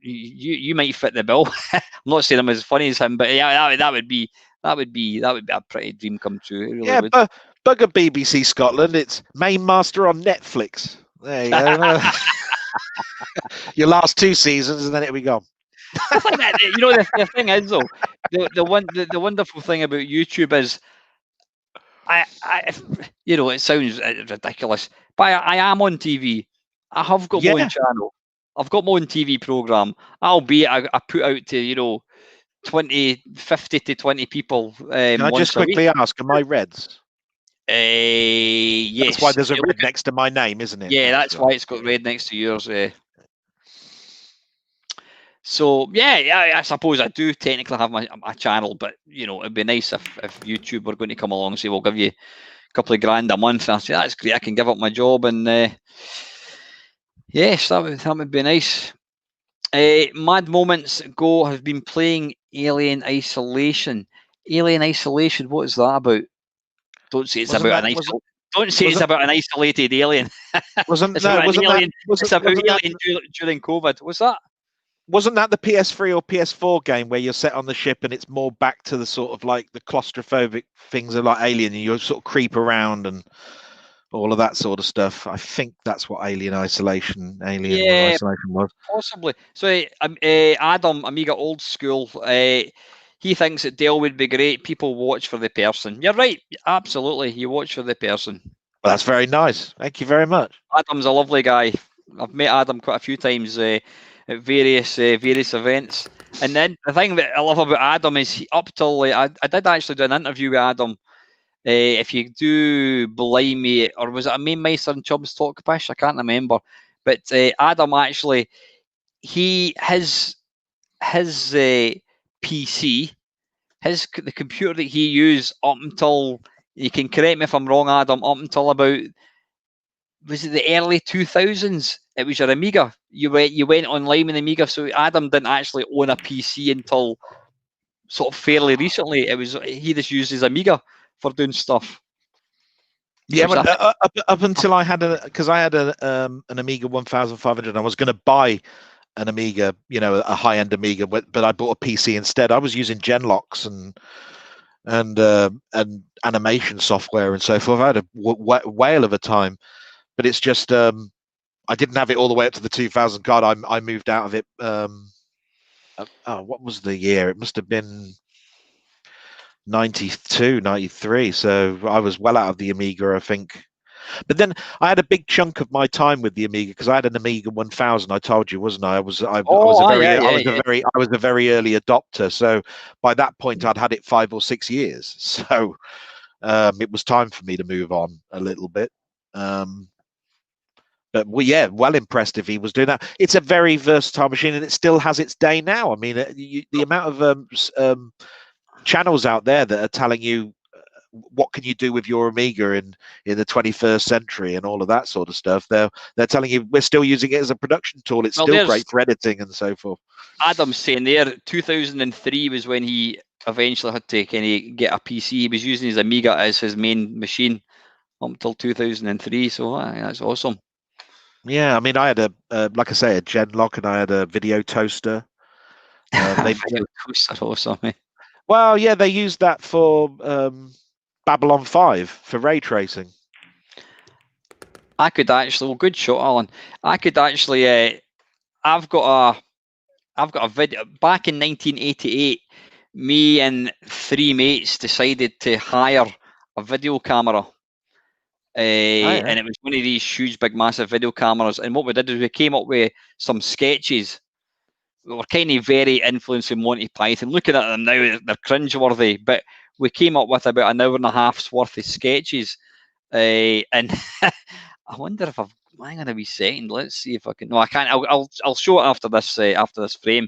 you might fit the bill. I'm not saying I'm as funny as him, but yeah, that would be a pretty dream come true. Really
yeah, but bugger BBC Scotland. It's Main Master on Netflix. There you go. Your last 2 seasons, and then it'll be gone.
You know, the thing is though, the wonderful thing about YouTube is you know, it sounds ridiculous, but I am on TV. I have got my own channel. I've got my own TV program. Albeit I put out to, you know, 50 to 20 people
Can I just quickly ask, am I Reds?
Yes.
That's why there's a red next to my name, isn't it?
Yeah, that's why it's got red next to yours. So yeah, I suppose I do technically have my channel, but you know, it'd be nice if YouTube were going to come along and say, we'll give you a couple of grand a month. And I say, that's great, I can give up my job, and yes, that would be nice. Mad Moments Go have been playing Alien Isolation. Alien Isolation, what is that about? Don't say it's about an isolated alien. It's about alien during COVID. What's that?
Wasn't that the PS3 or PS4 game where you're set on the ship and it's more back to the sort of like the claustrophobic things of like Alien, and you sort of creep around and all of that sort of stuff? I think that's what Isolation was.
Possibly. So Adam, Amiga Old School, he thinks that Dell would be great. People watch for the person. You're right. Absolutely. You watch for the person.
Well, that's very nice. Thank you very much.
Adam's a lovely guy. I've met Adam quite a few times at various events. And then the thing that I love about Adam is up till I did actually do an interview with Adam. If you do believe me, or was it a Main Meister and Chubbs Talk Pish? I can't remember. But Adam actually, his PC, the computer that he used up until, you can correct me if I'm wrong, Adam, up until about, was it the early 2000s? It was your Amiga. You went online with Amiga, so Adam didn't actually own a PC until sort of fairly recently. He just used his Amiga for doing stuff.
Yeah, but up until I had an Amiga 1500, I was going to buy an Amiga, you know, a high-end Amiga, but I bought a PC instead. I was using Genlocks and animation software and so forth. I had a whale of a time, but it's just I didn't have it all the way up to the 2000. God, I moved out of it. What was the year? It must have been 92, 93. So I was well out of the Amiga, I think. But then I had a big chunk of my time with the Amiga because I had an Amiga 1000. I told you, wasn't I? I was a very early adopter. So by that point, I'd had it 5 or 6 years. So it was time for me to move on a little bit. But well impressed if he was doing that. It's a very versatile machine, and it still has its day now. I mean, the amount of channels out there that are telling you what can you do with your Amiga in the 21st century and all of that sort of stuff. They're telling you we're still using it as a production tool. It's still great for editing and so forth.
Adam's saying there, 2003 was when he eventually had to kind of get a PC. He was using his Amiga as his main machine up until 2003. So that's awesome.
Yeah, I mean, I had like I say, a Genlock, and I had a video toaster.
Video toaster, awesome.
Well, yeah, they used that for Babylon 5 for ray tracing.
I could actually, good shot, Alan. I could actually, I've got a video back in 1988. Me and 3 mates decided to hire a video camera. And it was one of these huge, big, massive video cameras. And what we did is we came up with some sketches. We were kind of very influencing Monty Python. Looking at them now, they're cringeworthy. But we came up with about an hour and a half's worth of sketches. And I wonder if hang on a wee second. Let's see if I can. No, I can't. I'll show it after this frame.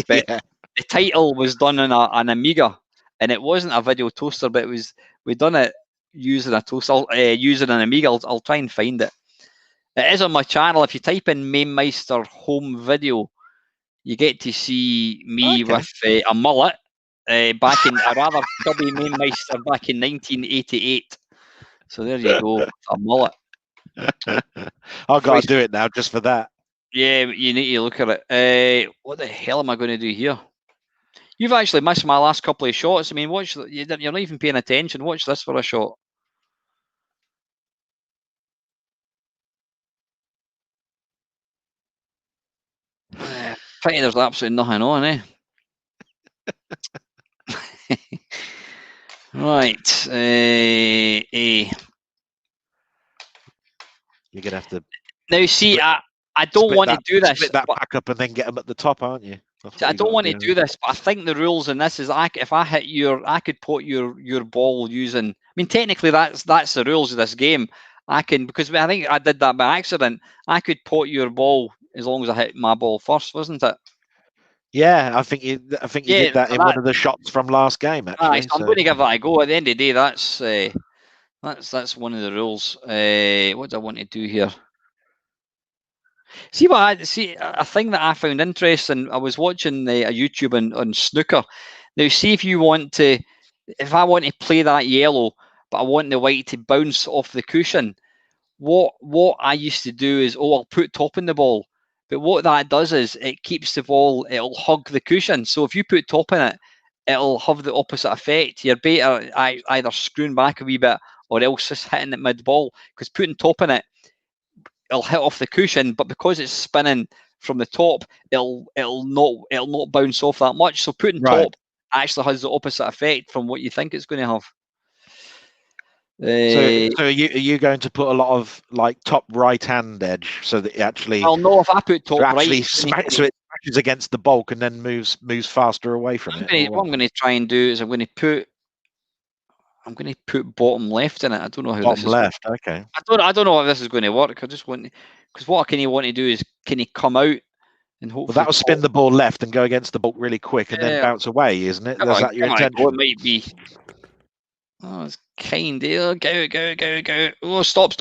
But the title was done on an Amiga, and it wasn't a video toaster, but we done it using a toaster, using an Amiga. I'll try and find it. It is on my channel. If you type in Mainmeister home video, you get to see me with a mullet back in a rather chubby Mainmeister back in 1988. So there you go, a mullet.
I've got to do it now just for that.
Yeah, you need to look at it. What the hell am I going to do here? You've actually missed my last couple of shots. I mean, you're not even paying attention. Watch this for a shot. There's absolutely nothing on, eh? Right.
You're gonna have to.
Now, see, I don't want to do this.
Split that pack up and then get them at the top, aren't you?
I don't want to do this, but I think the rules in this is if I hit I could put your ball using. I mean, technically that's the rules of this game. I can, because I think I did that by accident. I could pot your ball as long as I hit my ball first, wasn't it?
Yeah, I think you did that in one of the shots from last game, actually.
So I'm going to give that a go. At the end of the day, that's one of the rules. What do I want to do here? See a thing that I found interesting. I was watching a YouTube on snooker. Now, see if I want to play that yellow, but I want the white to bounce off the cushion. What I used to do is, I'll put top in the ball. But what that does is it keeps the ball, it'll hug the cushion. So if you put top in it, it'll have the opposite effect. You're better either screwing back a wee bit or else just hitting it mid ball. Because putting top in it, it'll hit off the cushion, but because it's spinning from the top, it'll not bounce off that much. So putting top actually has the opposite effect from what you think it's going to have.
So are you going to put a lot of like top right hand edge so that it actually?
Well, no. If I put top right,
so it smashes against the bulk and then moves faster away from it.
What I'm going to try and do is I'm going to put bottom left in it. I don't know how
bottom
this is
left. Okay.
I don't know if this is going to work. I just want because what I want to do is can he come out and hopefully.
Well, that will spin the ball left and go against the bulk really quick and then bounce away, isn't it? Is that your intention?
It might be. Oh, it's kind of go. Oh, stop.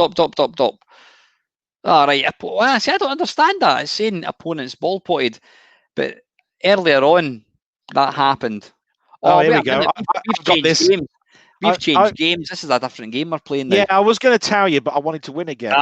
All right. Well, see, I don't understand that. It's saying opponent's ball potted, but earlier on that happened.
Oh, here we go.
We've changed games. We've changed games. This is a different game we're playing now.
Yeah, I was going to tell you, but I wanted to win again.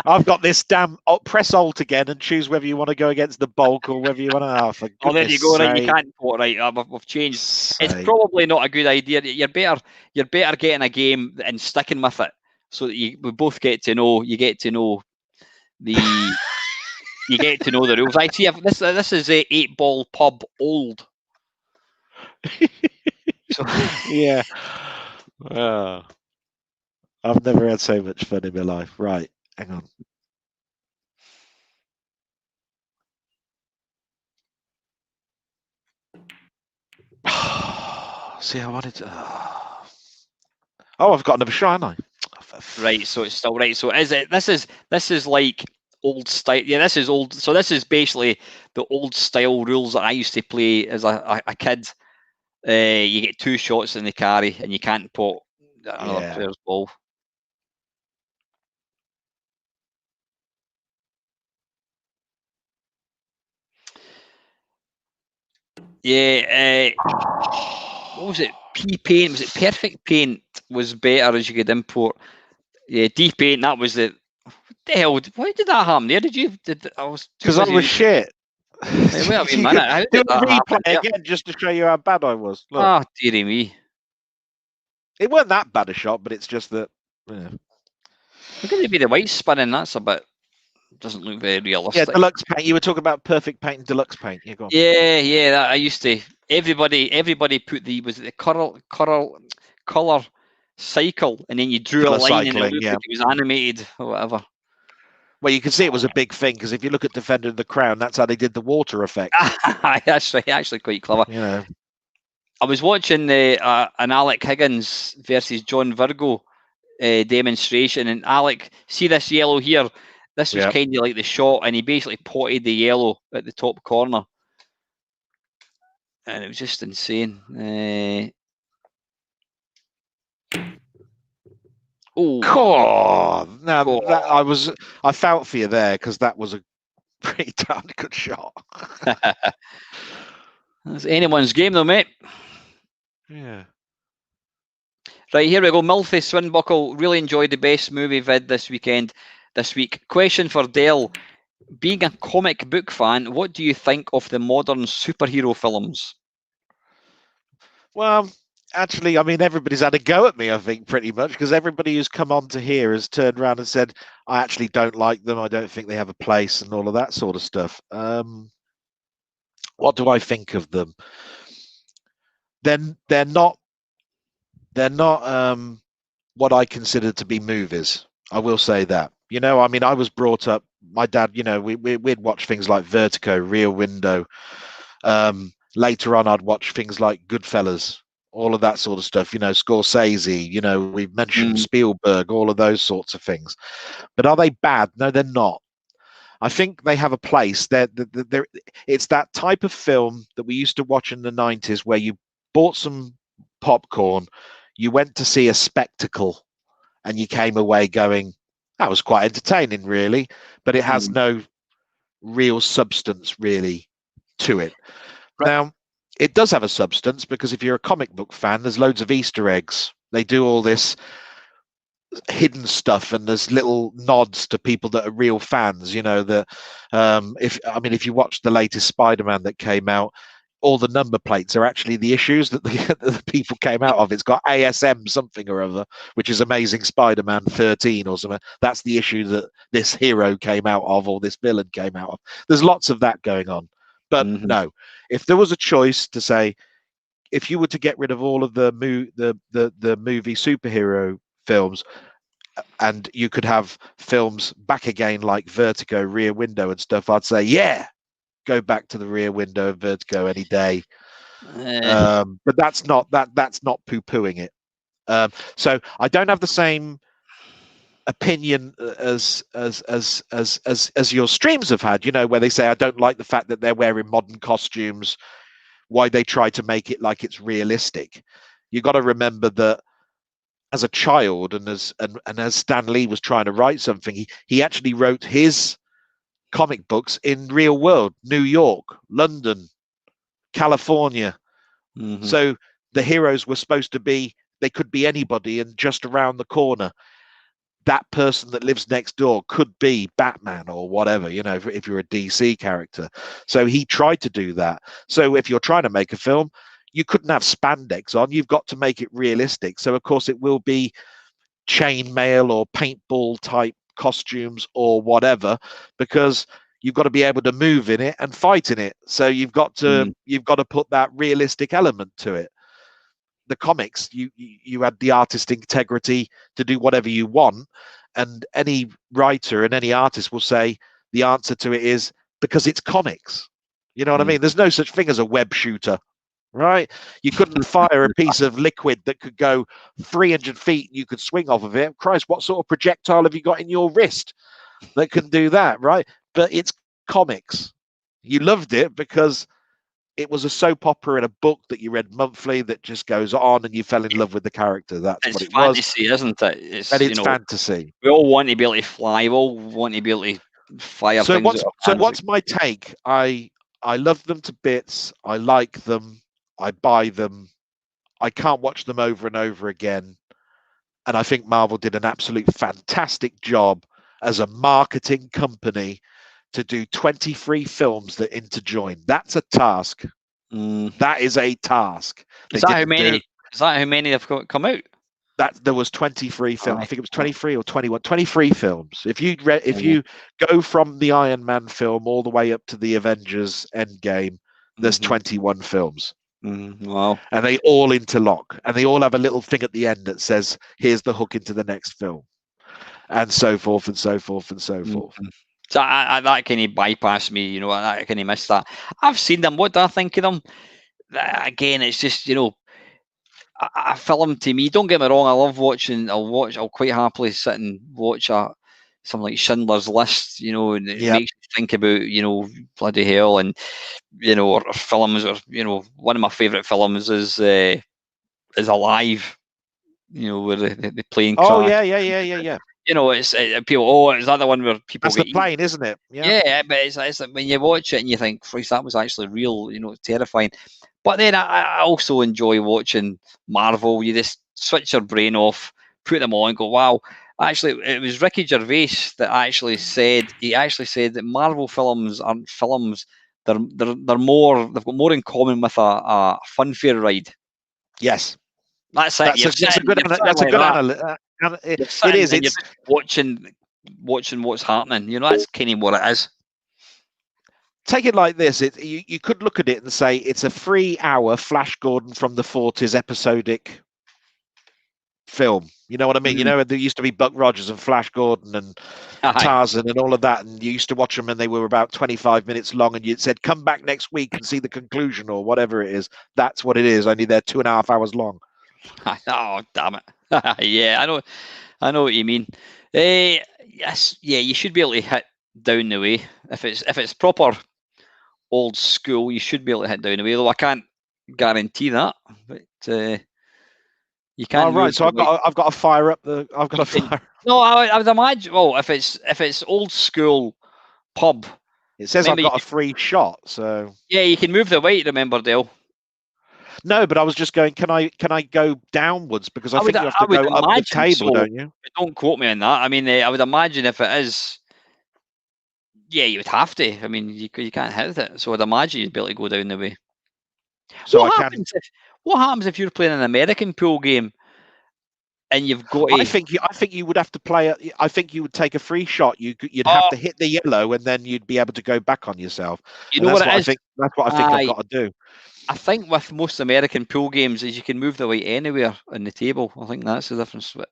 I've got this damn press alt again and choose whether you want to go against the bulk or whether you want to.
Oh, there you go. Right, you can't put right. We've changed. It's probably not a good idea. You're better getting a game and sticking with it, so that we both get to know. You get to know the. You get to know the rules. I see. This is a 8-ball pub old.
So, yeah. I've never had so much fun in my life. Right, hang on. See, I wanted to. Oh, I've got another shot, haven't I?
Right, so it's still right. So is it? This is like old style. Yeah, this is old. So this is basically the old style rules that I used to play as a kid. You get 2 shots in the carry, and you can't put another player's ball. Yeah. What was it? P-Paint. Was it Perfect Paint was better as you could import? Yeah, D-Paint. That was the. What the hell? Why did that happen there?
Because I was shit.
Wait a minute. How did that happen?
Again, just to show you how bad I was. Look.
Oh, dearie me.
It wasn't that bad a shot, but it's just that. Yeah.
Look at it be the white spinning. That's a bit. Doesn't look very realistic.
Yeah, deluxe paint. You were talking about perfect paint and deluxe paint. You go.
Yeah. That I used to. Everybody put the color cycle, and then you drew a line, and it was animated or whatever.
Well, you can see it was a big thing because if you look at Defender of the Crown, that's how they did the water effect.
actually quite clever.
You know.
I was watching an Alec Higgins versus John Virgo demonstration, and Alec, see this yellow here? This was kind of like the shot, and he basically potted the yellow at the top corner, and it was just insane.
I felt for you there because that was a pretty damn good shot.
That's anyone's game, though, mate.
Yeah.
Right, here we go. Milthy Swinbuckle really enjoyed the best movie vid this week. Question for Dale. Being a comic book fan, what do you think of the modern superhero films?
Well, actually, I mean, everybody's had a go at me, I think, pretty much, because everybody who's come on to here has turned around and said, I actually don't like them. I don't think they have a place and all of that sort of stuff. What do I think of them? Then they're not what I consider to be movies. I will say that. I mean, I was brought up. My dad, we'd watch things like Vertigo, Rear Window. Later on, I'd watch things like Goodfellas, all of that sort of stuff. Scorsese. We've mentioned Spielberg, all of those sorts of things. But are they bad? No, they're not. I think they have a place. It's that type of film that we used to watch in the 90s where you bought some popcorn, you went to see a spectacle, and you came away going, that was quite entertaining, really, but it has no real substance, really, to it. Right. Now, it does have a substance because if you're a comic book fan, there's loads of Easter eggs. They do all this hidden stuff, and there's little nods to people that are real fans. If you watch the latest Spider-Man that came out, all the number plates are actually the issues that the people came out of. It's got ASM something or other, which is Amazing Spider-Man 13 or something. That's the issue that this hero came out of, or this villain came out of. There's lots of that going on. But no, if there was a choice to say, if you were to get rid of all of the movie superhero films, and you could have films back again like Vertigo, Rear Window and stuff, I'd say, yeah, go back to the Rear Window of Vertigo any day. But that's not poo-pooing it. So I don't have the same opinion as your streams have had, where they say, I don't like the fact that they're wearing modern costumes, why they try to make it like it's realistic. You got to remember that as a child, and as Stan Lee was trying to write something, he actually wrote his comic books in real world, New York, London, California. So the heroes were supposed to be, they could be anybody, and just around the corner, that person that lives next door could be Batman or whatever, if you're a DC character. So he tried to do that. So if you're trying to make a film, you couldn't have spandex on. You've got to make it realistic. So, of course, it will be chainmail or paintball type costumes or whatever, because you've got to be able to move in it and fight in it. So you've got to put that realistic element to it. The comics, you had the artist integrity to do whatever you want, and any writer and any artist will say the answer to it is because it's comics. You know what I mean? There's no such thing as a web shooter, right? You couldn't fire a piece of liquid that could go 300 feet and you could swing off of it. Christ, what sort of projectile have you got in your wrist that can do that, right? But it's comics. You loved it because it was a soap opera in a book that you read monthly that just goes on, and you fell in love with the character. That's what it was.
It's fantasy, isn't it?
It's fantasy.
We all want to be able to fly. We all want to be able to fire things.
What's my take? I love them to bits. I like them. I buy them. I can't watch them over and over again. And I think Marvel did an absolute fantastic job as a marketing company to do 23 films that interjoin. That's a task. That is a task.
Is that how many have come out?
That there was 23 films. I think it was 23 or 21. 23 films. If you go from the Iron Man film all the way up to the Avengers Endgame, there's 21 films.
Wow.
And they all interlock, and they all have a little thing at the end that says, here's the hook into the next film, and so forth and so forth and so forth.
So that kind of bypassed me, I kind of missed that. I've seen them. What do I think of them? Again, it's just, a film to me. Don't get me wrong. I love watching. I'll quite happily sit and watch something like Schindler's List, and it makes you think about, bloody hell, and or films, or one of my favourite films is Alive, where the plane crash.
Oh yeah.
It's people. Oh, is that the one where people?
That's the plane, isn't it?
Yeah, but it's like when you watch it and you think, "Christ, that was actually real." Terrifying. But then I also enjoy watching Marvel. You just switch your brain off, put them on, and go, "Wow!" Actually, it was Ricky Gervais that actually said that Marvel films aren't films. They've got more in common with a funfair ride.
Yes,
that's it.
That's a good analysis. It is. It's
watching what's happening. That's kind of what it is.
take it like this. You could look at it and say it's a 3-hour Flash Gordon from the 40s episodic film. You know what I mean? You know, there used to be Buck Rogers and Flash Gordon and Tarzan and all of that, and you used to watch them and they were about 25 minutes long, and you said, come back next week and see the conclusion or whatever it is. That's what it is, only they're 2.5 hours long.
Oh, damn it. Yeah, I know what you mean. Yes, yeah, you should be able to hit down the way. If it's proper old school, you should be able to hit down the way, though I can't guarantee that. But you can't.
Oh, right. So I've got to fire up the. I've got to fire.
No, I would imagine. Well, if it's old school pub,
it says I've got a free shot. So
yeah, you can move the weight. Remember, Dale.
No, but I was just going. Can I go downwards, because I think you have to go up the table, so, don't you?
Don't quote me on that. I mean, I would imagine if it is, yeah, you would have to. I mean, you can't hit it, so I'd imagine you'd be able to go down the way.
So
what happens if you're playing an American pool game and you've got?
I think you would have to play. I think you would take a free shot. You'd have to hit the yellow, and then you'd be able to go back on yourself.
You know what it is?
That's what I think I've got to do.
I think with most American pool games is you can move the white anywhere on the table. I think that's the difference. But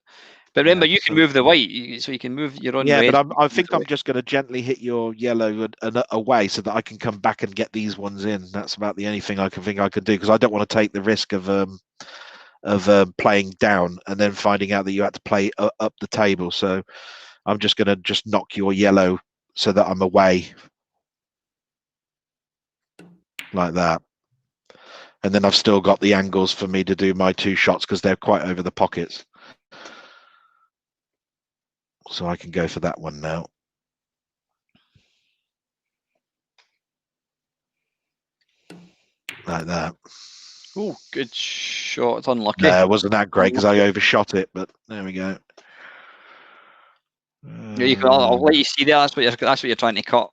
remember, you can move the white, so you can move your own.
Yeah, but I think I'm just going to gently hit your yellow away so that I can come back and get these ones in. That's about the only thing I can do, because I don't want to take the risk of playing down and then finding out that you had to play up the table. So I'm just going to knock your yellow so that I'm away like that. And then I've still got the angles for me to do my 2 shots because they're quite over the pockets. So I can go for that one now. Like that.
Oh, good shot. It's unlucky.
No, it wasn't that great because I overshot it, but there we go.
Yeah, I'll let you see there. That's what you're trying to cut.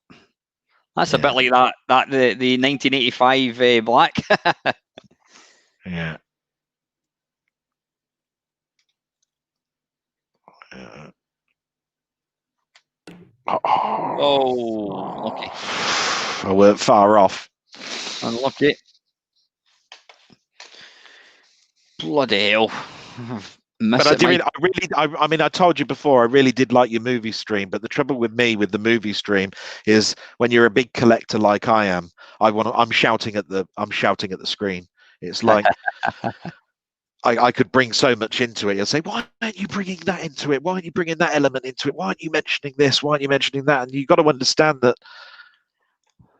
That's a bit like that the 1985 black.
Yeah.
Oh, lucky.
I weren't far off.
Unlucky. Bloody hell.
But I told you before, I really did like your movie stream. But the trouble with me with the movie stream is when you're a big collector like I am, I'm shouting at the screen. It's like I could bring so much into it. You'll say, why aren't you bringing that into it? Why aren't you bringing that element into it? Why aren't you mentioning this? Why aren't you mentioning that? And you've got to understand that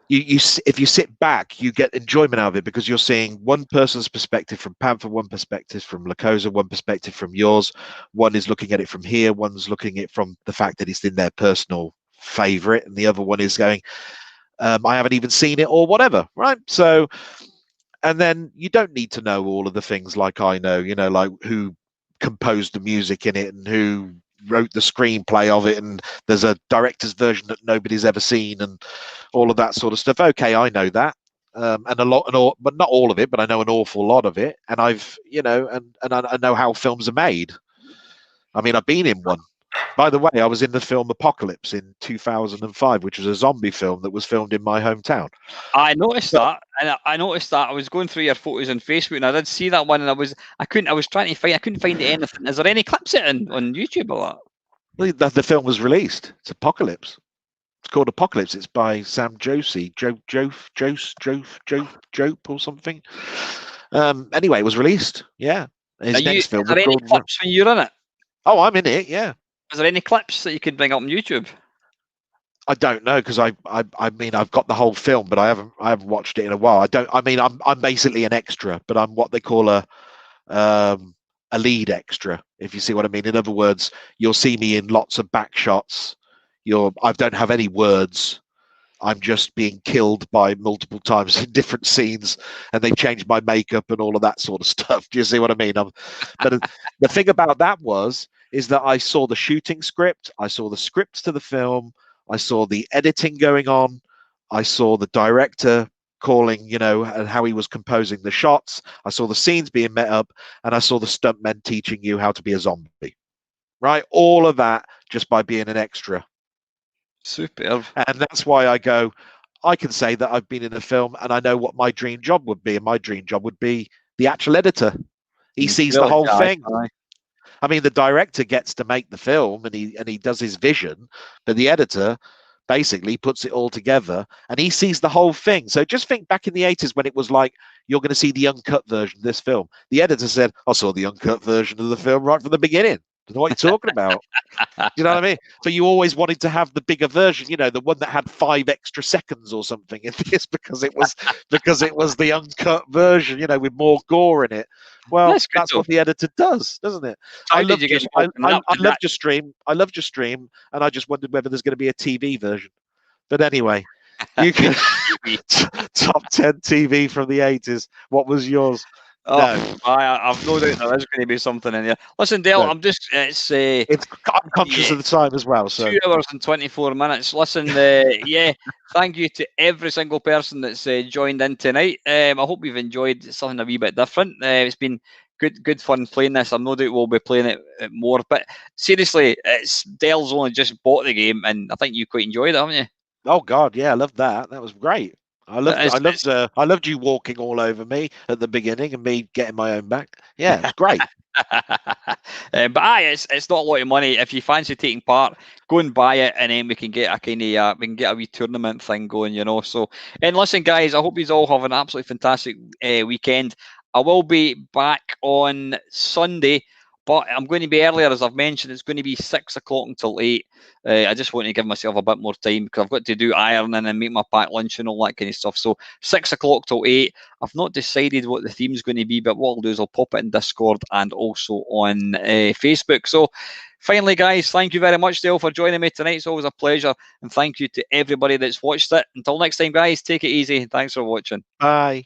if you sit back, you get enjoyment out of it because you're seeing one person's perspective from Panther, one perspective from Lacosa, one perspective from yours. One is looking at it from here. One's looking at it from the fact that it's in their personal favorite. And the other one is going, I haven't even seen it or whatever. Right. So, and then you don't need to know all of the things like I know, like who composed the music in it and who wrote the screenplay of it, and there's a director's version that nobody's ever seen and all of that sort of stuff. Okay, I know that. And but not all of it, but I know an awful lot of it. And I've, and I know how films are made. I mean, I've been in one. By the way, I was in the film Apocalypse in 2005, which was a zombie film that was filmed in my hometown.
I noticed that, and I noticed that. I was going through your photos on Facebook, and I did see that one, and I was trying to find. I couldn't find anything. Is there any clips of it on YouTube or
that? The film was released. It's Apocalypse. It's called Apocalypse. It's by Sam Josie, Jope or something. Anyway, it was released. Yeah. His next film.
Is there any clips when you're in it?
Oh, I'm in it. Yeah.
Is there any clips that you can bring up on YouTube?
I don't know because I mean I've got the whole film, but I haven't watched it in a while. I'm basically an extra, but I'm what they call a lead extra, if you see what I mean. In other words, you'll see me in lots of back shots. I don't have any words. I'm just being killed by multiple times in different scenes, and they've changed my makeup and all of that sort of stuff. Do you see what I mean? But the thing about that is that I saw the shooting script, I saw the scripts to the film, I saw the editing going on, I saw the director calling, and how he was composing the shots, I saw the scenes being met up, and I saw the stuntmen teaching you how to be a zombie. Right? All of that just by being an extra.
Superb.
And that's why I go, I can say that I've been in a film and I know what my dream job would be, and my dream job would be the actual editor. He sees the whole thing. I mean, the director gets to make the film and he does his vision, but the editor basically puts it all together and he sees the whole thing. So just think back in the 80s when it was like, you're going to see the uncut version of this film. The editor said, I saw the uncut version of the film right from the beginning. I don't know what you're talking about. You know what I mean? So you always wanted to have the bigger version, you know, the one that had 5 extra seconds or something in this because it was the uncut version, you know, with more gore in it. Well, that's what the editor does, doesn't it? I loved your stream. I loved your stream, and I just wondered whether there's going to be a TV version. But anyway, you can top 10 TV from the 80s. What was yours?
Oh, no. I've no doubt there is going to be something in there. Listen, Dale, I'm conscious
of the time as well. So
2 hours and 24 minutes. Listen, thank you to every single person that's joined in tonight. I hope you've enjoyed something a wee bit different. It's been good fun playing this. I'm no doubt we'll be playing it more. But seriously, Dale's only just bought the game, and I think you quite enjoyed it, haven't you?
Oh God, yeah, I loved that. That was great. I loved you walking all over me at the beginning and me getting my own back. Yeah, it's great.
But it's not a lot of money. If you fancy taking part, go and buy it, and then we can get a wee tournament thing going, you know. So, and listen, guys, I hope you all have an absolutely fantastic weekend. I will be back on Sunday, but I'm going to be earlier, as I've mentioned. It's going to be 6 o'clock until 8. I just want to give myself a bit more time because I've got to do ironing and make my packed lunch and all that kind of stuff. So 6 o'clock till 8. I've not decided what the theme's going to be, but what I'll do is I'll pop it in Discord and also on Facebook. So finally, guys, thank you very much, Dale, for joining me tonight. It's always a pleasure. And thank you to everybody that's watched it. Until next time, guys, take it easy. Thanks for watching.
Bye.